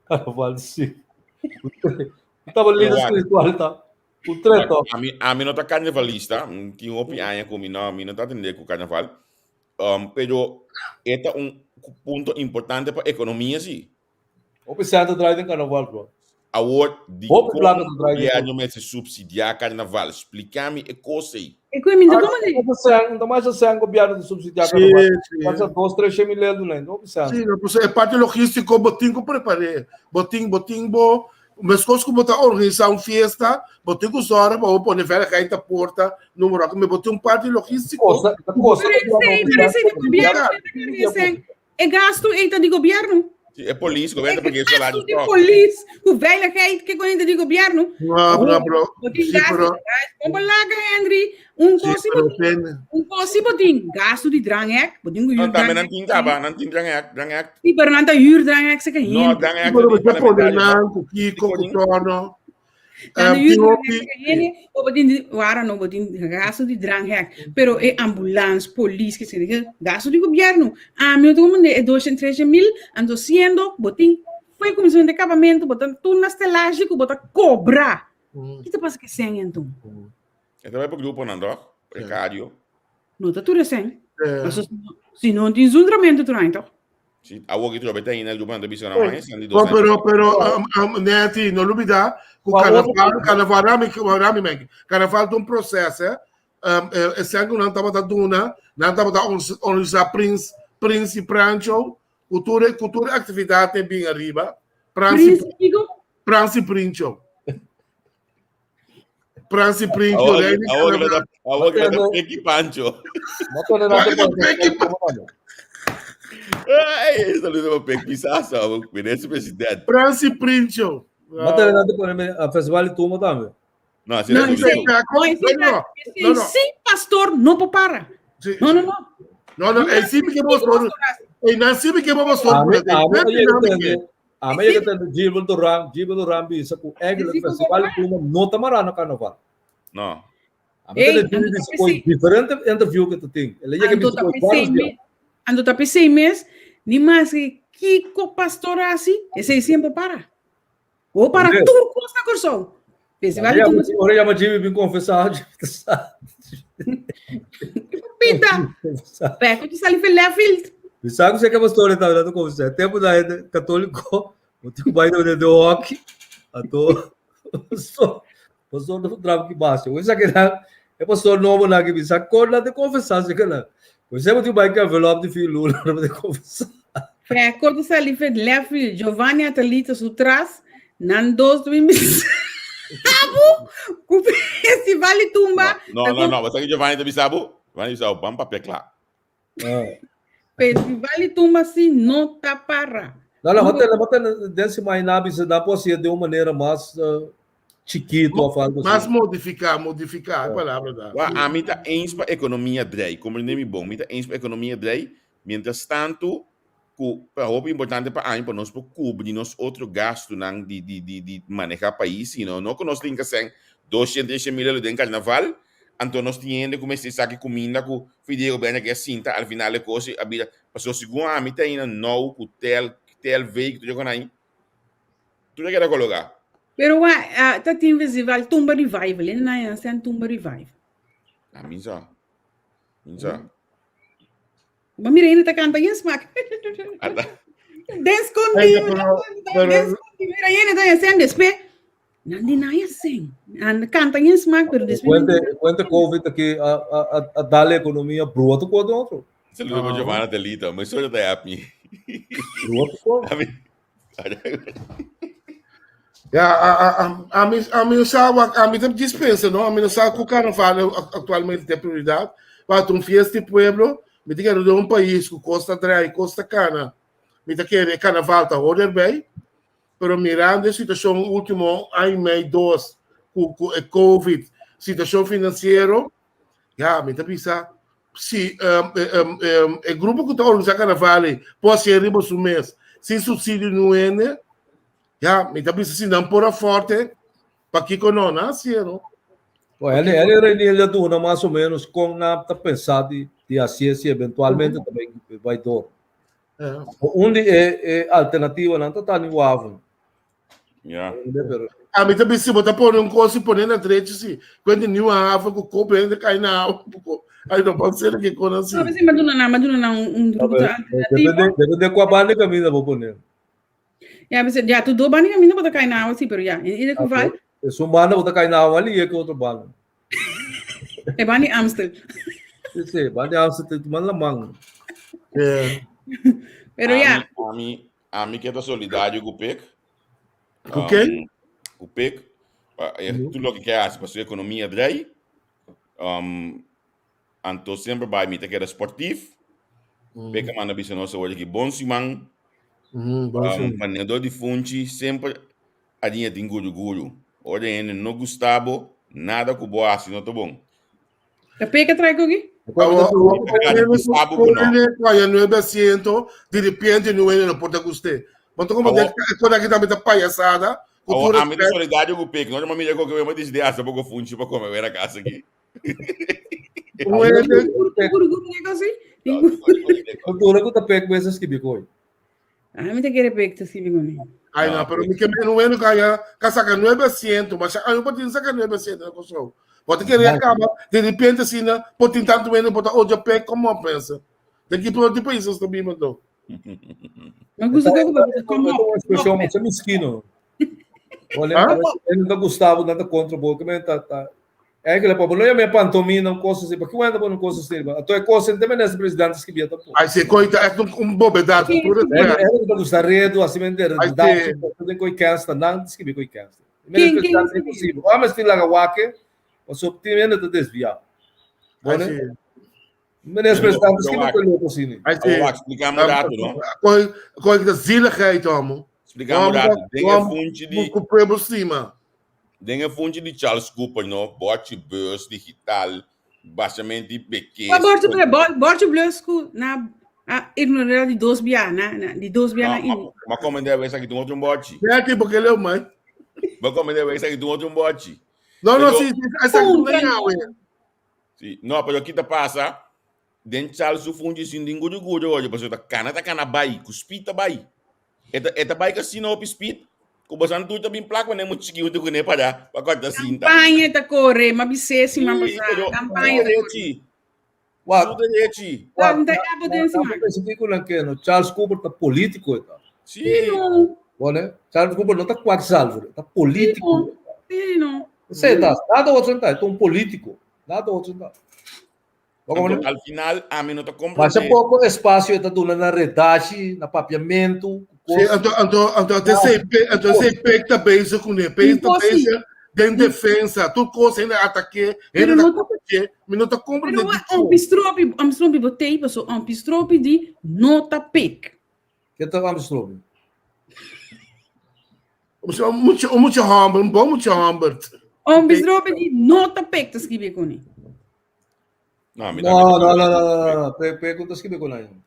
G: Carnaval, sim. Tava lindo espiritual, tá? O treino.
F: A mim não tá carnavalista, que um opinião comigo, a mim não tá atendendo com carnaval. Pero este é ponto importante para a economia, sim.
G: O pensando atrás do carnaval, bro.
F: Agora, de como o governo vai subsidiar carnaval, explica-me a coisa aí.
E: E como ainda como
G: ainda mais assim, o governo subsidiar carnaval. Passa 2-3 milhões, não pensando.
H: Sim, é parte logística, botinho preparei. Botinho, mas coisas como botar organizar uma festa, botinho os horas, para pôr velha cair da porta, número que me botinho parte logística.
E: É gasto ainda de governo.
F: É polícia, governo porque isso lá
E: de polícia, o veiligheid que ainda de governo.
H: Bro.
E: Como laga, Henry, coisa botinho, gasto de drangek, botinho
F: não também não tem taba, não tem drangek.
E: E Bernardo huur drangek se que
F: não drangek.
H: Não, Kiko, Kutono.
E: Botin gasto de drangek, pero é ambulância, polícia, que se diga, gasto de governo. Meu todo é 213 mil, ando sendo, botin, foi comissão de acabamento, botan tudo na estelagem, botan cobrar. O que te passa que sem então?
F: Então vai para o grupo, não, precário.
E: Não está tudo assim. Se não tem julgamento, tu não então.
F: Sì, a voi che trovate in il gruppo di bisogna mais,
H: però Neti, non olvidar que o carnaval é um processo, esse ano não estava dando organizar Prince Prancho, cultura atividade bem arriba, Prince Princho. Pranzi Princho,
F: a voi che da Pecchi Pancho. Isso ali é uma pisação, merece presidente.
H: Pranzi Princho.
G: Mata nada por a festival de turma também.
F: Não, assim
E: não. Sim, pastor, não para.
H: Não, é sempre que vamos falar. É não sempre que vamos falar.
G: A meia que tem Gilbert do Rambi, isso com egg do festival de turma não tá marando no carnaval.
F: Não.
G: A meia que tem diferente interview que tu tem. Ele já que me
E: ando tapi 6 meses, ni mais que Kiko pastor assim, esse sempre para. Ou para tudo costa corso.
G: Festival de turma. Ora já me vim confessar.
E: Pita. Peco de sali fele filtro.
G: Sabe você que é pastor tá dando conversa. Tempo da católico, o teu pai do rock, a to pastor do trabalho que basta. O isso aqui é pastor novo na que bisa corda de confessar se que lá. Você é muito bem que envelope de filho Lula para conversar.
E: Peco de sali fele filtro. Giovanni Atalita sutras, nandos do mis. Sabu, o festival de tumba.
F: Não, você que Giovanni também sabe? Giovanni sabe, vamos para peclar.
E: Festival de tumba assim não tá para.
G: Não, bota desse mais nabi se dá para ser de uma maneira mais chiquito a falar.
H: Mas modificar a palavra da.
F: A mim tá ens para economia drei, como nem bom, mim tá ens para economia drei, mientras tanto, para o importante para nós para cobrir nos outro gasto nang de manejar país, não que nós tem que ser 200 mil de carnaval. Então nós temos como se sabe comida com fideo bem que assim tá al final a coisa a vida passou segundo a mim tem não com tel veículo jogo aí tu já quer colocar
E: pero tá tem festival tumba revival ele não é sem tumba revival
F: a mim já
E: mas mira ainda tá cantando em smack descontinuo mira ainda tá sem despe Nandi naya sing. Canta em smack, pero después.
G: Cuenta COVID aqui a dar economia bruto com o outro.
F: Você lembra de Giovanna Delita, mas só já tá aí.
G: Bruto com.
H: A mim não sabe, a mim também dispensa, não? A mim não sabe que o carnaval atualmente tem prioridade. Para um fiesta de pueblo, me diga de um país com Costa Dry, Costa Cana, me diga que carnaval está order bem, pero mirando a situação último ano e meio, 2, com Covid, situação financeira, me diga pensar, se o grupo que está organizando carnaval pode ser riba do mês, sem subsídio no N, me diga pensar se não por forte, para que não nasce, não?
G: Ele dura mais ou menos com a pensar de assim, se eventualmente também vai dar. Onde é alternativa não está nem o avo.
H: A mim também se botar por coisa e na trete se quando nem o avo com o copo ainda cai na água, aí não pode ser que quando assim.
E: Mas não grupo alternativo.
G: Depende com a banda caminho vou poner.
E: Já tu do banda caminho para cair na água sim, pero já. Ele que vai.
G: Se um banda botar cair na água ali é que outro banda.
E: É banda Amstel.
G: Sim, banda Amstel tu manda manga.
E: Pero já.
F: A mim que é solidário com o PEC.
H: O quê?
F: O PEC. Tudo o que quer para sua economia daí. Então sempre vai me ter que era esportivo. PEC manda bisa nossa hoje que bom simang. Manedor de fonte sempre a linha de guru. Olha ele não Gustavo nada com boa assim não tá bom.
E: A PEC traz aqui?
H: De repente não é no Porto Auguste. Mas como quando aqui também tá palhaçada.
F: A minha solidariedade com o PEC, não é uma milha que eu me desde essa pouco fonte para comer na casa aqui.
G: Cultura que tá PEC mesmo que bicoi.
E: Me te quer PEC tá assim bicoi.
H: Ai não, pero me que não é no ganha, casaca 9%, mas aí não pode sacar 9% na construção. Pode querer acabar, de repente assim, né? Pode tentar também não botar o PEC como uma pensa. Tem que ir para outro país, eu também mandou.
E: Não gusta
G: como uma expressão muito mesquino. Olha, ele não Gustavo nada contra o boca, mas tá. É que ele pode não é minha pantomima, coisa assim, porque quando não coisa assim, então é coisa também nesse presidente que via tá.
H: Aí você coita é bobedade, cultura.
G: É não gosta redo, assim mesmo, dá tem coi cansa, não diz que me coi cansa. Mesmo presidente é possível. Ah, mas tem lá guaque, o seu time não tá desviado. Olha. Meneer president, misschien ook een lopen zien.
F: Explicar mais rápido, não?
H: Coisa da zieligheid, homem.
F: Explicar mais rápido. Denga fonte de...
H: Com o prêmio cima.
F: Denga fonte de Charles Cooper, não? Bote bus digital, basicamente pequeno.
E: Mas bote bus na... ignorar de 2 biana, de 2 biana.
F: Mas como deve ser que tu outro bote?
H: É aqui porque ele é o mãe.
F: Mas como deve ser que tu outro bote?
H: Não, sim, essa não é a
F: Sim, não, mas aqui tá passa... Den Charles o fundi sin dingo de gudo hoje, porque tá cana bai, com speed tá bai. Eta bai que sino op speed. Com basan tu também placa, mas nem muito chiquinho tu né para cortar cinta.
E: Campanha tá corre, mas bicéssima passar. Campanha tá corre.
G: Uau.
E: Não tem a potência mais.
G: Esse fico lá que no Charles Cooper tá político então.
F: Sim.
G: Olha, Charles Cooper não tá quase salvo, tá político.
E: Sim, não.
G: Você tá, nada outro tá, é um político. Nada outro tá.
F: Então, al final, a mim não está comprando.
G: Mas é pouco espaço está dando na retagem, na papiamento.
H: Então, você pega bem com ele, pega bem em defesa, tudo coisa ainda ataque, ele não está comprando.
E: Um pistrope botei, passou um pistrope de nota PEC.
G: Que tá um pistrope?
H: Muito hamburger, bom muito hamburger.
E: Um pistrope de nota PEC, tá escrevendo com ele.
G: Não. Perguntas que me conhecem.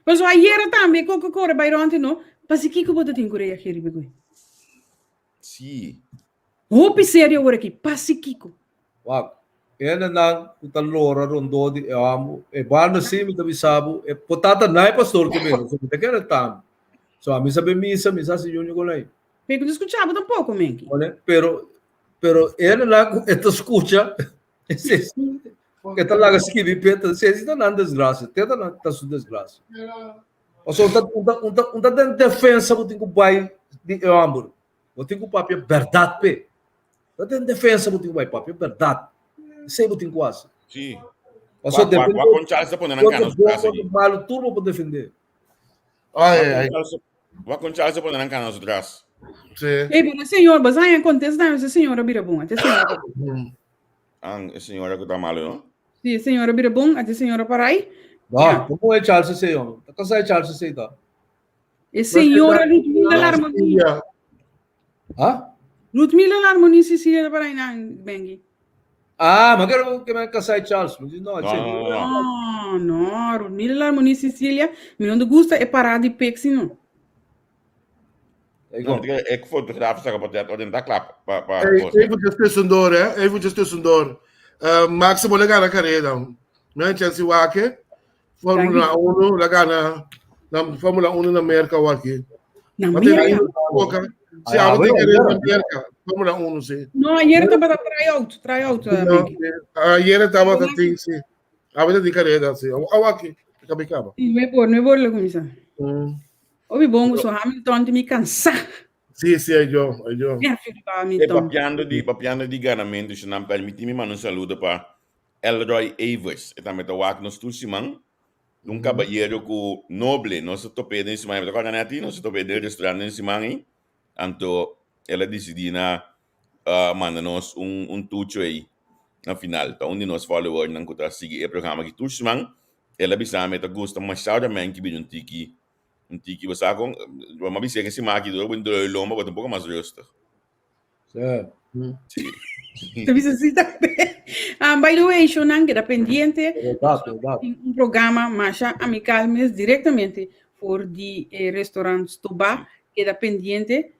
E: Mas ayer também, com o Bayronte, não? Mas o que eu vou ter em Coreia aqui, Ribeiro?
F: Sim.
E: Roupa séria agora aqui, passe Kiko.
G: Uau. Ena nang utalora rondo di amo e banda sim me sabe e potata nai pastor que mesmo so te quero tam. So a misa be misa se junho com aí.
E: Porque eu escutava um pouco, Menki.
G: Olha, pero ena lá eto escuta. Que tá lá escrevi peta, se está na desgraça, tenta na tá sua desgraça. Ou só tá dentro defesa do tingo pai de amor. O tingo papel verdade pe. Tá dentro defesa do tingo pai papel verdade. Sei do tingo quase.
F: Sim.
G: Ou só depende.
F: Com Charles tá ponendo na cana.
G: Malo turbo para defender.
H: Ai.
F: Wat kon Charles op een kanaal atrás?
H: Sí.
E: Pero senhor, mas aí acontece não, essa senhora vira bom, até senhora.
F: A senhora que está malo, não?
E: Sim, senhora vira bom, até senhora para aí.
G: Como é Charles esse homem? Tá casado Charles esse tá?
E: E senhora Ludmila Larmonia. Ludmila Larmonia Sicília para aí não, Bengi.
G: Mas quero que me casado Charles, mas não,
E: não, Ludmila Larmonia Sicília, me não gosta é parar de pexi não.
F: Ik fotograaf zeggen op dat in dat klap.
H: Eventjes tussendoor, hè? Eventjes tussendoor. Maximo Lagana carreira. Mensen si wake. Formula 1, Lagana. Formula 1 na América aqui.
E: Na América?
H: Se a outra carreira na América. Formula 1, sim.
E: Não, ayer estava a tryout.
H: Ayer estava a ter, sim. A vida de carreira, sim. Aqui. Acabou.
E: Não é por la comissão. Obi bongo so Hamilton de me cansar.
H: Sì, é eu.
F: Papiando di ganamento, se não permite, me manda um saludo para Elroy Avers. E também estou aqui nos Tusimang. Caballero com noble, nosso topete em cima. Agora não é assim, nosso topete de restaurante em cima. Então, ela decidiu mandar-nos tucho aí na final. Então, onde nós followers não contra seguir o programa aqui Tusimang. Ela bisa me gosta mais saúde men que bidon tiki. Tiki você com, vamos dizer que se maqui do bem do lomba, bota pouco mais rustig.
G: Certo.
E: Talvez assim também. By the way, Shonan, queda pendiente. Programa Masha Amical Mes diretamente por de restaurante Toba, queda pendiente.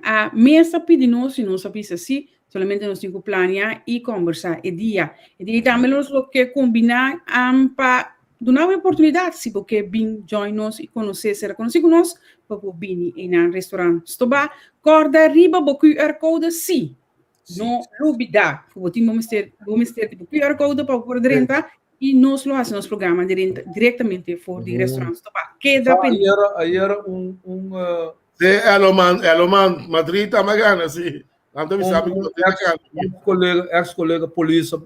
E: A mesa pedimos, se não sabia assim, solamente nós temos que planear e conversar e dia. E também nós lo que combinar para dar uma oportunidade, se você vir join-nos e conhecer conosco, para vir em um restaurante Toba, corda riba o QR Code, sim. Não dúvida. Vamos ter o QR Code para poder entrar e nós lo fazemos programa diretamente por de restaurante Toba. Queda pendiente.
G: Aí era
H: Eloman, Madrid tá magana, sim.
G: Ex-colega polícia,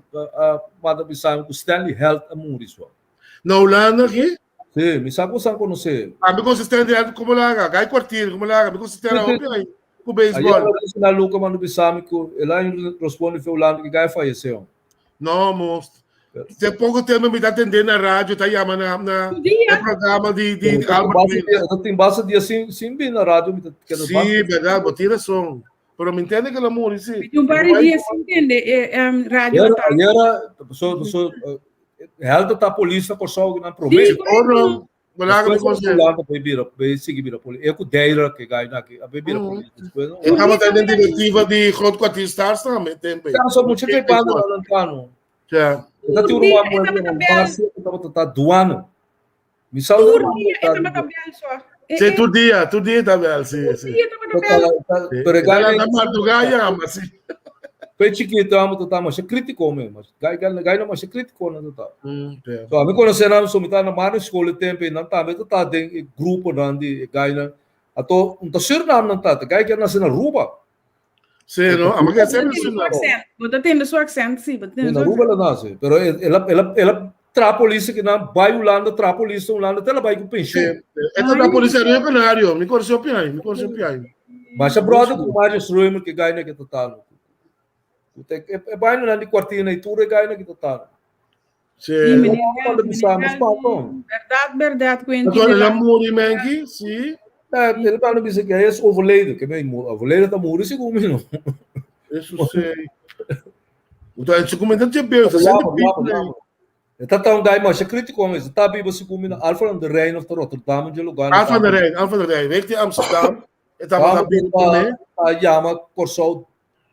G: manda pensar que Stanley Health é muito isso.
H: Na Holanda aqui?
G: Sim, me sabe você conhecer.
H: Me consistente como lá, gai quartier, como lá, me consistente aí, com beisebol.
G: Aí na Luca manda pensar que ela responde foi Holanda que gai faleceu.
H: Não, moço. Tem pouco tempo me atendendo na rádio, tá chamando na programa de
G: tem base de assim bem na rádio.
H: Sim, verdade, botira som. Pero me entende que el amor, sí.
E: Un par de días, entende, rádio.
G: Era, pessoa, ela tá polícia por só na promessa.
H: Não, lá que você
G: lá para beber, seguir a polícia. É com deira que ganha aqui, a beber a polícia.
H: Estamos tendo diretiva de Hot Quartier Stars também, tem bem.
G: Só muito que paga lá no plano.
H: Já.
G: Tá tendo uma moeda, mas tá doando. Me salva.
H: Sim, todo dia também, sim.
G: Pero
H: ganha muito ganha, mas sim.
G: Foi chiquito, amo tá, mas é crítico mesmo. Ganha mas é crítico não tá. So, a mim conhecemos somos na mano escola tempo não tá, mas tá tem grupo não de ganha. Ato tá surnam não tá, ganha nasce na Ruba.
H: Sim, não, a minha sempre surnam.
E: Você tem seu accent, sim,
G: na Ruba ela nasce, pero ela tra polícia que não vai Holanda, tra polícia Holanda, ela vai com pensão.
H: Essa da polícia é penário, me conheceu piai.
G: Mas a brother com mais ruim que ganha que total. É vai no de quartinha e tudo ganha que total.
H: Sim.
E: Verdade,
H: Então ela morre mengi, sim.
G: Ele vai no dizer que é esse overlay, que bem, overlay tá morrendo segundo não.
H: Isso sei. Então a gente comenta de bem,
G: Tá tão daí mas é crítico mesmo. Tá bem você comina Alfa and the Rain of Rotterdam de lugar.
H: Alfa and the Rain. Weet je Amsterdam? Estava bem também.
G: A chama Corsol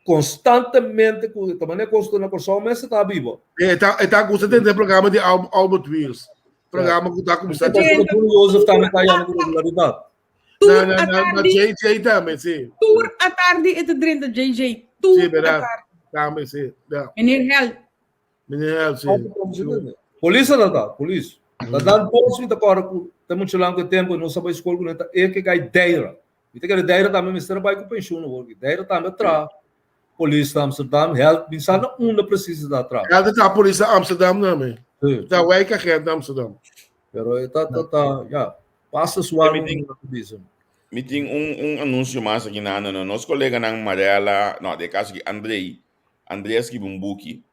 G: constantemente com também consta na Corsol, mas está vivo.
H: Tá gostando do programa de Albert Wills. Programa que tá começando.
G: O Joseph também tá indo com regularidade.
H: Na JJ também, sim.
E: Tour à tarde é de JJ. Tour à tarde.
H: Também, sim.
E: Meneer Hel.
G: Polícia não tá, polícia. Tá dando posto de acordo, temos um longo tempo, não sabe escola não tá, é que cai deira. E tem que deira também, mistério vai com pensão no work. Deira também tra. Polícia Amsterdam, help, pensando onde precisa da tra.
H: Ela tá a polícia Amsterdam também. Tá vai que é Amsterdam.
G: Pero tá, já. Passa suave.
F: Me tem anúncio mais aqui na nosso colega ng Mariela, não, de caso que André escreve um book,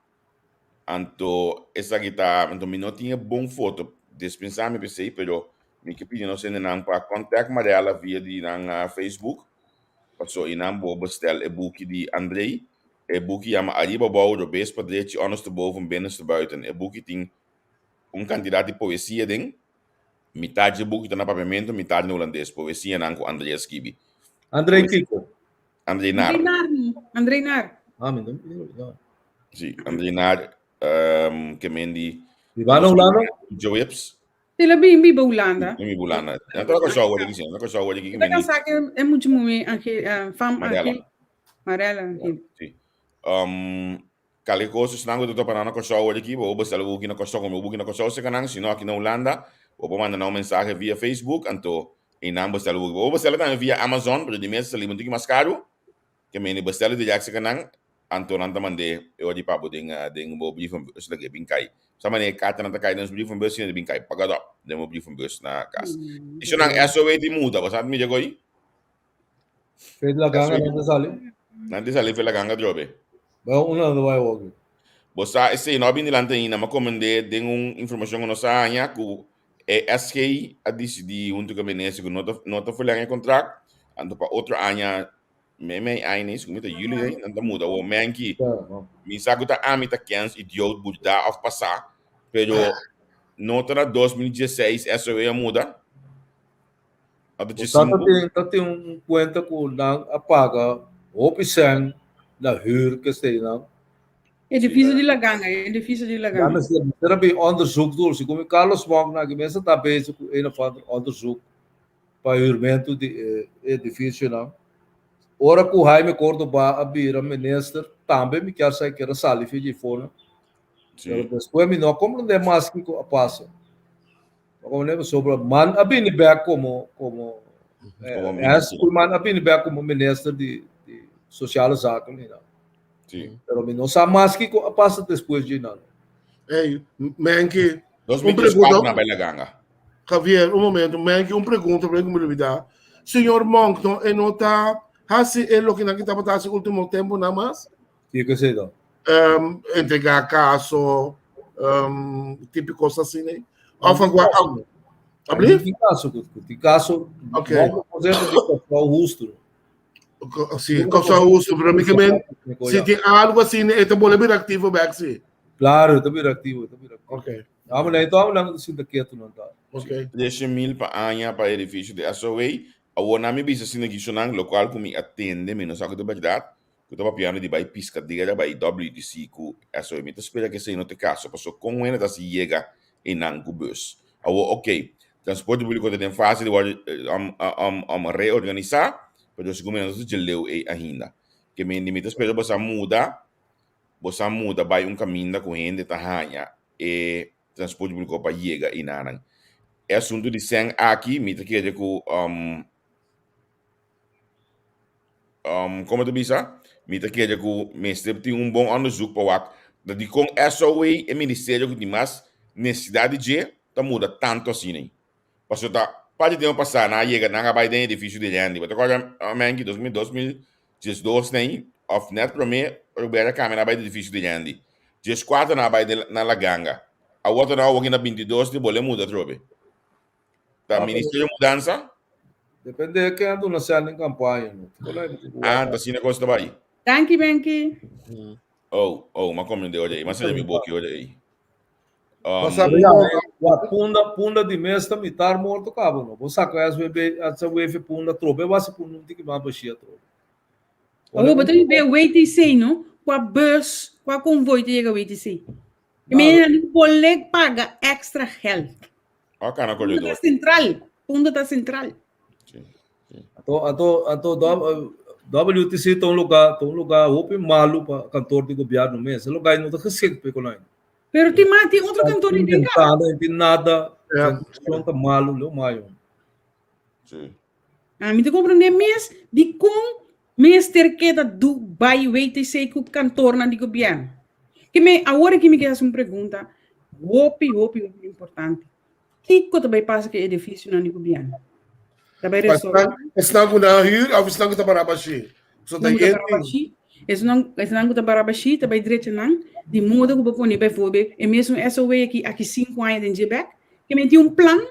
F: anto essa aqui tá, então me não tinha bom foto, dispensar me pensei, pero me que pedi não sendo não para contact Mariela via de na Facebook, passou e não vou bestel e book de André, e book chama Arriba Bouw, de best padrete, honest boven, binnenste buiten, e book tem quantidade de poesia dentro. Metade do book está no papiamento, metade no holandês. Poesia não com André Skibi.
G: André Kiko.
F: André Nar.
E: André Nar.
G: Ah, não.
F: Sim, André Nar. Que mendi.
G: Vai na Holanda?
F: Joeps.
E: Tela bimbi ba Holanda?
F: Bimbi Holanda. Não tô com só aqui, não tô só aqui.
E: Tá cansado que é muito muito fam aqui. Marela.
F: Sim. Kali coisas não do para na coisa aqui, vou bastar o book na coisa como o book na coisa se canang, sino aqui na Holanda. Ou manda uma mensagem via Facebook, então, em não bestellen we. Ou bestellen também via Amazon, porque de meeste ali muito mais caro. Que me bestellen de jaxe canang, então não mande eu de papo ding mo brief van bus lagi bingkai. Sama ne kata na takai nos brief van bus de bingkai. Pagado, de mo brief van bus na casa. Isso não é só de muda, você sabe me jagou aí?
G: Fez la ganga não sale.
F: Não sale fez la ganga jobe.
G: Ba una do vai hoje.
F: Você esse não bem dilante ainda, mas comandei de informação no sa anya ku SK a decidir junto com a Menezes que não verlengen o contrato, então para outro ano, me ainis, como está julho aí, não muda, o men que me sabe que a mim tá quente, idiota, pode dar of passar, pero não tá na 2016 essa é a muda.
G: Tem conta com não apaga, opção da huur que sei não.
E: É difícil de laganga, é difícil de laganga.
G: Mas er bij onderzoek doen. Ze komen Carlos Wong naar de mensen daar bezig met een of ander onderzoek. Pahuurmento de edifício não. Ora que o Jaime Córdoba abrir a minister também me quer sair que era sali de fora. Depois me não como não mais que passa. Como não sobre man abrir back como man abrir back como minister de sociais zaken não.
F: Sim.
G: Pero não sabe mais que passa depois de nada.
H: Ei, Menke.
F: 2004 na Bela Ganga.
H: Javier, momento. Menke, pergunta para me olvidar. Senhor Moncton, não está... Assim é o que nós estamos fazendo no último tempo, nada mais?
G: Que sei não.
H: Entregar caso, tipo de coisa assim, né? Abrir?
G: Tem caso.
H: Ok.
G: Por exemplo, de justo.
H: Sim, coisa justo, para mim, se tem algo assim, é também bem ativo, Baxi.
G: Claro, também ativo.
H: Ok.
G: Vamos lá, então vamos lá, assim, daqui não tá.
H: Ok.
F: 10.000 para anha para edifício de Assoway. A ona mi bisa sinagisunang local kumi atende menos ako de verdade. Que tava piano de bai piscadeira bai WDC ku Assoway. Me espera que sei no te caso, passou com ela da se chega em nangu bus. Awo ok. Transporte público tem fase de reorganizar. Pero segundo nós de leu ainda que me limita espero você muda vai caminho com gente tahanha e transporte público para chegar e nanan é assunto de sem aqui me que é com como tu bisa me que é com mestre tem bom onderzoek para o de com SOA e ministério que tem mais necessidade de tá muda tanto assim né passou tá pode ter passar na chega na vai dentro edifício de Leandro mas agora amanhã 2012 nem of net para mim a câmera vai do edifício de Leandro 14 na vai na Laganga a outra na aqui na 22 de bolé muda trobe tá ministério mudança
G: depende de quem anda na cena em campanha
F: tá assim na coisa vai
E: Danke Benki
F: mas como de hoje mas seja me boque hoje aí
G: punda de mês também tá morto cabo não você conhece essa wave punda trobe você punda tem que mais baixia trobe
E: mas tem que wait say no com a bus com a convoy chega wait say e menina colega paga extra help
F: cara corredor
E: punda tá central
G: WTC tem um lugar open malu para cantor de governo mesmo lugar não tá recebido com nós.
E: Pero tem outro cantor de
G: cá. Não tem nada. Não tá malo, não maio.
F: Sim.
E: Me te compreender mesmo de como mestre que da Dubai wait sei que o cantor na de governo. Que me agora que me quer fazer uma pergunta, opi importante. Que coisa vai passar que é edifício na de governo? Também resolve.
H: Está com a rir, ou está com a barabaxi. So
E: Não
H: daí
E: muda barabaxi. Esse não muda barabaxi, também direito não. De modo que eu vou pôr bijvoorbeeld, e mesmo essa way aqui 5 anos em Jebek, que me tem plano.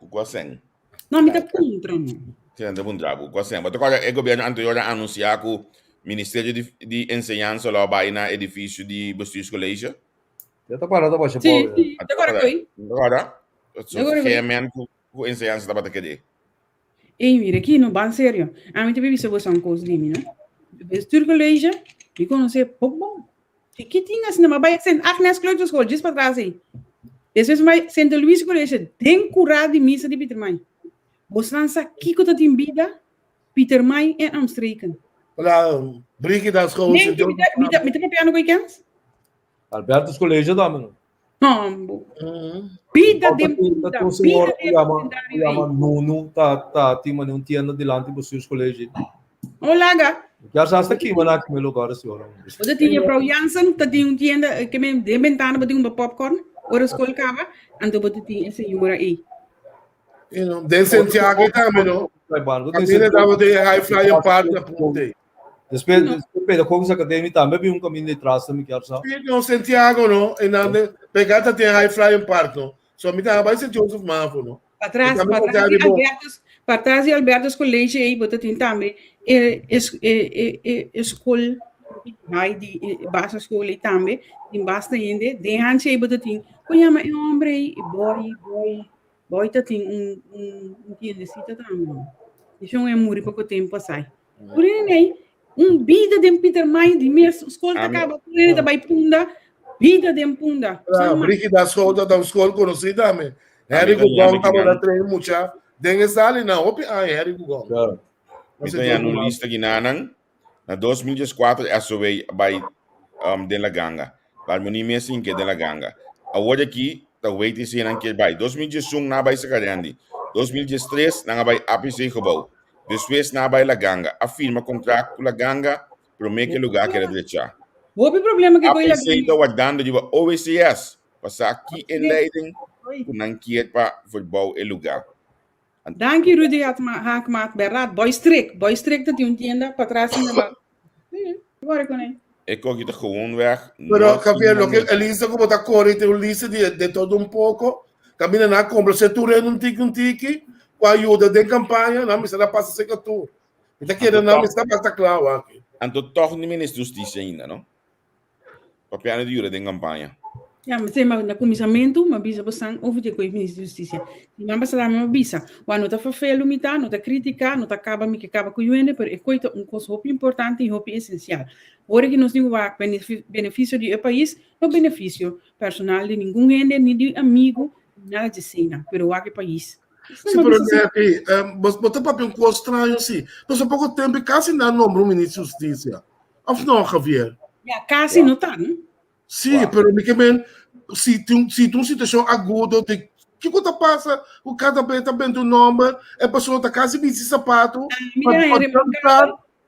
F: Quase.
E: Não me dá contra, não.
F: Sim, de bom trabalho. Quase. Mas agora o governo anterior anunciou que o Ministério de Enseñanza lá vai na edifício de Bestuurs College.
G: Já tá parado, baixa.
E: Sim, agora foi.
F: Agora, realmente o Enseñanza está para querer.
E: E mira, aqui no ban sério. A mim também visto você coisa de mim, né? Bestuurs College, me conhece pouco bom. Que tinha assim, mas vai ser 8 nas kleuters school, diz para trás aí. Esse vai Santa Luís College, tem curado de missa de Peter May. Você não sabe que coisa tem vida, Peter May en Amstreken.
H: Olha, brigue das coisas.
E: Nee, me tem piano weekends?
G: Alberto's College da, mano.
E: Não, vida de
G: o senhor chama Nuno, tá, tem uma tienda delante do Bestuurs College.
E: Olá,
G: Já está aqui, mano, aqui no lugar, senhora.
E: Você tinha para o Janssen, tinha uma tienda que me de ventana, botinha um popcorn, ora escola cava, então você tinha essa senhora aí.
H: De Santiago também, não? A minha dava de high fly em parte da ponte.
G: Depois da Congress Academy também vi caminho de trás também, quero saber.
H: Não, Santiago, não? E nada, pegada tem high fly em parte, não? Só me dá mais Joseph Mafo, não?
E: Para trás de Alberto's College aí, você tem também escola, vai de baixa escola aí também, tem bastante gente, de antes aí você tem, conhama homem aí, boy, tá tem tiendecita também. Isso é muito pouco tempo passar. Por aí, vida de Peter May, de minha escola acaba, por aí, vai punda, vida de punda.
H: Brigue da escola conhecida, também. Harry Gugão estava na treino mucha. Dengue sali na opi Harry Gugão.
F: Então já no lista que na 2004 a sobe by de la ganga. Para mim mesmo que de la ganga. Agora aqui tá wait se não que by 2011 na by se carandi. 2013 na by APC gebouw. Depois na by la ganga. Afirma contrato com la ganga promete lugar que era derecha.
E: O problema que foi
F: APC está guardando de OECS. Passar aqui em Leiden. Não quer para verbouw e lugar.
E: Dank je Rudy Haakmaat Berraad. Boy Strik dat hij tienda para trás in de agora com ele.
F: Ik kon het gewoon weg.
H: Pero Javier, que Elisa como está correndo o lista de todo pouco. Camina na compra, se tu rende um tiki, com a ajuda de campanha, não me será passa seca tu. Então querendo não me está para claro aqui.
F: Então toch niet minister justiça ainda, não? Papiano de jura de campanha.
E: Ja, mas tem na comissamento, uma bisa bastante over de coisa ministro da justiça. E não basta dar uma bisa. O não tá fazendo lumita, não tá criticar, não tá acaba me que acaba com o UNE, pero é coisa coisa muito importante e muito essencial. Ora que nós temos o benefício do país, não benefício personal de nenhum ente, nem de amigo, nada de cena, pero o país.
H: Sim, pero aqui, botar papel um coisa estranho assim. Mas há pouco tempo quase não nombrou o ministro da justiça. Afinal, Javier.
E: Ja, quase não tá, né?
H: Sim, pero se tem uma situação aguda, que coisa passa, o cada vez está bem do nome, a pessoa está quase de sapato,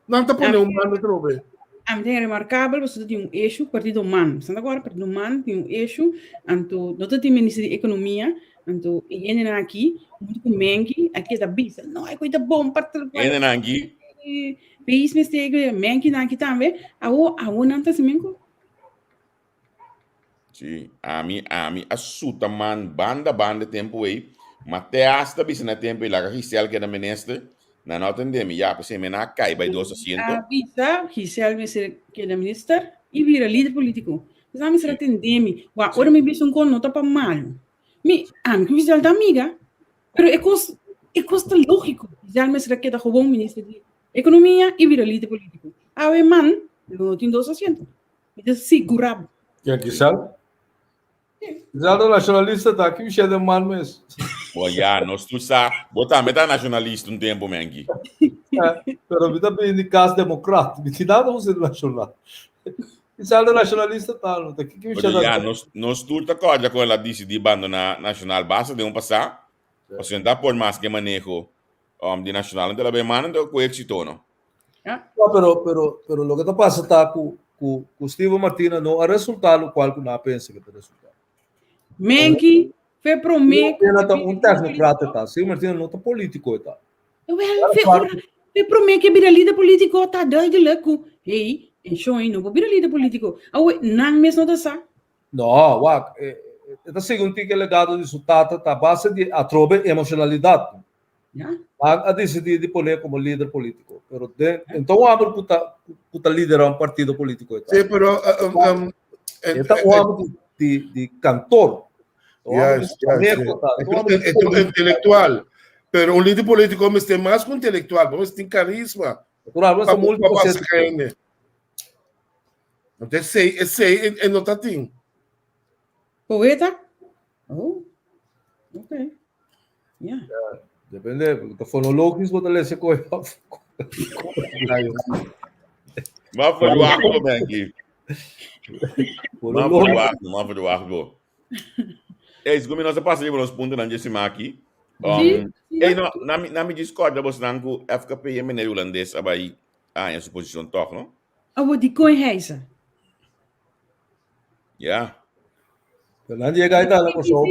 H: não está pondo um mano de novo.
E: É remarcável, você tem eixo, partido humano. Você agora, partido humano, tem eixo, então, não tem Ministério da Economia, então, e ele aqui, muito com Mengi, aqui é da bisa, não é coisa bom para
F: ele aqui.
E: País mistake, Mengi aqui também, a não está se mengo.
F: Sim, a mim assusta man banda tempo aí, mas até hasta bisa na tempo aí lá que Gisele que era ministro, na nota de já pensei me na cai by 200.
E: A bisa Gisele que era ministro e vira líder político. Mas me será tendemi, ora me bisa com nota para mal. Me que Gisele da amiga, pero é costa lógico. Gisele me será que da bom ministro de economia e vira líder político. A man, não tem 200. Então segurado.
G: Quem é Gisele? Gisele nacionalista tá aqui, cheio de mal mesmo.
F: Olha, nós tu sabe, botar meta nacionalista um tempo, Mengi.
G: Pero me também de caso democrata, me nada você nacional. Gisele nacionalista tá, não tá aqui que me chama.
F: Olha, nós tu tá corda com ela disse de abandonar nacional, basta de passar. Você não dá por mais que manejo de nacional, então ela bem mano, então com êxito, não?
G: Pero lo que tá passa tá com Steve Martina não é resultado qual que não pensa que é resultado.
E: Mengi foi prometido.
G: Ele tá um técnico tá, Steve Martina não tá político tá.
E: Wel, we prometem que vira líder político tá duidelijk. Hey, en zo não vou virar líder político. Awe, nang mes não tá sa?
G: Não, wak. Ito segundo que legado de sutata tá base de atrobe emocionalidade.
E: Ja?
G: A decidir de poner como líder político. Pero então o homem puta liderar um partido político.
H: Sí, pero
G: Então o homem de cantor.
H: intelectual. Pero un líder político vamos ter mais que intelectual, vamos ter carisma.
G: Natural, mas muito
H: Então sei não tá tem.
E: Poeta? Oh, ok. Ja.
G: Depende, porque fonologisch wordt er lezen kooi af.
F: Maar voor de wacht, denk ik. Maar voor de wacht, bro. Hey, como nós passamos pelos pontos onde se maqui. Hey, na me discorda, você não com FKP e meneer holandês, abai em sua posição toch, não?
E: Oh, die kon heisa.
F: Ja.
G: Dan je gaat daar ook zo.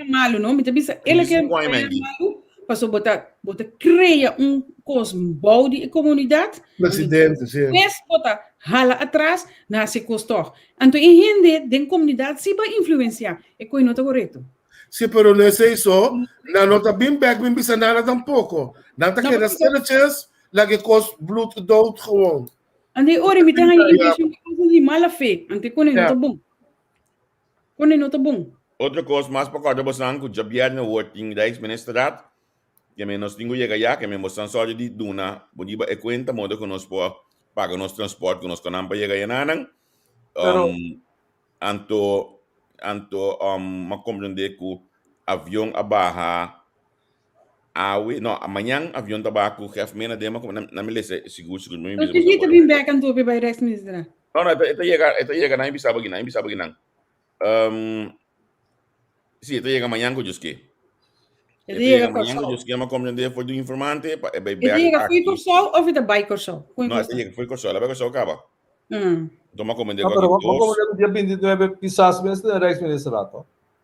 E: Malo, não? Mas bisa, ele quer malo, passou botar criar coisa boa de comunidade.
H: Presidente, sim.
E: Mas botar hala atrás, nasce costor. Então, em gente da comunidade se vai influenciar. É coisa não tá correto.
H: Sim, pero não sei só, não está bem back, bem bisa nada tampouco. Não tá querendo ser chance, lá que cos bloed dood gewoon.
E: Ante ora me tem a impressão que coisa de mala fé. Ante quando não tá bom. Quando não tá bom.
F: Outra coisa mais para cada você não já vier no working Rijksministeriat, que me nós tinha chega já, que me mostram só de duna, boniba é conta modo que nós por paga nosso transporte, que nós canam para chegar aí anto ma compreender que o avião abaixo não, amanhã avião tabaco que a família dema na me lese seguro me
E: eu te bem back anto para ir Rijksministeriat.
F: Não, esta chega na bisa baginan. Sim, esta chega amanhã com Juski. Esta chega amanhã com Juski, ma compreender foi do informante para bem.
E: Esta chega foi Corsol ou foi da Bai Corsol?
F: Não, esta chega foi Corsol, a Bai Corsol acaba. Toma compreender
G: com
F: aqui.
G: Como dia 29 pisas mesmo da Rijksministeriat.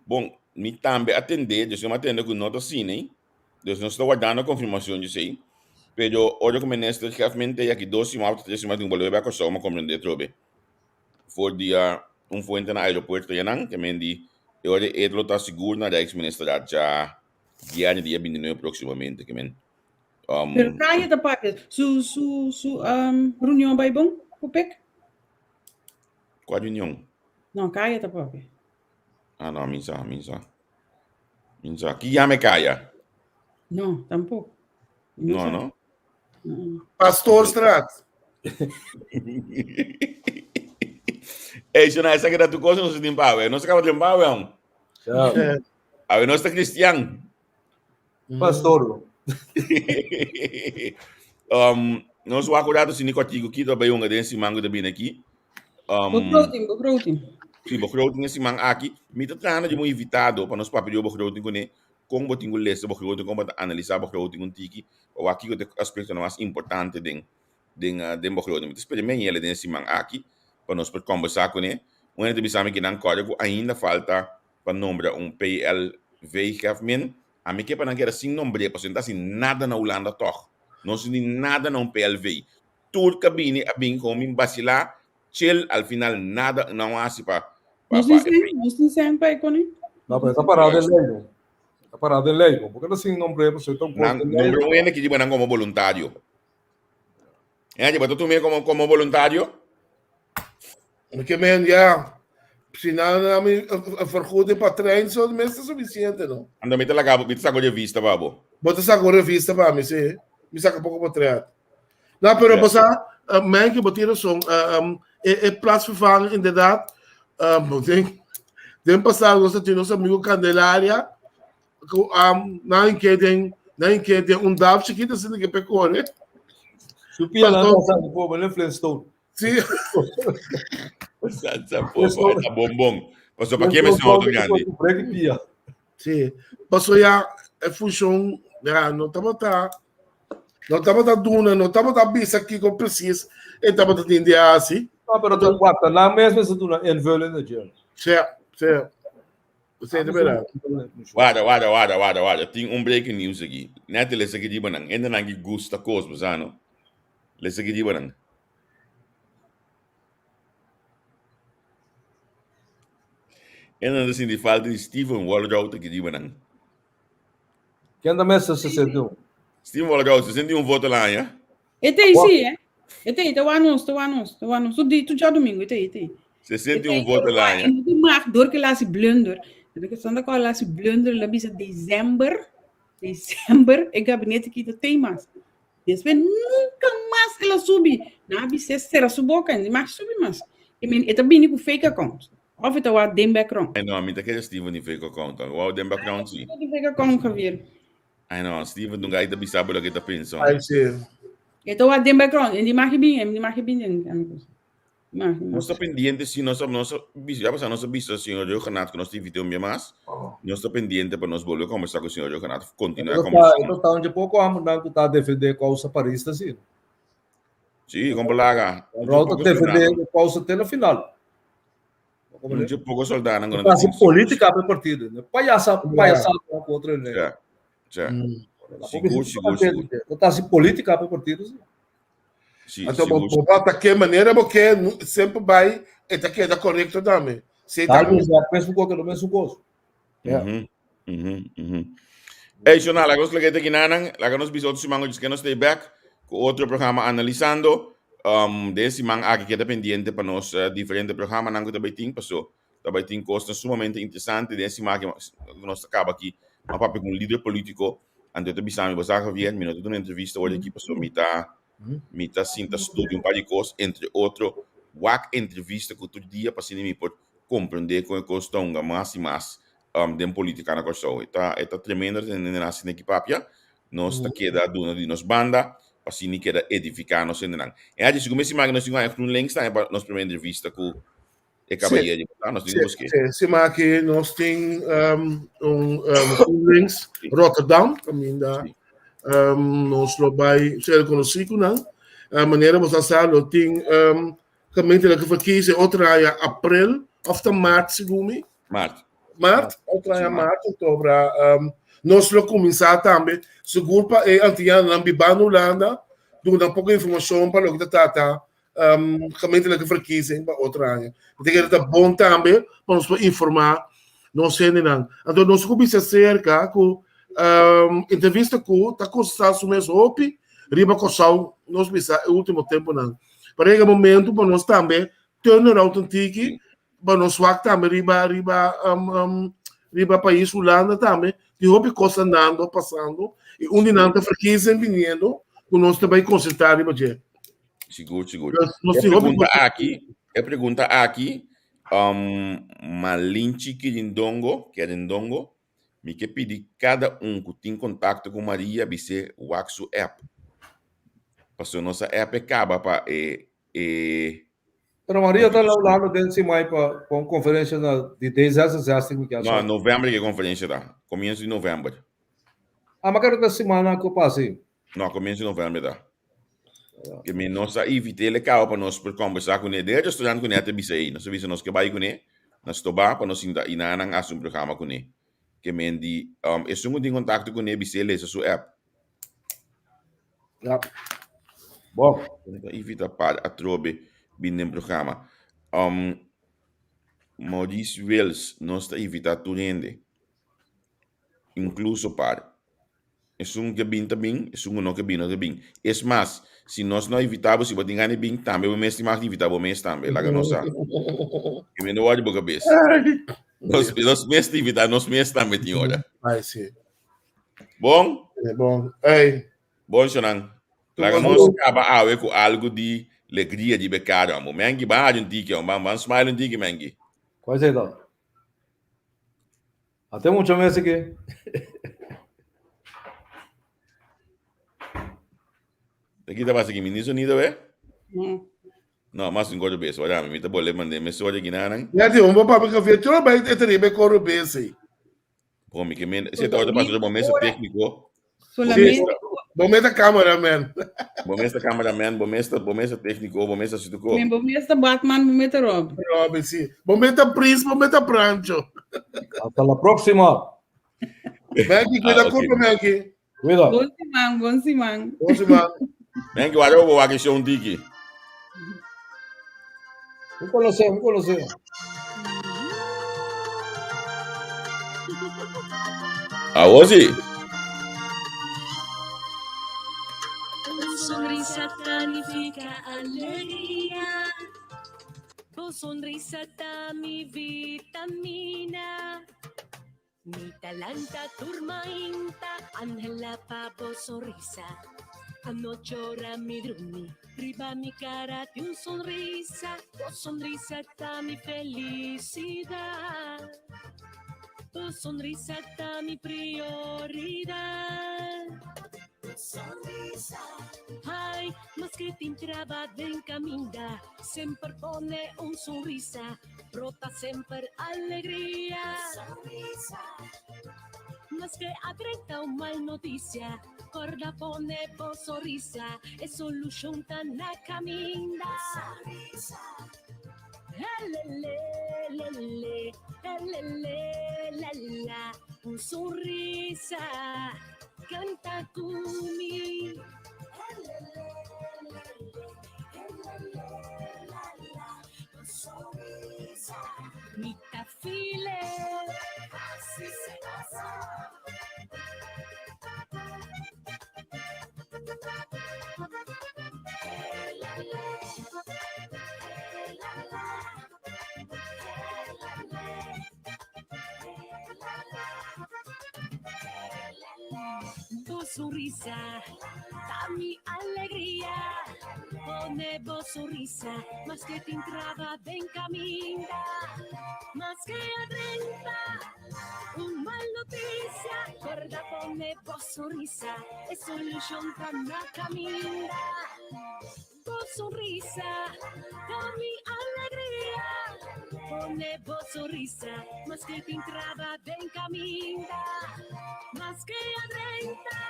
F: Bom, me também atender, eu me atender com nota sim, né? Eu não estou guardando a confirmação de sei. Pero olha como ministro realmente aqui 2 semanas, 3 semanas tem valor para Corsol, ma compreender trobe. Voor dia fuente na aeroporto yan que me di olha ele está seguro na Rijksministeriat já dia 29 proximamente que men.
E: Pero kaya da papi su reunião vai bom, Copec?
F: Qual reunião?
E: Não, kaya da papi.
F: Ah, não, minsa. Que ya me calla?
E: Não, tampouco.
F: Não.
H: Pastor Strat.
F: Ei, se não é essa que tu coisa, não se tem pau, não se acaba de pau, não está cristiano.
G: Pastor.
F: Nós vamos acordar se nicotigo aqui também um desse mango de bem aqui.
E: Bocrouting.
F: Sim, bocrouting esse mango aqui. Me tá tratando de muito evitado para nós papel bocrouting com ele. Como botar o leste bocrouting, como analisar bocrouting com tiki. Ou aqui o aspecto mais importante den bocrouting. Me experimenta ele desse mango aqui. Para nós poder conversar com ele. Uma vez que que não código ainda falta para nombrar PLV government. A mim que para não querer sem nome, porque não tem nada na Holanda toch. Não tem nada na PLV. Tudo que vem bem como vacilar, chill, al final nada não há para.
E: Não tem sempre com ele.
G: Não, mas está parado em lei. Está parado em lei, porque não tem nome, você está
F: Número 1 que diga como voluntário. É, tipo, tu me como voluntário?
H: Porque men ja, se não me vergoeding para trein só mesmo suficiente não.
F: Anda me te la saco de vista, babo.
H: Bota saco de vista para mim, sim. Me saca pouco para trein. Não, pero você men que botar som é plaatsvervanging inderdaad. Den passado nós tínhamos amigo Candelária, na enquete dava chiquita assim que pecou, né?
G: Supia lá no povo, né, Flintstone.
H: Sim.
F: Tá bom. Passou para quem me chamou do grande.
H: Sim. Passou já a função, não estava duna, não estava bisa aqui como preciso, e estava atendendo assim.
G: Não, mas tu guarda lá mesmo essa duna invulnerable.
H: Certo. Você é de verdade.
F: Guarda. Tem breaking news aqui. Net lesa que diba nang. Ainda nang gusta cosmos, ano. Lesa que diba nang. Ainda assim de falta de Steven Waldrout que diba nang.
G: Quem anda messa 61?
F: Steven Waldrout, 61 voto lá, ya?
E: Ete aí, sim, Ete aí, o anúncio. Tu já domingo, ete aí.
F: 61 voto lá, ya?
E: E mag door que lá se blunder. De questão da qual lá se blunder, lá bisa dezembro, e gabinete que tem mais. Depois nunca mais ela sube. Na bisa será suboca, ainda mais sube mais. E men, eta bini com fake account. Of eta wa dem background.
F: I know, me take Steven die fake account. Wow, dem background zie.
E: Die fake account Javier.
F: I know, Steven não gaita bisabo lá que tá pensando.
H: Aí sim.
E: Eta wa dem background, e die mag je bini,
F: Nós estamos pendentes, sim, nós já passamos nossa vista, senhor Renato, que nós tivemos um mais. Nós estamos pendentes para nós voltar a conversar com o senhor Renato, continuar a conversar.
G: Então tá onde pouco a mudar que tá defender qual os aparistas sim.
F: Sim, como lá.
G: Rota defender qual os até no final.
F: Muito pouco soldado, não.
G: Tá assim política para partido, né? Palhaçada com outro, né?
F: Já. Seguro.
G: Tá assim política para partido.
F: Sim,
H: então, de que maneira, porque sempre vai, eta que é correto também.
G: Talvez já penso um pouco no mesmo gosto.
F: Hey, jornal, agora que aqui nanan, lá nós bisou outros mangos que nós stay back com outro programa analisando, desse mang aqui que é dependente para nós diferente programa nango também tem passou, também tem coisas sumamente interessante desse mang que nós acaba aqui, uma papo com um líder político, ante também sabe você já viu, minuto de uma entrevista hoje aqui passou mita sinta estudo par de coisas, entre outros, entrevista que todo dia para se me pode compreender com a questão mais e mais de política na questão. É tremendo na cena equipapia, nós está queda duna de nos banda, para se nem queda edificar nos cena. É a gente começa a nós temos um link para nossa primeira entrevista com e cabalheiro, nós temos que.
H: Se que nós tem links Rotterdam, também da nós lo vai ser conhecido, não? A maneira você sabe, tem realmente que verkiezen outra é abril of de maart, segundo Maart, outra é maart, outubro. Nós lo começar também, seguro para antiano na Biban Holanda, do um pouco de informação para o que está realmente que verkiezen para outra área. Tem que é bom também para nos informar, não sei não. Então nós começamos cerca com entrevista com tá constado o mesmo hopi riba coçal nós bisa o último tempo não para esse momento para nós também turn authentic para nós também riba país Holanda também de hopi coisa andando passando e onde não está frequência vindo com nós também concentrar riba je
F: seguro pergunta aqui malinchi que ndongo me que pedir cada que tem contato com Maria bise Waxo app. Passou nossa app acaba para
G: Pero Maria está lá dentro mais para uma conferência de 10 anos já tem que
F: não, novembro que conferência dá. Começo de novembro.
G: Mas quero que semana que passe.
F: Não, começo de novembro dá. Que me nossa evite ele acaba para nós por conversar com ele. Desde estudante com ele até bise aí. Nós vimos nós que vai com ele. Nós tobar para nós inanang asum programa com ele. Que mendi é um de contato com ele se ele é sua app.
G: Bom,
F: evita para a trobe binnen programa. Maurice Wells nós está evita tu rende. Incluso para. É que bem também, é não que bem. É mais, se nós não evitamos se botar em bem também, o mês mais evitava o mês também, lá que nós que me não olha boca cabeça. Nós mês evitar, nós mês também tem hora.
H: Ai sim.
F: Bom?
H: É bom. Ei.
F: Bom, Xanang. Lá que nós acaba com algo de alegria de pecado, amor. Mengi ba um tique, um smile um tique, mengi.
G: Quais é então? Até muito mês aqui.
F: Aqui tá passando aqui, ministro Nido, é? Não, mas não gosto disso. Olha, me tá bom, mandei mensagem aqui na né?
H: Já tem papo que eu vi, tu vai ter bem coro bem aí.
F: Bom, me que você tá passando um momento técnico.
H: Bomesta cameraman.
F: Bomesta cameraman, bomesta técnico, bomesta situco.
E: Bomesta Batman, bomesta Rob.
H: Rob, sí. Bomesta Prince, bomesta Prancho.
G: Hasta la próxima.
H: Melky, cuida culpa, Melky.
G: Cuida.
E: Bom simang.
F: Melky, guarda o aqui show um tiki.
G: Me conoceu.
F: Ah, hoje?
J: Sonrisa significa alegría. Tu sonrisa da mi vitamina. Mi talanta turmainta, Angela Pabo sonrisa. Anoche ora mi drumi, riba mi cara di un sonrisa. Tu sonrisa da mi felicidad. Tu sonrisa da mi prioridad. Sonrisa. Ay, mas que te entraba en camina, sempre pone un sonrisa, brota sempre alegría. Sonrisa. Mas que adrenta una mal noticia, corda pone por sonrisa, e solution tan na camina. Sonrisa. Lele, la la, un sonrisa. Canta conmigo. Mi tafile. Así se pasa. Tu sonrisa da mi alegría, pone vos sonrisa, más que te entraba en camina, más que adrenta, un mal noticia, corda pone vos sonrisa, es solución tan na camina, tu sonrisa da mi alegría, pone vos sonrisa, más que te entraba en camina, más que adrenta,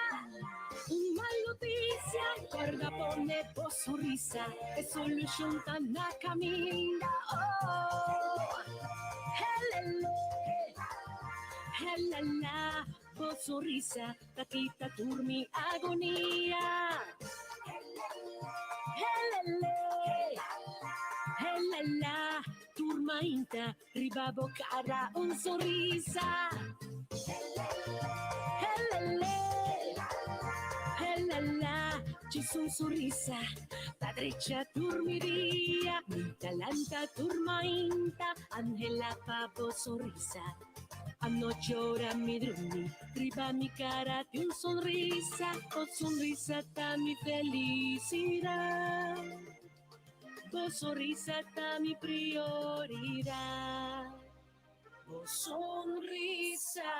J: un mal noticia, corda pone vos sonrisa, es solución tan na camina. Oh, helele, vos sonrisa, ta quita turmi agonía. Helele, turmainta, ribabo cara un sonrisa. Helala, ci son sorrisa, ta dreccia turmiria, mi talanta turmainta, Angela Pabo sorrisa. Anoche ora mi drumi, riba mi cara di un sonrisa, o sonrisa da mi felicidad. O sonrisa da mi prioridad. O sonrisa.